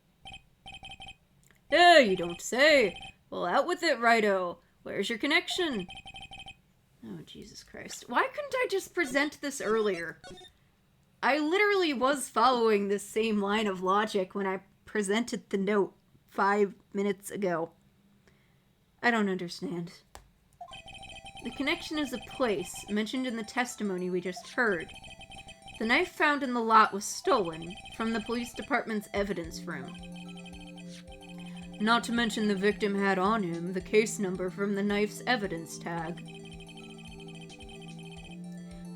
Speaker 1: Eh, you don't say. Well, out with it, Righto. Where's your connection? Oh, Jesus Christ. Why couldn't I just present this earlier? I literally was following this same line of logic when I presented the note 5 minutes ago. I don't understand. The connection is a place mentioned in the testimony we just heard. The knife found in the lot was stolen from the police department's evidence room. Not to mention the victim had on him the case number from the knife's evidence tag.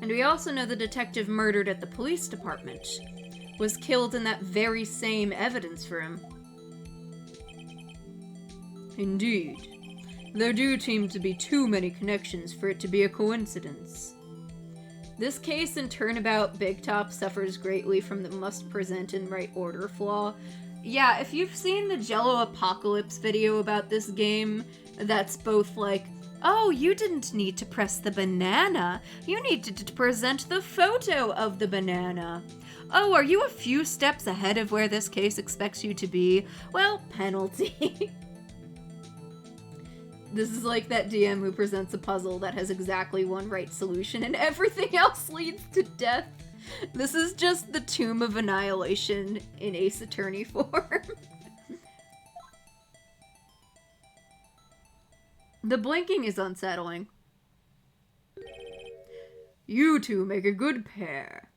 Speaker 1: And we also know the detective murdered at the police department was killed in that very same evidence room. Indeed. There do seem to be too many connections for it to be a coincidence. This case in Turnabout Big Top suffers greatly from the must present in right order flaw. Yeah, if you've seen the Jello Apocalypse video about this game, that's both like, oh, you didn't need to press the banana, you needed to present the photo of the banana. Oh, are you a few steps ahead of where this case expects you to be? Well, penalty. This is like that DM who presents a puzzle that has exactly one right solution and everything else leads to death. This is just the Tomb of Annihilation in Ace Attorney form. The blinking is unsettling. You two make a good pair.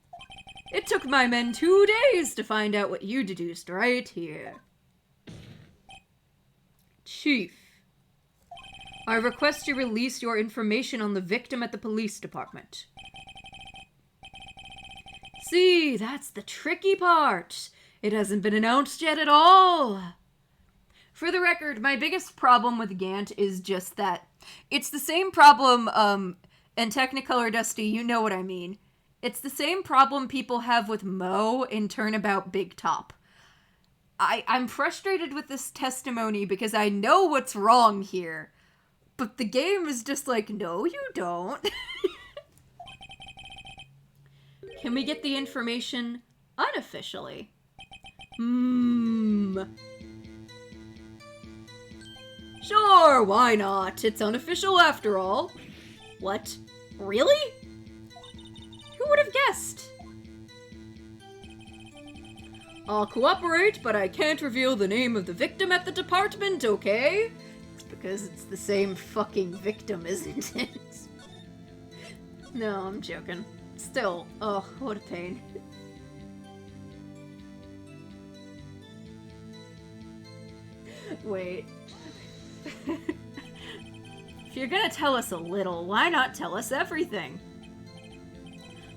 Speaker 1: It took my men 2 days to find out what you deduced right here. Chief, I request you release your information on the victim at the police department. See, that's the tricky part. It hasn't been announced yet at all. For the record, my biggest problem with Gant is just that it's the same problem, and Technicolor Dusty, you know what I mean. It's the same problem people have with Mo in Turnabout Big Top. I'm frustrated with this testimony because I know what's wrong here, but the game is just like, no, you don't. Can we get the information unofficially? Sure, why not? It's unofficial after all. What? Really? Who would have guessed? I'll cooperate, but I can't reveal the name of the victim at the department, okay? It's because it's the same fucking victim, isn't it? No, I'm joking. Still, oh, what a pain. Wait. If you're gonna tell us a little, why not tell us everything?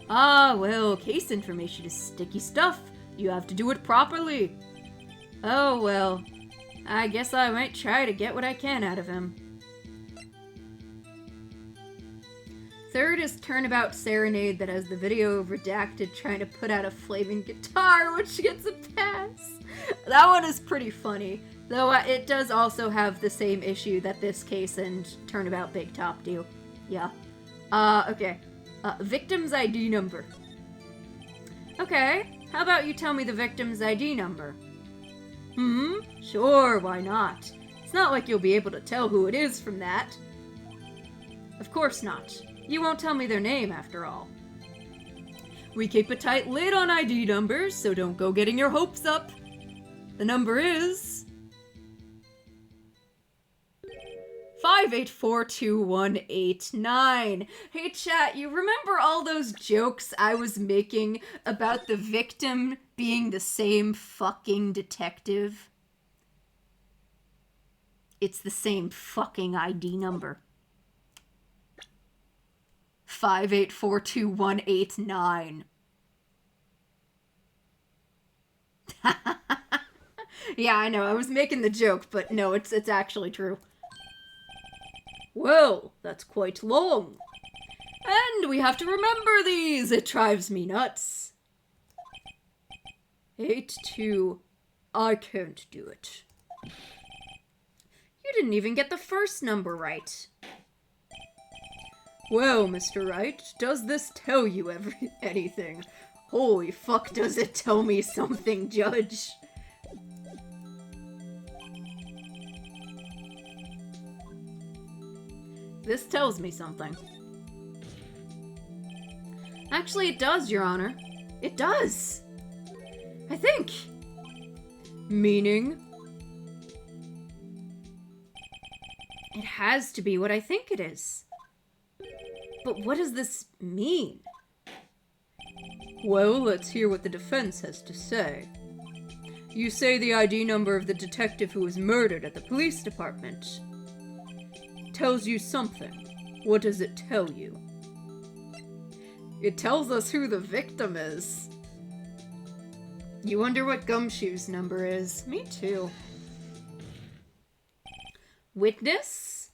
Speaker 1: Ah, well, case information is sticky stuff. You have to do it properly. Oh, well. I guess I might try to get what I can out of him. Third is Turnabout Serenade that has the video redacted trying to put out a flaming guitar, which gets a pass. That one is pretty funny. Though it does also have the same issue that this case and Turnabout Big Top do. Yeah. Okay. Victim's ID number. Okay. How about you tell me the victim's ID number? Sure, why not? It's not like you'll be able to tell who it is from that. Of course not. You won't tell me their name, after all. We keep a tight lid on ID numbers, so don't go getting your hopes up. The number is 5842189. Hey chat, you remember all those jokes I was making about the victim being the same fucking detective? It's the same fucking ID number. 5842189. Yeah, I know, I was making the joke, but no, it's actually true. Well, that's quite long. And we have to remember these. It drives me nuts. 82. I can't do it. You didn't even get the first number right. Well, Mr. Wright, does this tell you anything? Holy fuck, does it tell me something, Judge? This tells me something. Actually, it does, Your Honor. It does! I think. Meaning? It has to be what I think it is. But what does this mean? Well, let's hear what the defense has to say. You say the ID number of the detective who was murdered at the police department tells you something. What does it tell you? It tells us who the victim is. You wonder what Gumshoe's number is. Me too. Witness?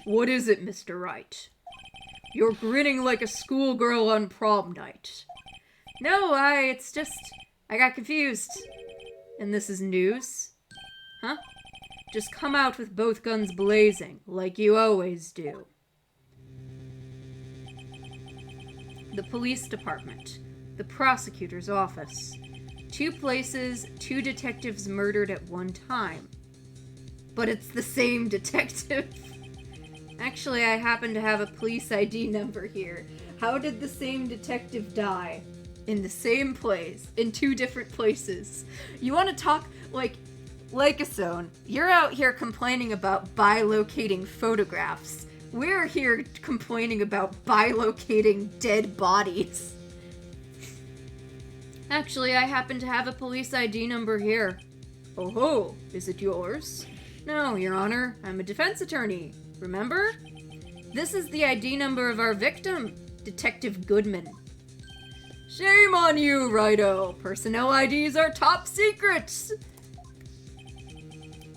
Speaker 1: What is it, Mr. Wright? You're grinning like a schoolgirl on prom night. No, it's just... I got confused. And this is news? Huh? Just come out with both guns blazing, like you always do. The police department. The prosecutor's office. 2 places, 2 detectives murdered at one time. But it's the same detective. Actually, I happen to have a police ID number here. How did the same detective die? In the same place, in 2 different places. You want to talk, like a zone. You're out here complaining about bilocating photographs. We're here complaining about bilocating dead bodies. Actually, I happen to have a police ID number here. Oh ho, is it yours? No, Your Honor, I'm a defense attorney. Remember? This is the ID number of our victim, Detective Goodman. Shame on you, Righto. Personnel IDs are top secrets.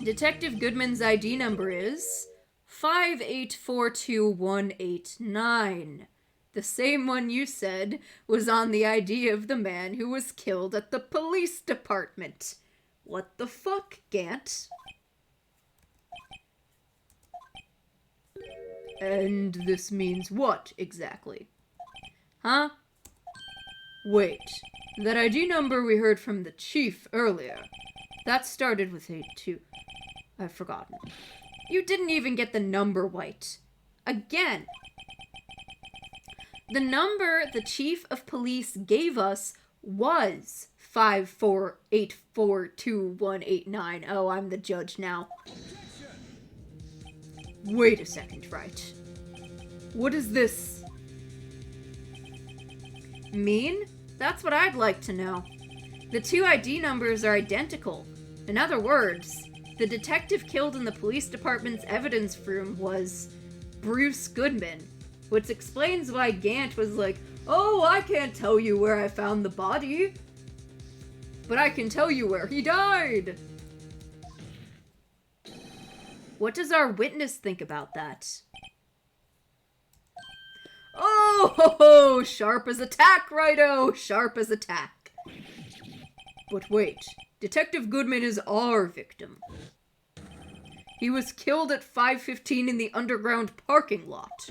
Speaker 1: Detective Goodman's ID number is 5842189. The same one you said was on the ID of the man who was killed at the police department. What the fuck, Gant? And this means what, exactly? Huh? Wait, that ID number we heard from the chief earlier, that started with a 2. I've forgotten. You didn't even get the number, White. Again. The number the chief of police gave us was 548422189. Oh, I'm the judge now. Wait a second, Wright. What does this mean? That's what I'd like to know. The 2 ID numbers are identical. In other words, the detective killed in the police department's evidence room was Bruce Goodman, which explains why Gant was like, oh, I can't tell you where I found the body, but I can tell you where he died. What does our witness think about that? Oh, ho, ho, sharp as a tack, Righto, sharp as a tack. But wait, Detective Goodman is our victim. He was killed at 5:15 in the underground parking lot.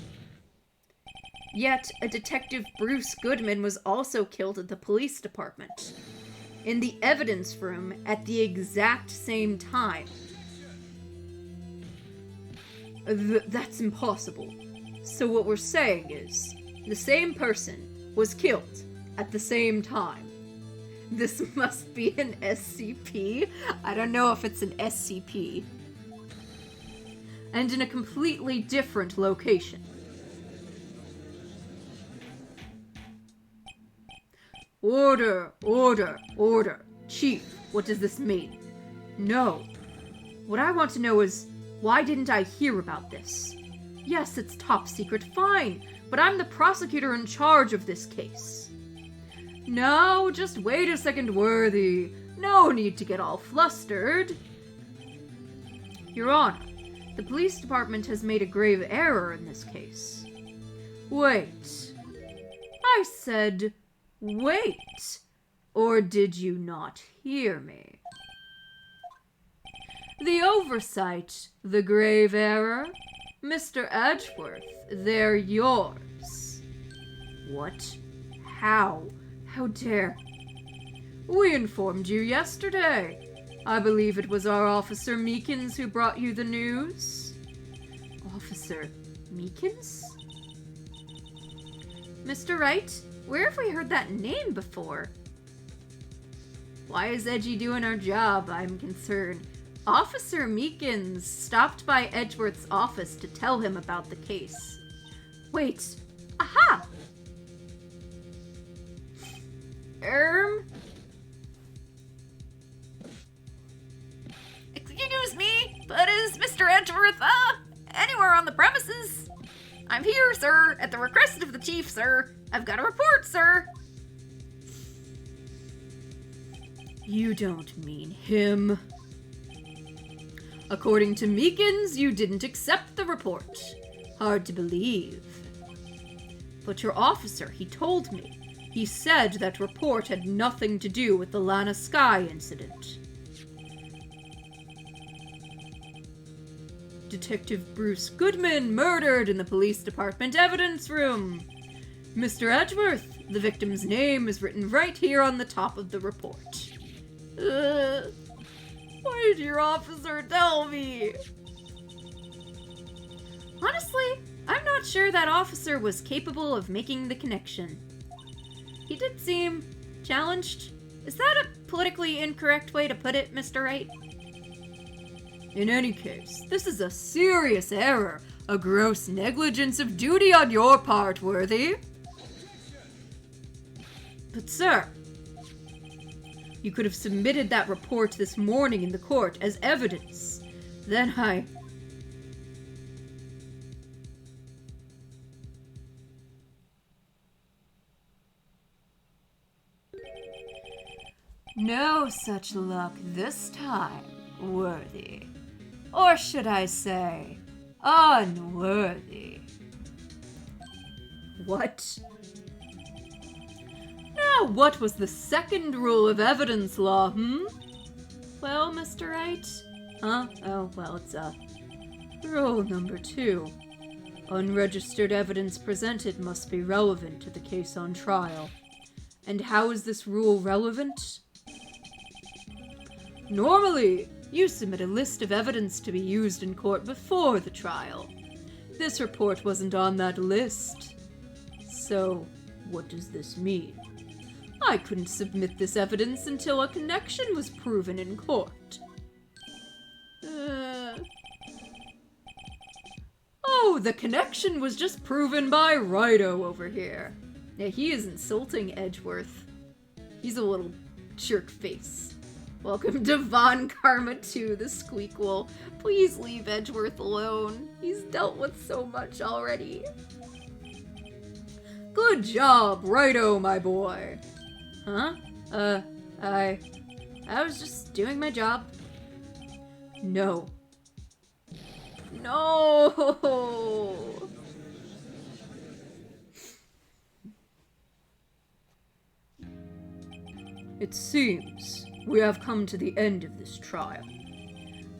Speaker 1: Yet, a Detective Bruce Goodman was also killed at the police department, in the evidence room at the exact same time. That's impossible. So what we're saying is, the same person was killed at the same time. This must be an SCP. I don't know if it's an SCP. And in a completely different location. Order, order, order. Chief, what does this mean? No. What I want to know is, why didn't I hear about this? Yes, it's top secret, fine, but I'm the prosecutor in charge of this case. No, just wait a second, Worthy. No need to get all flustered. Your Honor, the police department has made a grave error in this case. Wait. I said, wait. Or did you not hear me? The oversight, the grave error. Mr. Edgeworth, they're yours. What? How? How dare? We informed you yesterday. I believe it was our Officer Meekins who brought you the news. Officer Meekins? Mr. Wright, where have we heard that name before? Why is Edgy doing our job? I'm concerned. Officer Meekins stopped by Edgeworth's office to tell him about the case. Wait. Aha! Excuse me, but is Mr. Edgeworth, anywhere on the premises?
Speaker 2: At the request of the chief, sir, I've got a report, sir.
Speaker 1: You don't mean him. According to Meekins, you didn't accept the report. Hard to believe. But your officer, he told me. He said that report had nothing to do with the Lana Sky incident. Detective Bruce Goodman murdered in the police department evidence room. Mr. Edgeworth, the victim's name is written right here on the top of the report. Why did your officer tell me?
Speaker 2: Honestly, I'm not sure that officer was capable of making the connection. He did seem challenged. Is that a politically incorrect way to put it, Mr. Wright?
Speaker 1: In any case, this is a serious error, a gross negligence of duty on your part, Worthy. But sir, you could have submitted that report this morning in the court as evidence. Then No such luck this time, Worthy. Or should I say, unworthy. What? Now, what was the second rule of evidence law, Well, Mr. Wright? Huh? Oh, well, it's, rule number 2. Unregistered evidence presented must be relevant to the case on trial. And how is this rule relevant? Normally, you submit a list of evidence to be used in court before the trial. This report wasn't on that list. So, what does this mean? I couldn't submit this evidence until a connection was proven in court. Oh, the connection was just proven by Righto over here. Yeah, he is insulting Edgeworth. He's a little jerk face. Welcome to Von Karma 2, the Squeakquel. Please leave Edgeworth alone. He's dealt with so much already. Good job, Righto, my boy. Huh? I was just doing my job. No. No! It seems we have come to the end of this trial.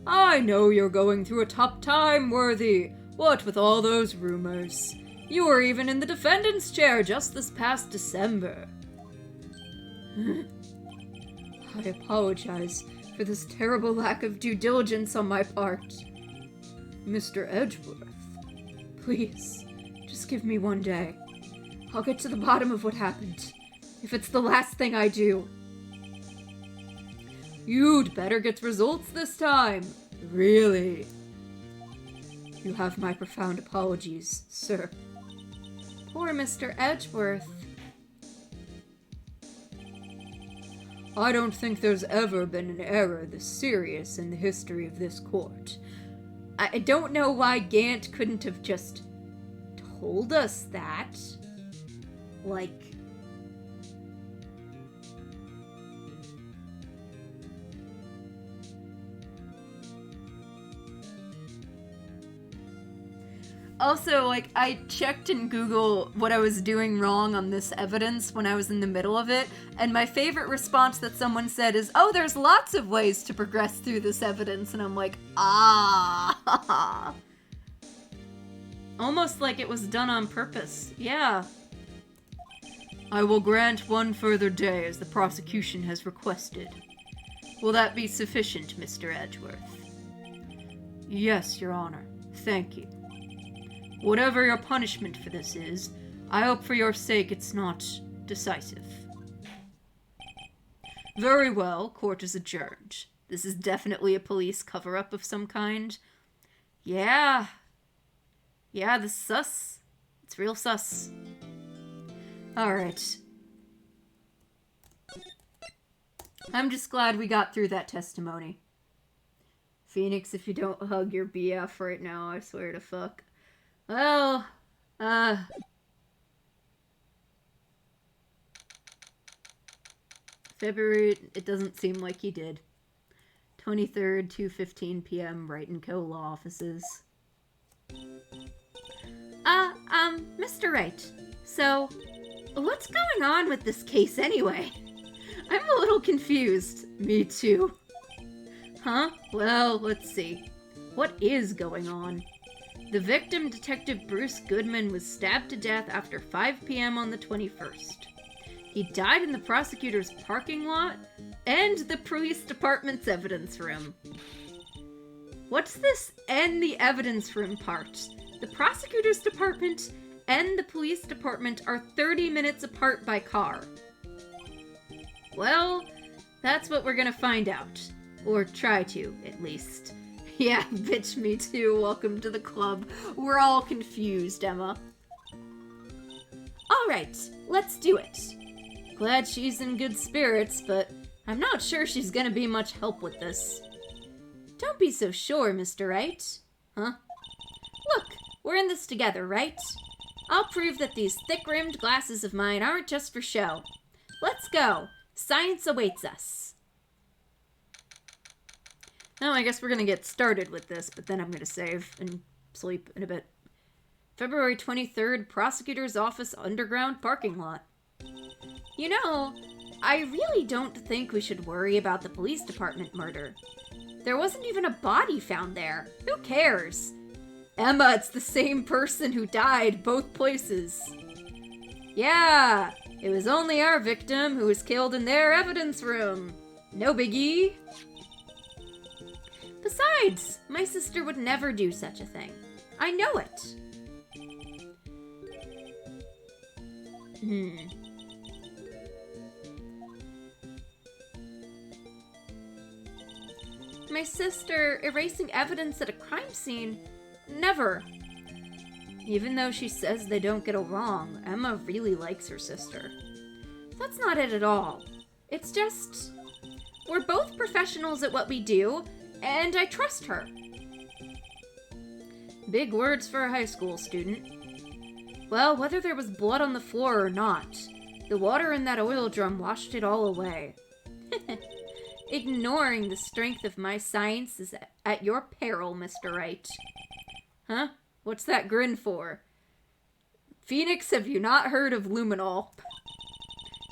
Speaker 1: I know you're going through a tough time, Worthy. What with all those rumors? You were even in the defendant's chair just this past December. I apologize for this terrible lack of due diligence on my part. Mr. Edgeworth, please, just give me one day. I'll get to the bottom of what happened, if it's the last thing I do. You'd better get results this time. Really. You have my profound apologies, sir.
Speaker 2: Poor Mr. Edgeworth.
Speaker 1: I don't think there's ever been an error this serious in the history of this court. I don't know why Gant couldn't have just told us that. Like... Also, like, I checked in Google what I was doing wrong on this evidence when I was in the middle of it, and my favorite response that someone said is, oh, there's lots of ways to progress through this evidence, and I'm like, ah. Almost like it was done on purpose. Yeah. I will grant one further day as the prosecution has requested. Will that be sufficient, Mr. Edgeworth? Yes, Your Honor. Thank you. Whatever your punishment for this is, I hope for your sake it's not decisive. Very well, court is adjourned. This is definitely a police cover-up of some kind. Yeah. Yeah, this is sus. It's real sus. Alright. I'm just glad we got through that testimony. Phoenix, if you don't hug your BF right now, I swear to fuck. Well,
Speaker 2: February, it doesn't seem like he did. 23rd, 2:15 p.m., Wright & Co. law offices. Mr. Wright, so, what's going on with this case anyway? I'm a little confused. Me too. Huh? Well, let's see. What is going on? The victim, Detective Bruce Goodman, was stabbed to death after 5 p.m. on the 21st. He died in the prosecutor's parking lot and the police department's evidence room. What's this "and the evidence room" part? The prosecutor's department and the police department are 30 minutes apart by car. Well, that's what we're gonna find out. Or try to, at least. Yeah, bitch, me too. Welcome to the club. We're all confused, Emma. Alright, let's do it. Glad she's in good spirits, but I'm not sure she's gonna be much help with this. Don't be so sure, Mr. Wright. Huh? Look, we're in this together, right? I'll prove that these thick-rimmed glasses of mine aren't just for show. Let's go. Science awaits us. Now, I guess we're gonna get started with this, but then I'm gonna save and sleep in a bit. February 23rd, Prosecutor's Office Underground Parking Lot. You know, I really don't think we should worry about the police department murder. There wasn't even a body found there. Who cares? Emma, it's the same person who died both places. Yeah, it was only our victim who was killed in their evidence room. No biggie. Besides, my sister would never do such a thing. I know it. My sister erasing evidence at a crime scene? Never. Even though she says they don't get along, Emma really likes her sister. That's not it at all. It's just, we're both professionals at what we do, and I trust her. Big words for a high school student. Well, whether there was blood on the floor or not, the water in that oil drum washed it all away. Ignoring the strength of my science is at your peril, Mr. Wright. Huh? What's that grin for? Phoenix, have you not heard of luminol?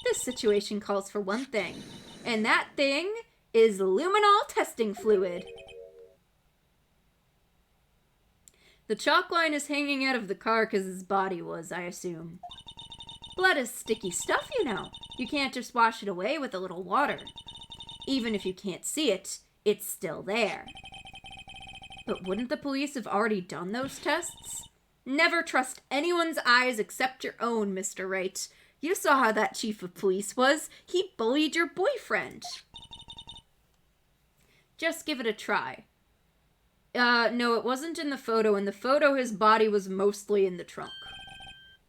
Speaker 2: This situation calls for one thing, and that thing is luminol testing fluid. The chalk line is hanging out of the car because his body was, I assume. Blood is sticky stuff, you know. You can't just wash it away with a little water. Even if you can't see it, it's still there. But wouldn't the police have already done those tests? Never trust anyone's eyes except your own, Mr. Wright. You saw how that chief of police was. He bullied your boyfriend. Just give it a try. No, it wasn't in the photo. In the photo, his body was mostly in the trunk.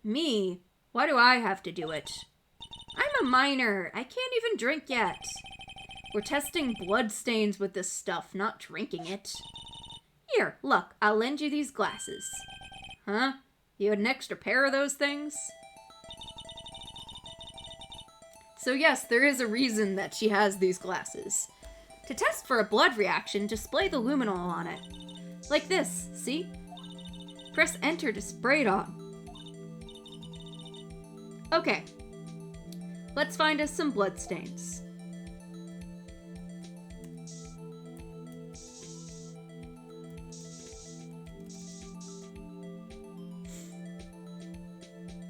Speaker 2: Me? Why do I have to do it? I'm a minor. I can't even drink yet. We're testing blood stains with this stuff, not drinking it. Here, look, I'll lend you these glasses. Huh? You had an extra pair of those things? So yes, there is a reason that she has these glasses. To test for a blood reaction, display the luminol on it. Like this, see? Press enter to spray it on. Okay. Let's find us some blood stains.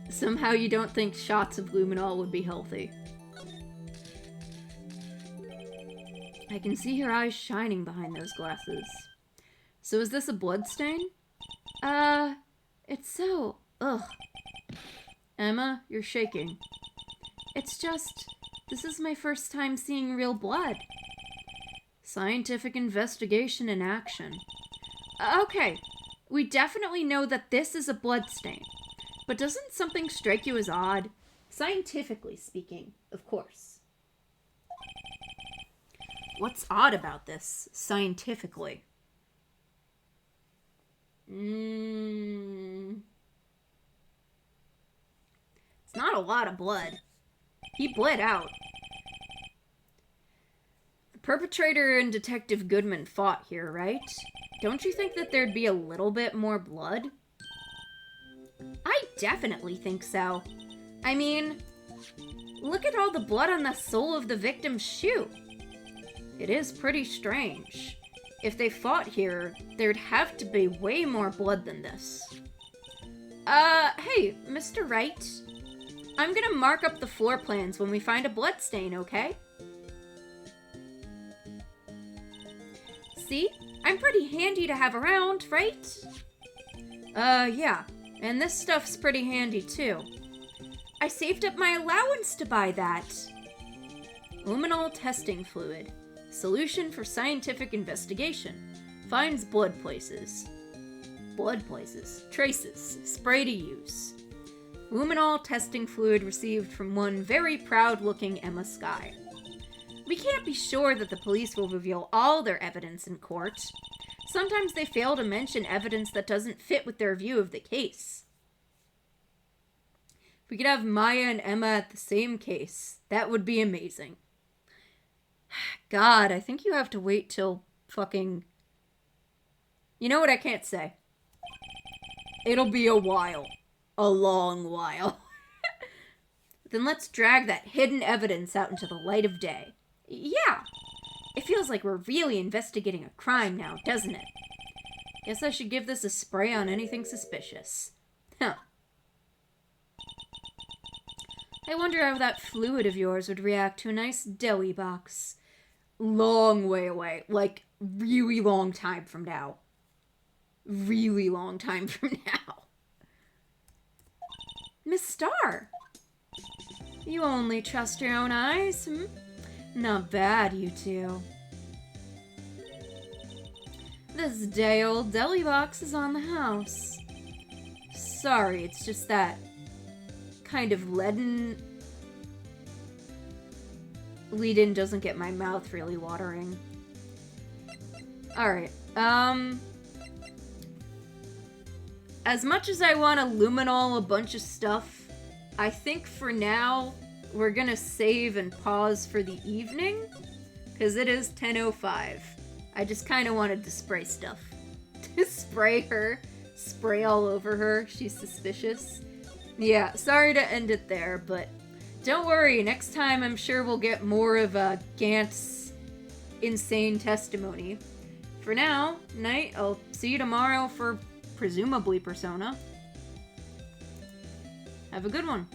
Speaker 2: Somehow you don't think shots of luminol would be healthy. I can see your eyes shining behind those glasses. So is this a blood stain? It's so... Ugh. Emma, you're shaking. It's just... This is my first time seeing real blood. Scientific investigation in action. Okay, we definitely know that this is a blood stain. But doesn't something strike you as odd? Scientifically speaking, of course. What's odd about this, scientifically? It's not a lot of blood. He bled out. Perpetrator and Detective Goodman fought here, right? Don't you think that there'd be a little bit more blood? I definitely think so. I mean, look at all the blood on the sole of the victim's shoe. It is pretty strange. If they fought here, there'd have to be way more blood than this. Hey, Mr. Wright. I'm gonna mark up the floor plans when we find a blood stain, okay? See? I'm pretty handy to have around, right? Yeah. And this stuff's pretty handy, too. I saved up my allowance to buy that. Luminol testing fluid. Solution for scientific investigation. Finds blood places. Blood places. Traces. Spray to use. Luminol testing fluid received from one very proud-looking Emma Skye. We can't be sure that the police will reveal all their evidence in court. Sometimes they fail to mention evidence that doesn't fit with their view of the case. If we could have Maya and Emma at the same case, that would be amazing. God, I think you have to wait till fucking... You know what I can't say? It'll be a while. A long while. Then let's drag that hidden evidence out into the light of day. Yeah. It feels like we're really investigating a crime now, doesn't it? Guess I should give this a spray on anything suspicious. Huh. I wonder how that fluid of yours would react to a nice deli box. Long way away. Like, really long time from now. Really long time from now. Miss Starr. You only trust your own eyes, hmm? Not bad, you two. This day-old deli box is on the house. Sorry, it's just that kind of leaden lead-in doesn't get my mouth really watering. Alright, as much as I want to luminol a bunch of stuff, I think for now we're gonna save and pause for the evening, because it is 10:05. I just kind of wanted to spray stuff. To spray her. Spray all over her. She's suspicious. Yeah, sorry to end it there, but don't worry. Next time I'm sure we'll get more of Gant's insane testimony. For now, night. I'll see you tomorrow for presumably Persona. Have a good one.